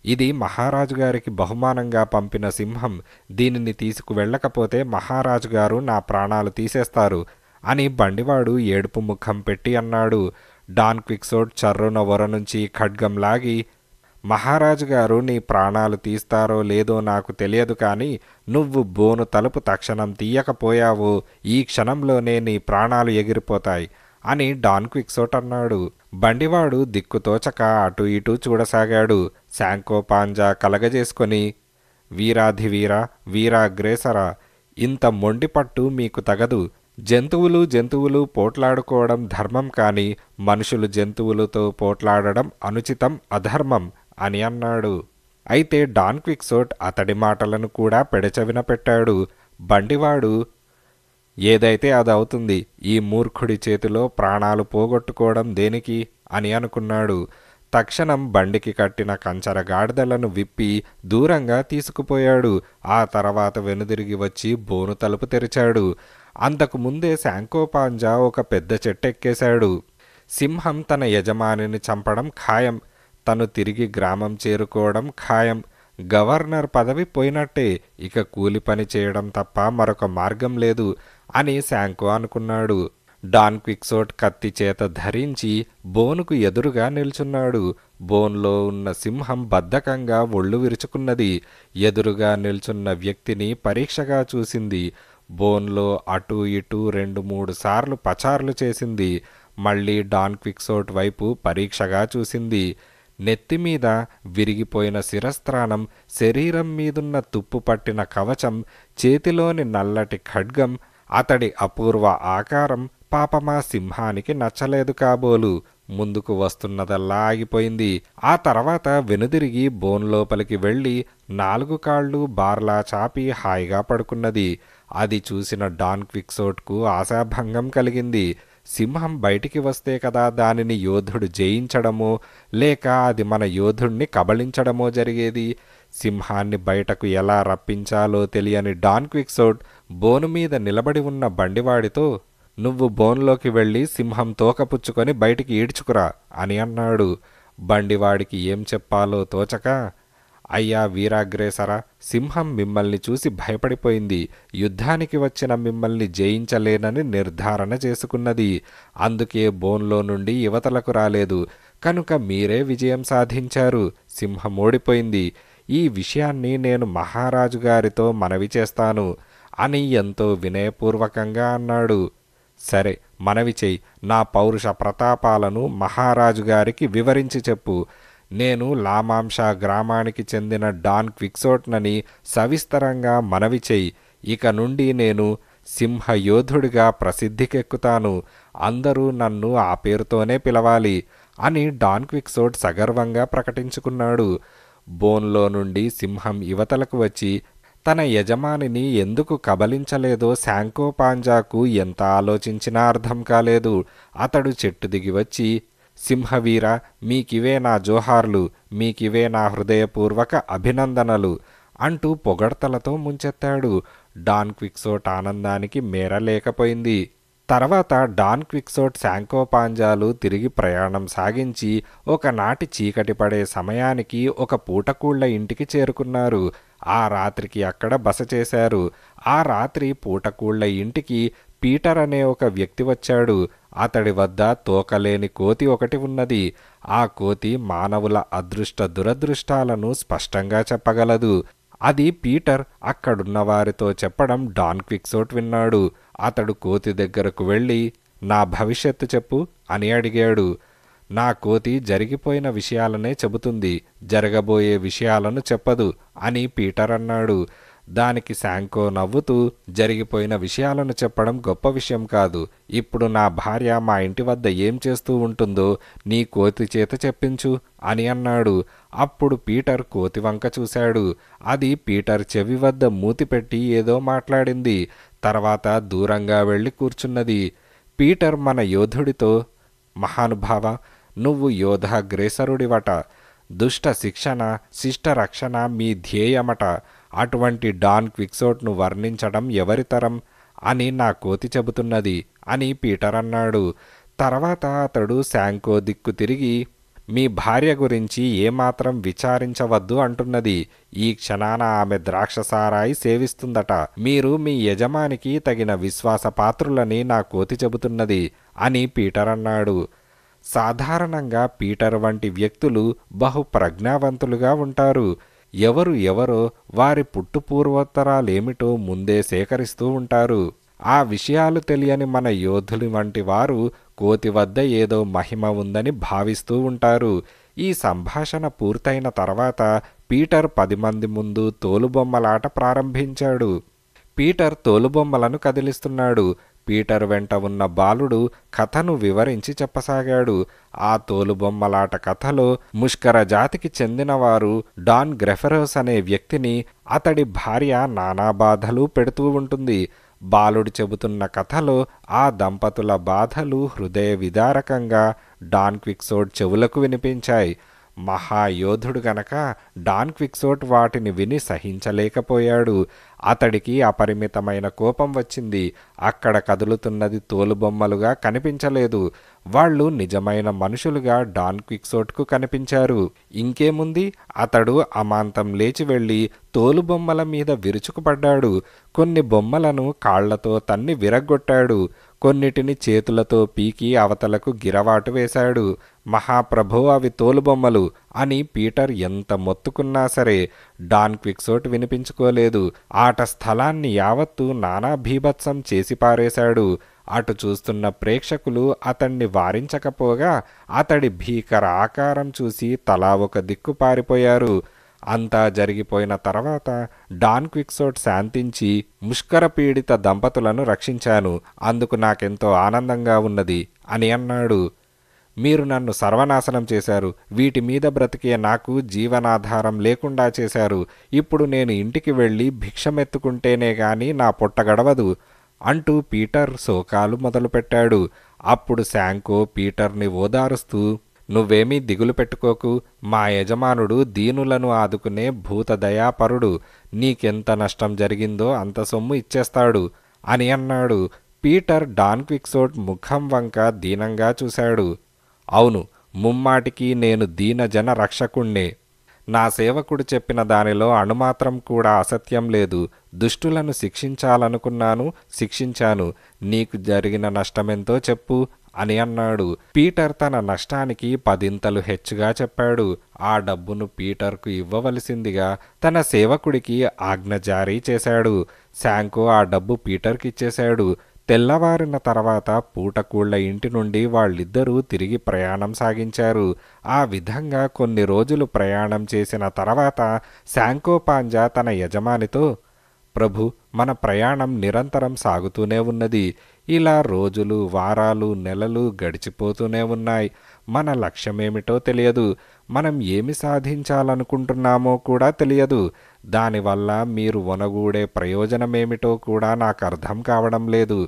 ఇది మహారాజు గారికి బహుమానంగా పంపిన సింహం. దీనిని తీసుకువెళ్ళకపోతే మహారాజు గారు నా ప్రాణాలు తీసేస్తారు అని బండివాడు ఏడుపు ముఖం పెట్టి అన్నాడు. డాన్ క్విక్సోట్ చర్రున వర నుంచి ఖడ్గం లాగి, మహారాజు గారు నీ ప్రాణాలు తీస్తారో లేదో నాకు తెలియదు, కానీ నువ్వు బోను తలుపు తక్షణం తీయకపోయావో ఈ క్షణంలోనే నీ ప్రాణాలు ఎగిరిపోతాయి అని డాన్ క్విక్సోట్ అన్నాడు. బండివాడు దిక్కుతోచక అటు ఇటు చూడసాగాడు. శాంకో పాంజా కలగజేసుకొని, వీరాధివీర వీరాగ్రేసరా, ఇంత మొండిపట్టు మీకు తగదు. జంతువులు పోట్లాడుకోవడం ధర్మం కాని మనుషులు జంతువులతో పోట్లాడడం అనుచితం, అధర్మం అని అన్నాడు. అయితే డాన్ క్విక్సోట్ అతడి మాటలను కూడా పెడచెవిన పెట్టాడు. బండివాడు ఏదైతే అదవుతుంది, ఈ మూర్ఖుడి చేతిలో ప్రాణాలు పోగొట్టుకోవడం దేనికి అని అనుకున్నాడు. తక్షణం బండికి కట్టిన కంచర గాడిదలను విప్పి దూరంగా తీసుకుపోయాడు. ఆ తర్వాత వెనుదిరిగి వచ్చి బోను తలుపు తెరిచాడు. అంతకు ముందే శాంకోపాంజా ఒక పెద్ద చెట్టెక్కేశాడు. సింహం తన యజమానిని చంపడం ఖాయం, తను తిరిగి గ్రామం చేరుకోవడం ఖాయం. గవర్నర్ పదవి పోయినట్టే, ఇక కూలి పని చేయడం తప్ప మరొక మార్గం లేదు అని శాంకో అనుకున్నాడు. డాన్ క్విక్సోట్ కత్తి చేత ధరించి బోనుకు ఎదురుగా నిల్చున్నాడు. బోన్లో ఉన్న సింహం బద్ధకంగా ఒళ్ళు విరుచుకున్నది. ఎదురుగా నిల్చున్న వ్యక్తిని పరీక్షగా చూసింది. బోన్లో అటూ ఇటూ 2-3 సార్లు పచార్లు చేసింది. మళ్ళీ డాన్ క్విక్సోట్ వైపు పరీక్షగా చూసింది. నెత్తిమీద విరిగిపోయిన శిరస్త్రాణం, శరీరం మీదున్న తుప్పు పట్టిన కవచం, చేతిలోని నల్లటి ఖడ్గం, అతడి అపూర్వ ఆకారం పాపమా సింహానికి నచ్చలేదు కాబోలు. ముందుకు వస్తున్నదల్లా ఆగిపోయింది. ఆ తర్వాత వెనుదిరిగి బోన్ లోపలికి వెళ్ళి 4 కాళ్ళు బార్లా చాపి హాయిగా పడుకున్నది. అది చూసిన డాన్ క్విక్సోట్కు ఆశాభంగం కలిగింది. సింహం బయటికి వస్తే కదా దానిని యోధుడు జయించడమో లేక అది మన యోధుణ్ణి కబళించడమో జరిగేది. సింహాన్ని బయటకు ఎలా రప్పించాలో తెలియని డాన్ క్విక్సోట్ బోను మీద నిలబడి ఉన్న బండివాడితో, నువ్వు బోన్లోకి వెళ్ళి సింహం తోకపుచ్చుకొని బయటికి ఈడ్చుకురా అని అన్నాడు. బండివాడికి ఏం చెప్పాలో తోచక, అయ్యా వీరాగ్రేసరా, సింహం మిమ్మల్ని చూసి భయపడిపోయింది. యుద్ధానికి వచ్చిన మిమ్మల్ని జయించలేనని నిర్ధారణ చేసుకున్నది. అందుకే బోన్లో నుండి యువతలకు రాలేదు. కనుక మీరే విజయం సాధించారు. సింహం ఓడిపోయింది. ఈ విషయాన్ని నేను మహారాజు గారితో మనవి చేస్తాను అని ఎంతో వినయపూర్వకంగా అన్నాడు. సరే, మనవి చెయ్యి. నా పౌరుష ప్రతాపాలను మహారాజు గారికి వివరించి చెప్పు. నేను లామాంషా గ్రామానికి చెందిన డాన్ క్విక్సోట్నని సవిస్తరంగా మనవి చెయ్యి. ఇక నుండి నేను సింహయోధుడిగా ప్రసిద్ధికెక్కుతాను. అందరూ నన్ను ఆ పేరుతోనే పిలవాలి అని డాన్ క్విక్సోట్ సగర్వంగా ప్రకటించుకున్నాడు. బోన్లో నుండి సింహం యువతలకు వచ్చి తన యజమానిని ఎందుకు కబలించలేదో శాంకోపాంజాకు ఎంత ఆలోచించినా అర్థం కాలేదు. అతడు చెట్టు దిగి వచ్చి, సింహవీర, మీకివే నా జోహార్లు, మీకివే నా హృదయపూర్వక అభినందనలు అంటూ పొగడ్తలతో ముంచెత్తాడు. డాన్ క్విక్సోట్ ఆనందానికి మేర లేకపోయింది. తర్వాత డాన్ క్విక్సోట్ శాంకోపాంజాలు తిరిగి ప్రయాణం సాగించి ఒకనాటి చీకటి పడే సమయానికి ఒక పూటకూళ్ల ఇంటికి చేరుకున్నారు. ఆ రాత్రికి అక్కడ బస చేశారు. ఆ రాత్రి పూటకూళ్ల ఇంటికి పీటర్ అనే ఒక వ్యక్తి వచ్చాడు. అతడి వద్ద తోకలేని కోతి ఒకటి ఉన్నది. ఆ కోతి మానవుల అదృష్ట దురదృష్టాలను స్పష్టంగా చెప్పగలదు. అది పీటర్ అక్కడున్న వారితో చెప్పడం డాన్ క్విక్సోట్ విన్నాడు. అతడు కోతి దగ్గరకు వెళ్ళి, నా భవిష్యత్తు చెప్పు అని అడిగాడు. నా కోతి జరిగిపోయిన విషయాలనే చెబుతుంది, జరగబోయే విషయాలను చెప్పదు అని పీటర్ అన్నాడు. దానికి శాంకో నవ్వుతూ, జరిగిపోయిన విషయాలను చెప్పడం గొప్ప విషయం కాదు. ఇప్పుడు నా భార్య మా ఇంటి వద్ద ఏం చేస్తూ ఉంటుందో నీ కోతి చేత చెప్పించు అని అన్నాడు. అప్పుడు పీటర్ కోతి వంక చూశాడు. అది పీటర్ చెవి వద్ద మూతి పెట్టి ఏదో మాట్లాడింది. తర్వాత దూరంగా వెళ్ళి కూర్చున్నది. పీటర్ మన యోధుడితో, మహానుభావ, నువ్వు యోధాగ్రేసరుడివట. దుష్ట శిక్షణ, శిష్ట రక్షణ మీ ధ్యేయమట. అటువంటి డాన్ క్విక్సోట్ను వర్ణించడం ఎవరితరం అని నా కోతి చెబుతున్నది అని పీటర్ అన్నాడు. తర్వాత అతడు శాంకో దిక్కు తిరిగి, మీ భార్య గురించి ఏమాత్రం విచారించవద్దు అంటున్నది. ఈ క్షణాన ఆమె ద్రాక్షసారాయి సేవిస్తుందట. మీరు మీ యజమానికి తగిన విశ్వాసపాత్రులని నా కోతి చెబుతున్నది అని పీటర్ అన్నాడు. సాధారణంగా పీటర్ వంటి వ్యక్తులు బహు ప్రజ్ఞావంతులుగా ఉంటారు. ఎవరో వారి పుట్టుపూర్వోత్తరాలేమిటో ముందే సేకరిస్తూ ఉంటారు. ఆ విషయాలు తెలియని మన యోధులు వంటి వారు కోతి వద్ద ఏదో మహిమ ఉందని భావిస్తూ ఉంటారు. ఈ సంభాషణ పూర్తయిన తర్వాత పీటర్ 10 మంది ముందు తోలుబొమ్మలాట ప్రారంభించాడు. పీటర్ తోలుబొమ్మలను కదిలిస్తున్నాడు. పీటర్ వెంట ఉన్న బాలుడు కథను వివరించి చెప్పసాగాడు. ఆ తోలుబొమ్మలాట కథలో ముష్కర జాతికి చెందినవారు డాన్ గ్రెఫెరోస్ అనే వ్యక్తిని అతడి భార్య నానా బాధలు పెడుతూ ఉంటుంది. బాలుడు చెబుతున్న కథలో ఆ దంపతుల బాధలు హృదయ విదారకంగా డాన్ క్విక్సోట్ చెవులకు వినిపించాయి. మహాయోధుడు గనక డాన్ క్విక్సోట్ వాటిని విని సహించలేకపోయాడు. అతడికి అపరిమితమైన కోపం వచ్చింది. అక్కడ కదులుతున్నది తోలుబొమ్మలుగా కనిపించలేదు. వాళ్ళు నిజమైన మనుషులుగా డాన్ క్విక్సోట్కు కనిపించారు. ఇంకేముంది, అతడు అమాంతం లేచి వెళ్ళి తోలుబొమ్మల మీద విరుచుకుపడ్డాడు. కొన్ని బొమ్మలను కాళ్లతో తన్ని విరగ్గొట్టాడు. కొన్నిటిని చేతులతో పీకి అవతలకు గిరవాటు వేశాడు. మహాప్రభో, అవి తోలుబొమ్మలు అని పీటర్ ఎంత మొత్తుకున్నా సరే డాన్ క్విక్సోట్ వినిపించుకోలేదు. ఆట స్థలాన్ని యావత్తూ నానా భీభత్సం చేసి పారేశాడు. అటు చూస్తున్న ప్రేక్షకులు అతన్ని వారించకపోగా అతడి భీకర ఆకారం చూసి తలా ఒక దిక్కు పారిపోయారు. అంతా జరిగిపోయిన తర్వాత డాన్ క్విక్సోట్ శాంతించి ముష్కర పీడిత దంపతులను రక్షించాను, అందుకు నాకెంతో ఆనందంగా ఉన్నది అని అన్నాడు. మీరు నన్ను సర్వనాశనం చేశారు. వీటి మీద బ్రతికే నాకు జీవనాధారం లేకుండా చేశారు. ఇప్పుడు నేను ఇంటికి వెళ్ళి భిక్షమెత్తుకుంటేనే గాని నా పొట్ట గడవదు అంటూ పీటర్ శోకాలు మొదలుపెట్టాడు. అప్పుడు శాంకో పీటర్ని ఓదారుస్తూ, నువ్వేమీ దిగులు పెట్టుకోకు, మా యజమానుడు దీనులను ఆదుకునే భూతదయాపరుడు. నీకెంత నష్టం జరిగిందో అంత సొమ్ము ఇచ్చేస్తాడు అని అన్నాడు. పీటర్ డాన్ క్విక్సోట్ ముఖం వంక దీనంగా చూశాడు. అవును, ముమ్మాటికి నేను దీనజన రక్షకుణ్ణే. నా సేవకుడు చెప్పిన దానిలో అణుమాత్రం కూడా అసత్యం లేదు. దుష్టులను శిక్షించాలనుకున్నాను, శిక్షించాను. నీకు జరిగిన నష్టమెంతో చెప్పు అని అన్నాడు. పీటర్ తన నష్టానికి 10 హెచ్చుగా చెప్పాడు. ఆ డబ్బును పీటర్కు ఇవ్వవలసిందిగా తన సేవకుడికి ఆజ్ఞ జారీ చేశాడు. శాంకో ఆ డబ్బు పీటర్కి ఇచ్చేశాడు. తెల్లవారిన తర్వాత పూటకూళ్ల ఇంటి నుండి వాళ్ళిద్దరూ తిరిగి ప్రయాణం సాగించారు. ఆ విధంగా కొన్ని రోజులు ప్రయాణం చేసిన తర్వాత శాంకో పాంజా తన యజమానితో, ప్రభు, మన ప్రయాణం నిరంతరం సాగుతూనే ఉన్నది. ఇలా రోజులు, వారాలు, నెలలు గడిచిపోతూనే ఉన్నాయి. మన లక్ష్యమేమిటో తెలియదు. మనం ఏమి సాధించాలనుకుంటున్నామో కూడా తెలియదు. దానివల్ల మీరు ఒనగూడే ప్రయోజనమేమిటో కూడా నాకు అర్థం కావడం లేదు.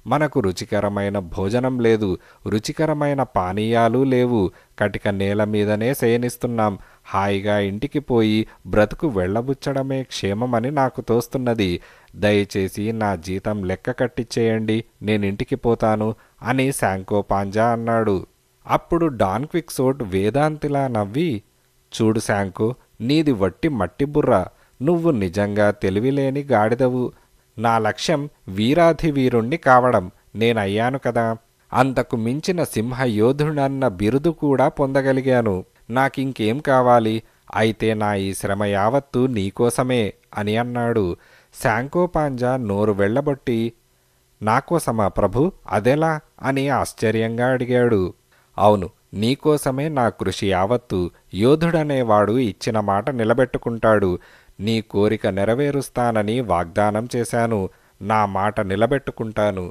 మనకు రుచికరమైన భోజనం లేదు, రుచికరమైన పానీయాలు లేవు. కటిక నేల మీదనే శయనిస్తున్నాం. హాయిగా ఇంటికి పోయి బ్రతుకు వెళ్ళబుచ్చడమే క్షేమమని నాకు తోస్తున్నది. దయచేసి నా జీతం లెక్క కట్టిచ్చేయండి, నేనింటికి పోతాను అని శాంకో పాంజా అన్నాడు. అప్పుడు డాన్ క్విక్సోట్ వేదాంతిలా నవ్వి, చూడు శాంకో, నీది వట్టి మట్టి బుర్ర. నువ్వు నిజంగా తెలివిలేని గాడిదవు. నా లక్ష్యం వీరాధివీరుణ్ణి కావడం. నేనయ్యాను కదా. అంతకు మించిన సింహయోధుడన్న బిరుదు కూడా పొందగలిగాను. నాకింకేం కావాలి? అయితే నా ఈ శ్రమ యావత్తూ నీకోసమే అని అన్నాడు. శాంకో పాంజా నోరు వెళ్ళబొట్టి, నాకోసమా ప్రభు? అదెలా అని ఆశ్చర్యంగా అడిగాడు. అవును, నీకోసమే నా కృషి యావత్తు. యోధుడనేవాడు ఇచ్చిన మాట నిలబెట్టుకుంటాడు. నీ కోరిక నెరవేరుస్తానని వాగ్దానం చేశాను. నా మాట నిలబెట్టుకుంటాను.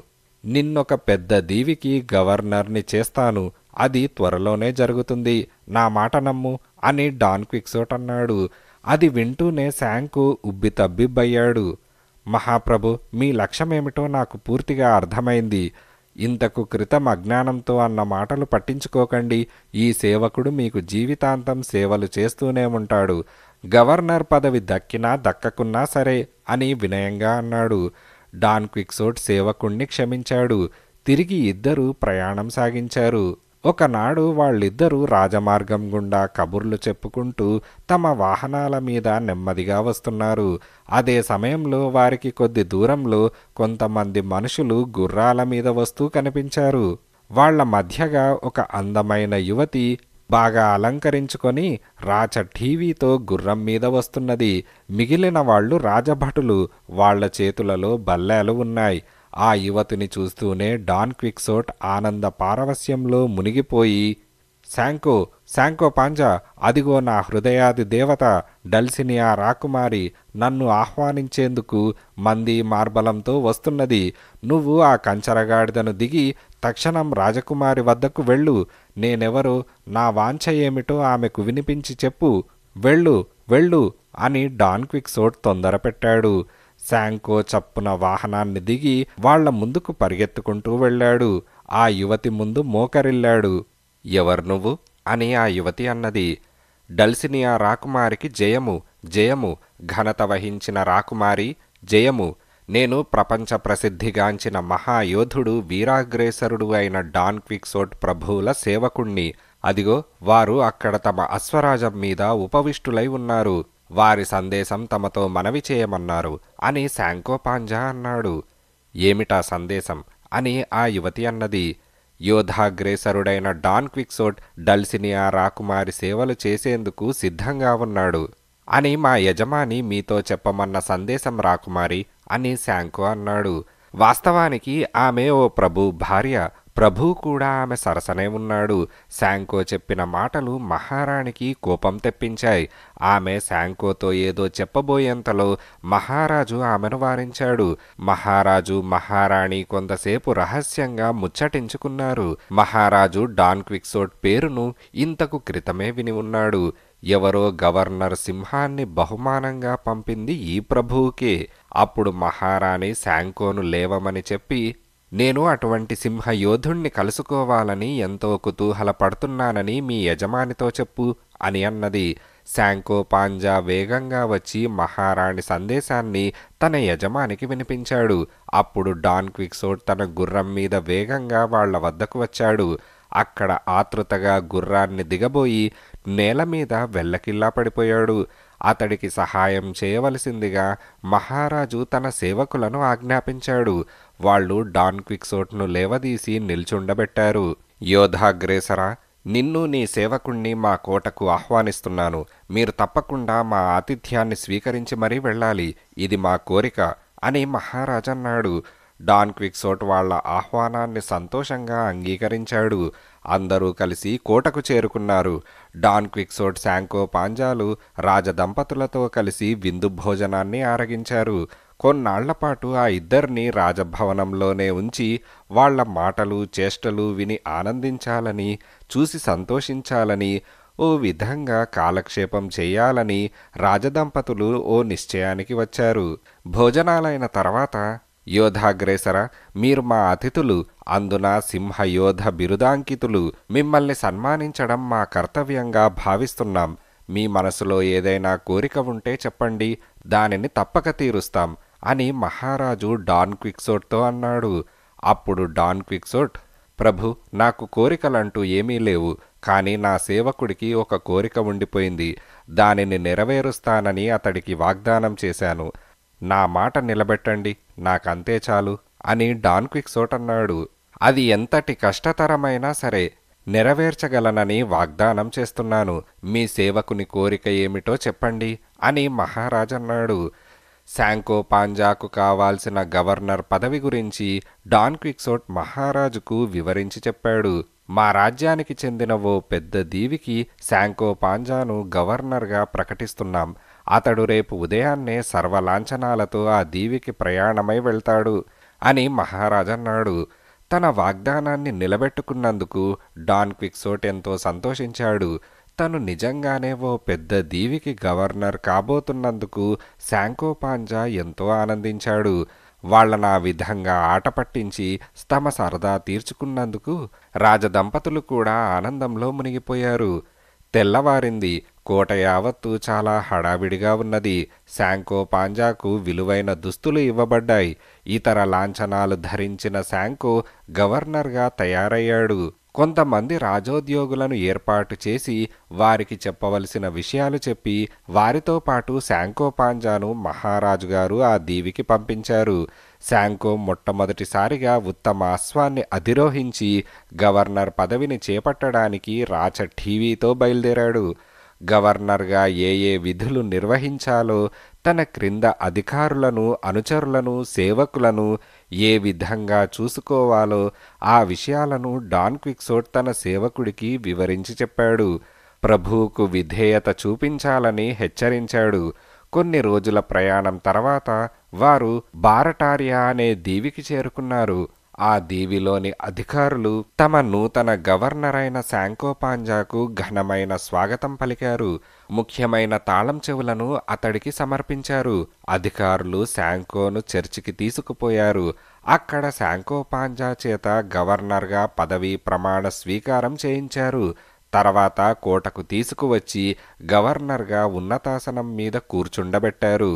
నిన్నొక పెద్ద దీవికి గవర్నర్ని చేస్తాను. అది త్వరలోనే జరుగుతుంది. నా మాట నమ్ము అని డాన్ క్విక్సోట్ అన్నాడు. అది వింటూనే శాంకో ఉబ్బితబ్బిబ్బయ్యాడు. మహాప్రభు, మీ లక్ష్యమేమిటో నాకు పూర్తిగా అర్థమైంది. ఇంతకు క్రితం అజ్ఞానంతో అన్న మాటలు పట్టించుకోకండి. ఈ సేవకుడు మీకు జీవితాంతం సేవలు చేస్తూనే ఉంటాడు. గవర్నర్ పదవి దక్కినా దక్కకున్నా సరే అని వినయంగా అన్నాడు. డాన్ క్విక్సోట్ సేవకుణ్ణి క్షమించాడు. తిరిగి ఇద్దరూ ప్రయాణం సాగించారు. ఒకనాడు వాళ్ళిద్దరూ రాజమార్గం గుండా కబుర్లు చెప్పుకుంటూ తమ వాహనాల మీద నెమ్మదిగా వస్తున్నారు. అదే సమయంలో వారికి కొద్ది దూరంలో కొంతమంది మనుషులు గుర్రాల మీద వస్తూ కనిపించారు. వాళ్ల మధ్యగా ఒక అందమైన యువతి బాగా అలంకరించుకొని రాచ టీవీతో గుర్రం మీద వస్తున్నది. మిగిలిన వాళ్ళు రాజభటులు. వాళ్ల చేతులలో బల్లేలు ఉన్నాయి. ఆ యువతిని చూస్తూనే డాన్ క్విక్సోట్ ఆనంద పారవస్యంలో మునిగిపోయి, శాంకో శాంకో పాంజా, అదిగో నా హృదయాది దేవత డల్సినియా రాకుమారి నన్ను ఆహ్వానించేందుకు మంది మార్బలంతో వస్తున్నది. నువ్వు ఆ కంచరగాడిదను దిగి తక్షణం రాజకుమారి వద్దకు వెళ్ళు. నేనెవరో, నా వాంఛ ఏమిటో ఆమెకు వినిపించి చెప్పు. వెళ్ళు వెళ్ళు అని డాన్ క్విక్సోట్ తొందరపెట్టాడు. శాంకో చప్పున వాహనాన్ని దిగి వాళ్ల ముందుకు పరిగెత్తుకుంటూ వెళ్ళాడు. ఆ యువతి ముందు మోకరిల్లాడు. ఎవరు నువ్వు అని ఆ యువతి అన్నది. డల్సినియా రాకుమారికి జయము, జయము, ఘనత వహించిన రాకుమారి జయము. నేను ప్రపంచ ప్రసిద్ధిగాంచిన మహాయోధుడు వీరాగ్రేసరుడు అయిన డాన్ క్విక్సోట్ ప్రభువుల సేవకుణ్ణి. అదిగో వారు అక్కడ తమ అశ్వరాజం మీద ఉపవిష్టులై ఉన్నారు. వారి సందేశం తమతో మనవి చేయమన్నారు అని శాంకో పాంజా అన్నాడు. ఏమిటా సందేశం అని ఆ యువతి అన్నది. యోధాగ్రేసరుడైన డాన్ క్విక్సోట్ డల్సినియా రాకుమారి సేవలు చేసేందుకు సిద్ధంగా ఉన్నాడు అని మా యజమాని మీతో చెప్పమన్న సందేశం రాకుమారి అని శాంకో అన్నాడు. వాస్తవానికి ఆమె ఓ ప్రభు భార్య. ప్రభు కూడా ఆమె సరసనే ఉన్నాడు. శాంకో చెప్పిన మాటలు మహారాణికి కోపం తెప్పించాయి. ఆమె శాంకోతో ఏదో చెప్పబోయేంతలో మహారాజు ఆమెను వారించాడు. మహారాజు మహారాణి కొంతసేపు రహస్యంగా ముచ్చటించుకున్నారు. మహారాజు డాన్ క్విక్సోట్ పేరును ఇంతకు క్రితమే విని ఉన్నాడు. ఎవరో గవర్నర్ సింహాన్ని బహుమానంగా పంపింది ఈ ప్రభువుకే. అప్పుడు మహారాణి శాంకోను లేవమని చెప్పి, నేను అటువంటి సింహయోధుణ్ణి కలుసుకోవాలని ఎంతో కుతూహలపడుతున్నానని మీ యజమానితో చెప్పు అని అన్నది. శాంకో పాంజా వేగంగా వచ్చి మహారాణి సందేశాన్ని తన యజమానికి వినిపించాడు. అప్పుడు డాన్ క్విక్సోట్ తన గుర్రం మీద వేగంగా వాళ్ల వద్దకు వచ్చాడు. అక్కడ ఆతృతగా గుర్రాన్ని దిగబోయి నేల మీద వెల్లకిల్లా పడిపోయాడు. అతడికి సహాయం చేయవలసిందిగా మహారాజు తన సేవకులను ఆజ్ఞాపించాడు. వాళ్ళు డాన్ క్విక్సోట్ను లేవదీసి నిల్చుండబెట్టారు. యోధాగ్రేసరా, నిన్ను నీ సేవకుణ్ణి మా కోటకు ఆహ్వానిస్తున్నాను. మీరు తప్పకుండా మా ఆతిథ్యాన్ని స్వీకరించి మరీ వెళ్ళాలి. ఇది మా కోరిక అని మహారాజన్నాడు. డాన్ క్విక్సోట్ వాళ్ల ఆహ్వానాన్ని సంతోషంగా అంగీకరించాడు. అందరూ కలిసి కోటకు చేరుకున్నారు. డాన్ క్విక్సోట్ శాంకో పాంజాలు రాజదంపతులతో కలిసి విందు భోజనాన్ని ఆరగించారు. కొన్నాళ్లపాటు ఆ ఇద్దరినీ రాజభవనంలోనే ఉంచి వాళ్ల మాటలు చేష్టలు విని ఆనందించాలని, చూసి సంతోషించాలని, ఓ విధంగా కాలక్షేపం చేయాలని రాజదంపతులు ఓ నిశ్చయానికి వచ్చారు. భోజనాలైన తర్వాత, యోధాగ్రేసర, మీరు మా అతిథులు, అందున సింహయోధ బిరుదాంకితులు. మిమ్మల్ని సన్మానించడం మా కర్తవ్యంగా భావిస్తున్నాం. మీ మనసులో ఏదైనా కోరిక ఉంటే చెప్పండి, దానిని తప్పక తీరుస్తాం అని మహారాజు డాన్ క్విక్సోట్తో అన్నాడు. అప్పుడు డాన్ క్విక్సోట్, ప్రభు, నాకు కోరికలంటూ ఏమీ లేవు. కానీ నా సేవకుడికి ఒక కోరిక ఉండిపోయింది. దానిని నెరవేరుస్తానని అతడికి వాగ్దానం చేశాను. నా మాట నిలబెట్టండి, నాకంతే చాలు అని డాన్ క్విక్సోట్ అన్నాడు. అది ఎంతటి కష్టతరమైనా సరే నెరవేర్చగలనని వాగ్దానం చేస్తున్నాను. మీ సేవకుని కోరిక ఏమిటో చెప్పండి అని మహారాజన్నాడు. శాంకో పాంజాకు కావాల్సిన గవర్నర్ పదవి గురించి డాన్ క్విక్సోట్ మహారాజుకు వివరించి చెప్పాడు. మా రాజ్యానికి చెందిన ఓ పెద్ద దీవికి శాంకో పాంజాను గవర్నర్గా ప్రకటిస్తున్నాం. అతడు రేపు ఉదయాన్నే సర్వలాంఛనాలతో ఆ దీవికి ప్రయాణమై వెళ్తాడు అని మహారాజన్నాడు. తన వాగ్దానాన్ని నిలబెట్టుకున్నందుకు డాన్ క్విక్సోట్ ఎంతో సంతోషించాడు. తను నిజంగానే ఓ పెద్ద దీవికి గవర్నర్ కాబోతున్నందుకు శాంకో పాంజా ఎంతో ఆనందించాడు. వాళ్ళను ఆ విధంగా ఆట పట్టించి తమ సరదా తీర్చుకున్నందుకు రాజదంపతులు కూడా ఆనందంలో మునిగిపోయారు. తెల్లవారింది. కోట యావత్తు చాలా హడావిడిగా ఉన్నది. శాంకో పాంజాకు విలువైన దుస్తులు ఇవ్వబడ్డాయి. ఇతర లాంఛనాలు ధరించిన శాంకో గవర్నర్గా తయారయ్యాడు. కొంతమంది రాజోద్యోగులను ఏర్పాటు చేసి వారికి చెప్పవలసిన విషయాలు చెప్పి వారితో పాటు శాంకో పాంజాను మహారాజు గారు ఆ దీవికి పంపించారు. శాంకో మొట్టమొదటిసారిగా ఉత్తమ అశ్వాన్ని అధిరోహించి గవర్నర్ పదవిని చేపట్టడానికి రాచ ఠీవీతో బయలుదేరాడు. గవర్నర్గా ఏ విధులు నిర్వహించాలో తన క్రింద అధికారులను, అనుచరులను, సేవకులను ఏ విధంగా చూసుకోవాలో ఆ విషయాలను డాన్ క్విక్సోట్ తన సేవకుడికి వివరించి చెప్పాడు. ప్రభువుకు విధేయత చూపించాలని హెచ్చరించాడు. కొన్ని రోజుల ప్రయాణం తర్వాత వారు బారటారియా అనే దీవికి చేరుకున్నారు. ఆ దీవిలోని అధికారులు తమ నూతన గవర్నర్ అయిన శాంకోపాంజాకు ఘనమైన స్వాగతం పలికారు. ముఖ్యమైన తాళం చెవులను అతడికి సమర్పించారు. అధికారులు శాంకోను చర్చికి తీసుకుపోయారు. అక్కడ శాంకోపాంజా చేత గవర్నర్గా పదవీ ప్రమాణ స్వీకారం చేయించారు. తర్వాత కోటకు తీసుకువచ్చి గవర్నర్గా ఉన్నతాసనం మీద కూర్చుండబెట్టారు.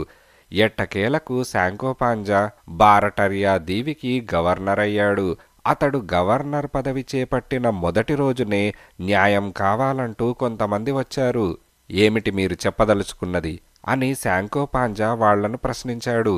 ఎట్టకేలకు శాంకోపాంజా బారటరియా దీవికి గవర్నర్ అయ్యాడు. అతడు గవర్నర్ పదవి చేపట్టిన మొదటి రోజునే న్యాయం కావాలంటూ కొంతమంది వచ్చారు. ఏమిటి మీరు చెప్పదలుచుకున్నది అని శాంకోపాంజా వాళ్లను ప్రశ్నించాడు.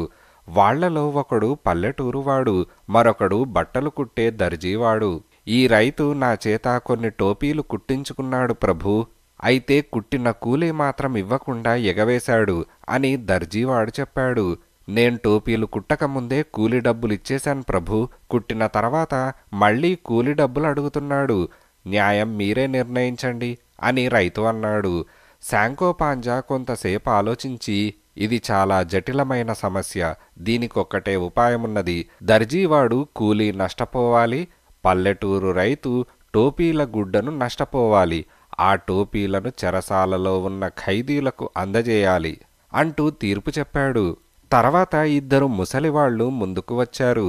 వాళ్లలో ఒకడు పల్లెటూరువాడు, మరొకడు బట్టలు కుట్టే దర్జీవాడు. ఈ రైతు నా చేత కొన్ని టోపీలు కుట్టించుకున్నాడు ప్రభూ, అయితే కుట్టిన కూలీ మాత్రం ఇవ్వకుండా ఎగవేశాడు అని దర్జీవాడు చెప్పాడు. నేను టోపీలు కుట్టకముందే కూలీ డబ్బులు ఇచ్చేశాను ప్రభూ, కుట్టిన తర్వాత మళ్ళీ కూలీ డబ్బులు అడుగుతున్నాడు. న్యాయం మీరే నిర్ణయించండి అని రైతు అన్నాడు. శాంకోపాంజా కొంతసేపు ఆలోచించి, ఇది చాలా జటిలమైన సమస్య, దీనికొక్కటే ఉపాయమున్నది. దర్జీవాడు కూలీ నష్టపోవాలి, పల్లెటూరు రైతు టోపీల గుడ్డను నష్టపోవాలి. ఆ టోపీలను చెరసాలలో ఉన్న ఖైదీలకు అందజేయాలి అంటూ తీర్పు చెప్పాడు. తర్వాత ఇద్దరు ముసలివాళ్లు ముందుకు వచ్చారు.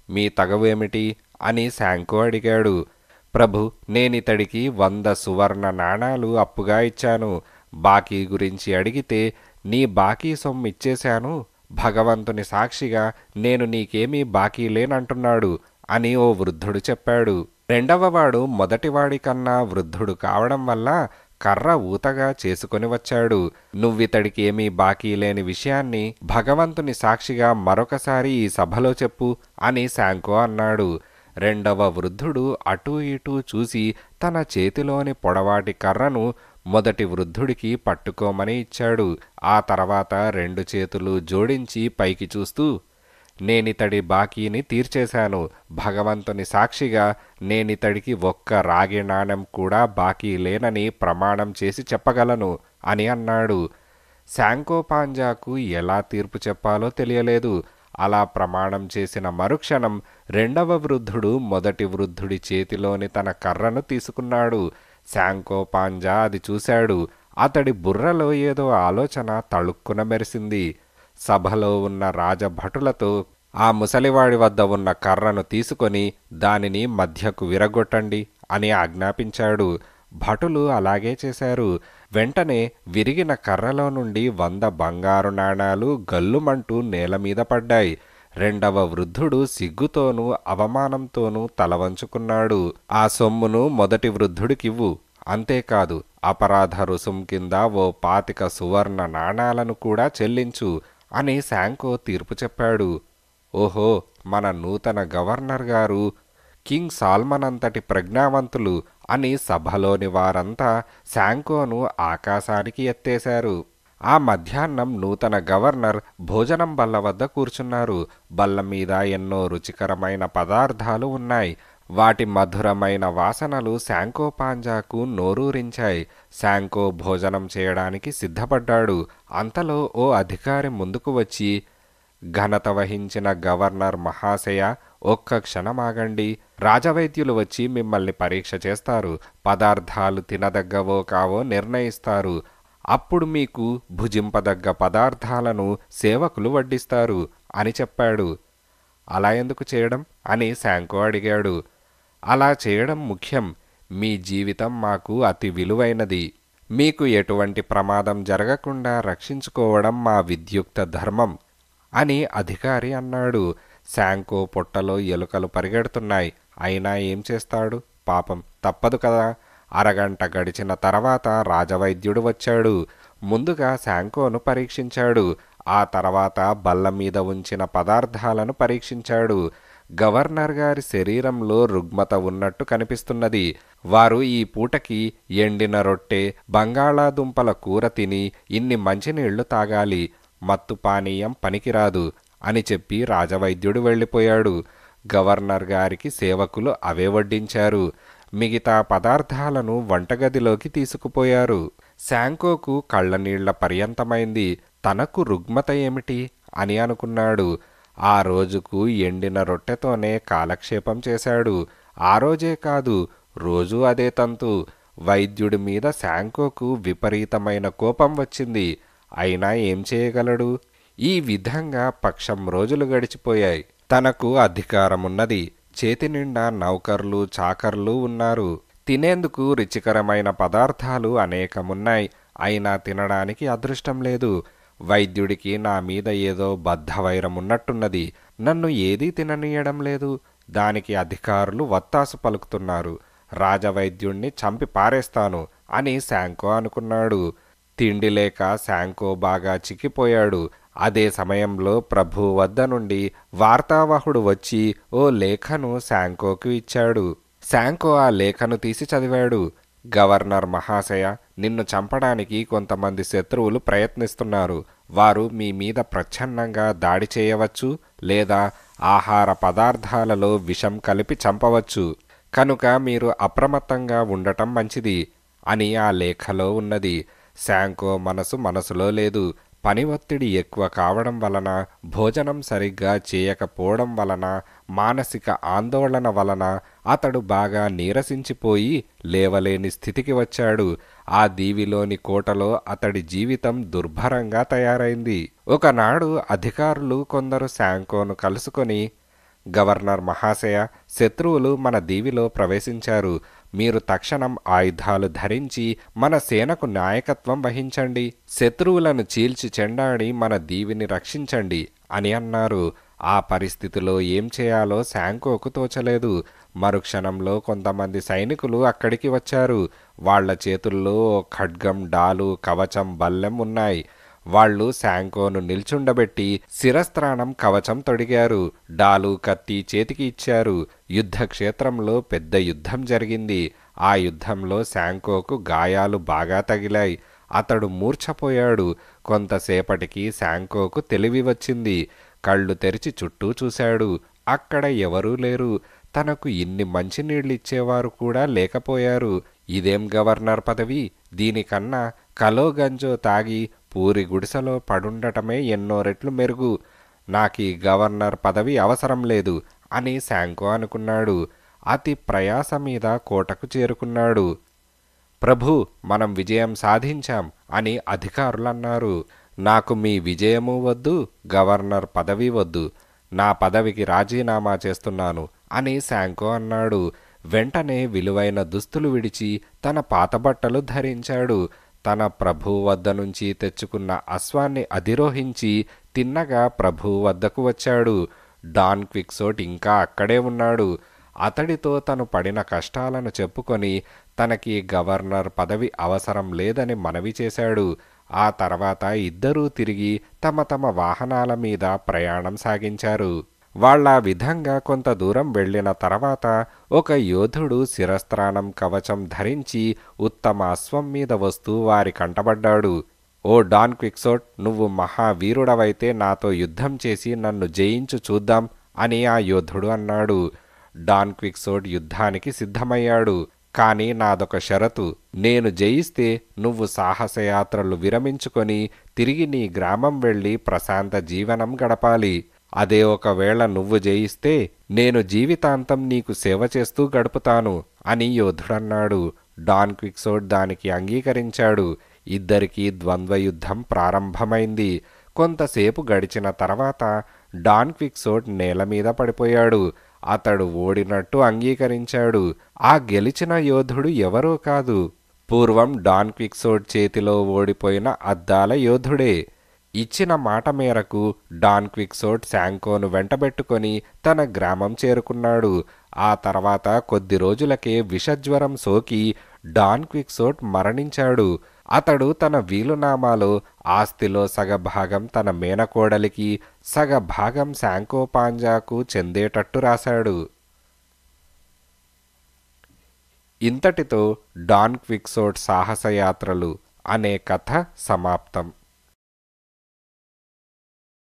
మీ తగవేమిటి అని శాంకో అడిగాడు. ప్రభు, నేనితడికి 100 సువర్ణ నాణాలు అప్పుగా ఇచ్చాను. బాకీ గురించి అడిగితే నీ బాకీ సొమ్ము ఇచ్చేశాను, భగవంతుని సాక్షిగా నేను నీకేమీ బాకీ లేనంటున్నాడు అని ఓ వృద్ధుడు చెప్పాడు. రెండవవాడు మొదటివాడి కన్నా వృద్ధుడు కావడం వల్ల కర్ర ఊతగా చేసుకొని వచ్చాడు. నువ్వితడికి ఏమీ బాకీ లేని విషయాన్ని భగవంతుని సాక్షిగా మరొకసారి ఈ సభలో చెప్పు అని శాంకో అన్నాడు. రెండవ వృద్ధుడు అటూ ఇటూ చూసి తన చేతిలోని పొడవాటి కర్రను మొదటి వృద్ధుడికి పట్టుకోమని ఇచ్చాడు. ఆ తర్వాత 2 చేతులు జోడించి పైకి చూస్తూ, నేనితడి బాకీని తీర్చేశాను, భగవంతుని సాక్షిగా నేనితడికి ఒక్క రాగి నాణెం కూడా బాకీ లేనని ప్రమాణం చేసి చెప్పగలను అని అన్నాడు. శాంకోపాంజాకు ఎలా తీర్పు చెప్పాలో తెలియలేదు. అలా ప్రమాణం చేసిన మరుక్షణం రెండవ వృద్ధుడు మొదటి వృద్ధుడి చేతిలోని తన కర్రను తీసుకున్నాడు. శాంకోపాంజా అది చూశాడు. అతడి బుర్రలో ఏదో ఆలోచన తళుక్కున మెరిసింది. సభలో ఉన్న రాజభటులతో ఆ ముసలివాడి వద్ద ఉన్న కర్రను తీసుకొని దానిని మధ్యకు విరగొట్టండి అని ఆజ్ఞాపించాడు. భటులు అలాగే చేశారు. వెంటనే విరిగిన కర్రలో నుండి 100 బంగారు నాణాలు గల్లుమంటూ నేలమీద పడ్డాయి. రెండవ వృద్ధుడు సిగ్గుతోనూ అవమానంతోనూ తలవంచుకున్నాడు. ఆ సొమ్మును మొదటి వృద్ధుడికివ్వు, అంతేకాదు అపరాధ రుసుం కింద ఓ 25 సువర్ణ నాణాలను కూడా చెల్లించు అని శాంకో తీర్పు చెప్పాడు. ఓహో, మన నూతన గవర్నర్ గారు కింగ్ సాల్మన్ అంతటి ప్రజ్ఞావంతులు అని సభలోని వారంతా శాంకోను ఆకాశానికి ఎత్తేశారు. ఆ మధ్యాహ్నం నూతన గవర్నర్ భోజనం బల్ల వద్ద కూర్చున్నారు. బల్ల మీద ఎన్నో రుచికరమైన పదార్థాలు ఉన్నాయి. వాటి మధురమైన వాసనలు శాంకోపాంజాకు నోరూరించాయి. శాంకో భోజనం చేయడానికి సిద్ధపడ్డాడు. అంతలో ఓ అధికారి ముందుకు వచ్చి, ఘనత వహించిన గవర్నర్ మహాశయ, ఒక్క క్షణమాగండి, రాజవైద్యులు వచ్చి మిమ్మల్ని పరీక్ష చేస్తారు, పదార్థాలు తినదగ్గవో కావో నిర్ణయిస్తారు, అప్పుడు మీకు భుజింపదగ్గ పదార్థాలను సేవకులు వడ్డిస్తారు అని చెప్పాడు. అలా ఎందుకు చేయడం అని శాంకో అడిగాడు. అలా చేయడం ముఖ్యం, మీ జీవితం మాకు అతి విలువైనది, మీకు ఎటువంటి ప్రమాదం జరగకుండా రక్షించుకోవడం మా విద్యుక్త ధర్మం అని అధికారి అన్నాడు. శాంకో పొట్టలో ఎలుకలు పరిగెడుతున్నాయి. అయినా ఏం చేస్తాడు, పాపం తప్పదు కదా. అరగంట గడిచిన తర్వాత రాజవైద్యుడు వచ్చాడు. ముందుగా శాంకోను పరీక్షించాడు. ఆ తర్వాత బల్ల మీద ఉంచిన పదార్థాలను పరీక్షించాడు. గవర్నర్ గారి శరీరంలో రుగ్మత ఉన్నట్టు కనిపిస్తున్నది. వారు ఈ పూటకి ఎండిన రొట్టె, బంగాళాదుంపల కూర తిని ఇన్ని మంచినీళ్లు తాగాలి, మత్తు పానీయం పనికిరాదు అని చెప్పి రాజవైద్యుడు వెళ్ళిపోయాడు. గవర్నర్ గారికి సేవకులు అవే వడ్డించారు. మిగతా పదార్థాలను వంటగదిలోకి తీసుకుపోయారు. శాంకోకు కళ్ళనీళ్ల పర్యంతమైంది. తనకు రుగ్మత ఏమిటి అని అనుకున్నాడు. ఆ రోజుకు ఎండిన రొట్టెతోనే కాలక్షేపం చేశాడు. ఆ రోజే కాదు, రోజూ అదే తంతు. వైద్యుడి మీద శాంకోకు విపరీతమైన కోపం వచ్చింది. అయినా ఏం చేయగలడు? ఈ విధంగా పక్షం రోజులు గడిచిపోయాయి. తనకు అధికారమున్నది. చేతి నిండా నౌకర్లు చాకర్లు ఉన్నారు. తినేందుకు రుచికరమైన పదార్థాలు అనేకమున్నాయి. అయినా తినడానికి అదృష్టం లేదు. వైద్యుడికి నా మీద ఏదో బద్ధవైరమున్నట్టున్నది. నన్ను ఏదీ తిననీయడం లేదు. దానికి అధికారులు వత్తాసు పలుకుతున్నారు. రాజవైద్యుణ్ణి చంపి పారేస్తాను అని శాంకో అనుకున్నాడు. తిండి లేక శాంకో బాగా చిక్కిపోయాడు. అదే సమయంలో ప్రభు వద్ద నుండి వార్తావాహుడు వచ్చి ఓ లేఖను శాంకోకు ఇచ్చాడు. శాంకో ఆ లేఖను తీసి చదివాడు. గవర్నర్ మహాశయ, నిన్ను చంపడానికి కొంతమంది శత్రువులు ప్రయత్నిస్తున్నారు. వారు మీ మీద ప్రచ్ఛన్నంగా దాడి చేయవచ్చు, లేదా ఆహార పదార్థాలలో విషం కలిపి చంపవచ్చు. కనుక మీరు అప్రమత్తంగా ఉండటం మంచిది అని ఆ లేఖలో ఉన్నది. శాంకో మనసులో లేదు. పని ఒత్తిడి ఎక్కువ కావడం వలన, భోజనం సరిగ్గా చేయకపోవడం వలన, మానసిక ఆందోళన వలన అతడు బాగా నీరసించిపోయి లేవలేని స్థితికి వచ్చాడు. ఆ దీవిలోని కోటలో అతడి జీవితం దుర్భరంగా తయారైంది. ఒకనాడు అధికారులు కొందరు శాంకోను కలుసుకొని, గవర్నర్ మహాశయ, శత్రువులు మన దీవిలో ప్రవేశించారు. మీరు తక్షణం ఆయుధాలు ధరించి మన సేనకు నాయకత్వం వహించండి. శత్రువులను చీల్చి చెండాడి మన దీవిని రక్షించండి అని అన్నారు. ఆ పరిస్థితిలో ఏం చేయాలో శాంకోకు తోచలేదు. మరుక్షణంలో కొంతమంది సైనికులు అక్కడికి వచ్చారు. వాళ్ల చేతుల్లో ఖడ్గం, డాలు, కవచం, బల్లెం ఉన్నాయి. వాళ్ళు శాంకోను నిల్చుండబెట్టి శిరస్త్రాణం, కవచం తొడిగారు. డాలు, కత్తి చేతికి ఇచ్చారు. యుద్ధక్షేత్రంలో పెద్ద యుద్ధం జరిగింది. ఆ యుద్ధంలో శాంకోకు గాయాలు బాగా తగిలాయి. అతడు మూర్ఛపోయాడు. కొంతసేపటికి శాంకోకు తెలివి వచ్చింది. కళ్ళు తెరిచి చుట్టూ చూశాడు. అక్కడ ఎవరూ లేరు. తనకు ఇన్ని మంచినీళ్ళిచ్చేవారు కూడా లేకపోయారు. ఇదేం గవర్నర్ పదవి? దీనికన్నా కలో గంజో తాగి పూరి గుడిసెలో పడుండటమే ఎన్నో రెట్లు మెరుగు. నాకీ గవర్నర్ పదవి అవసరం లేదు అని శాంకో అనుకున్నాడు. అతి ప్రయాస మీద కోటకు చేరుకున్నాడు. ప్రభు, మనం విజయం సాధించాం అని అధికారులన్నారు. నాకు మీ విజయము వద్దు, గవర్నర్ పదవి వద్దు. నా పదవికి రాజీనామా చేస్తున్నాను అని శాంకో అన్నాడు. వెంటనే విలువైన దుస్తులు విడిచి తన పాతబట్టలు ధరించాడు. తన ప్రభువు వద్ద నుంచి తెచ్చుకున్న అశ్వాన్ని అధిరోహించి తిన్నగా ప్రభువు వద్దకు వచ్చాడు. డాన్ క్విక్సోట్ ఇంకా అక్కడే ఉన్నాడు. అతడితో తను పడిన కష్టాలను చెప్పుకొని తనకి గవర్నర్ పదవి అవసరం లేదని మనవి చేశాడు. ఆ తర్వాత ఇద్దరూ తిరిగి తమ తమ వాహనాల మీద ప్రయాణం సాగించారు. వాళ్ళ విధంగా కొంత దూరం వెళ్ళిన తర్వాత ఒక యోధుడు శిరస్త్రాణం, కవచం ధరించి ఉత్తమ అశ్వం మీద వస్తూ వారి కంటబడ్డాడు. ఓ డాన్ క్విక్సోట్, నువ్వు మహావీరుడవైతే నాతో యుద్ధం చేసి నన్ను జయించు చూద్దాం అని ఆ యోధుడు అన్నాడు. డాన్ క్విక్సోట్ యుద్ధానికి సిద్ధమయ్యాడు. కానీ నాదొక షరతు. నేను జయిస్తే నువ్వు సాహసయాత్రలు విరమించుకొని తిరిగి నీ గ్రామం వెళ్ళి ప్రశాంత జీవనం గడపాలి. అదే ఒకవేళ నువ్వు జయిస్తే నేను జీవితాంతం నీకు సేవ చేస్తూ గడుపుతాను అని యోధుడన్నాడు. డాన్ క్విక్సోట్ దానికి అంగీకరించాడు. ఇద్దరికీ ద్వంద్వయుద్ధం ప్రారంభమైంది. కొంతసేపు గడిచిన తర్వాత డాన్ క్విక్సోట్ నేల మీద పడిపోయాడు. అతడు ఓడినట్టు అంగీకరించాడు. ఆ గెలిచిన యోధుడు ఎవరో కాదు, పూర్వం డాన్ క్విక్సోట్ చేతిలో ఓడిపోయిన అద్దాల యోధుడే. ఇచ్చిన మాట మేరకు డాన్ క్విక్సోట్ శాంకోను వెంటబెట్టుకొని తన గ్రామం చేరుకున్నాడు. ఆ తర్వాత కొద్ది రోజులకే విషజ్వరం సోకి డాన్ క్విక్సోట్ మరణించాడు. అతడు తన వీలునామాలో ఆస్తిలో సగభాగం తన మేనకోడలికి, సగభాగం శాంకో పాంజాకు చెందేటట్టు రాశాడు. ఇంతటితో డాన్ క్విక్సోట్ సాహసయాత్రలు అనే కథ సమాప్తం.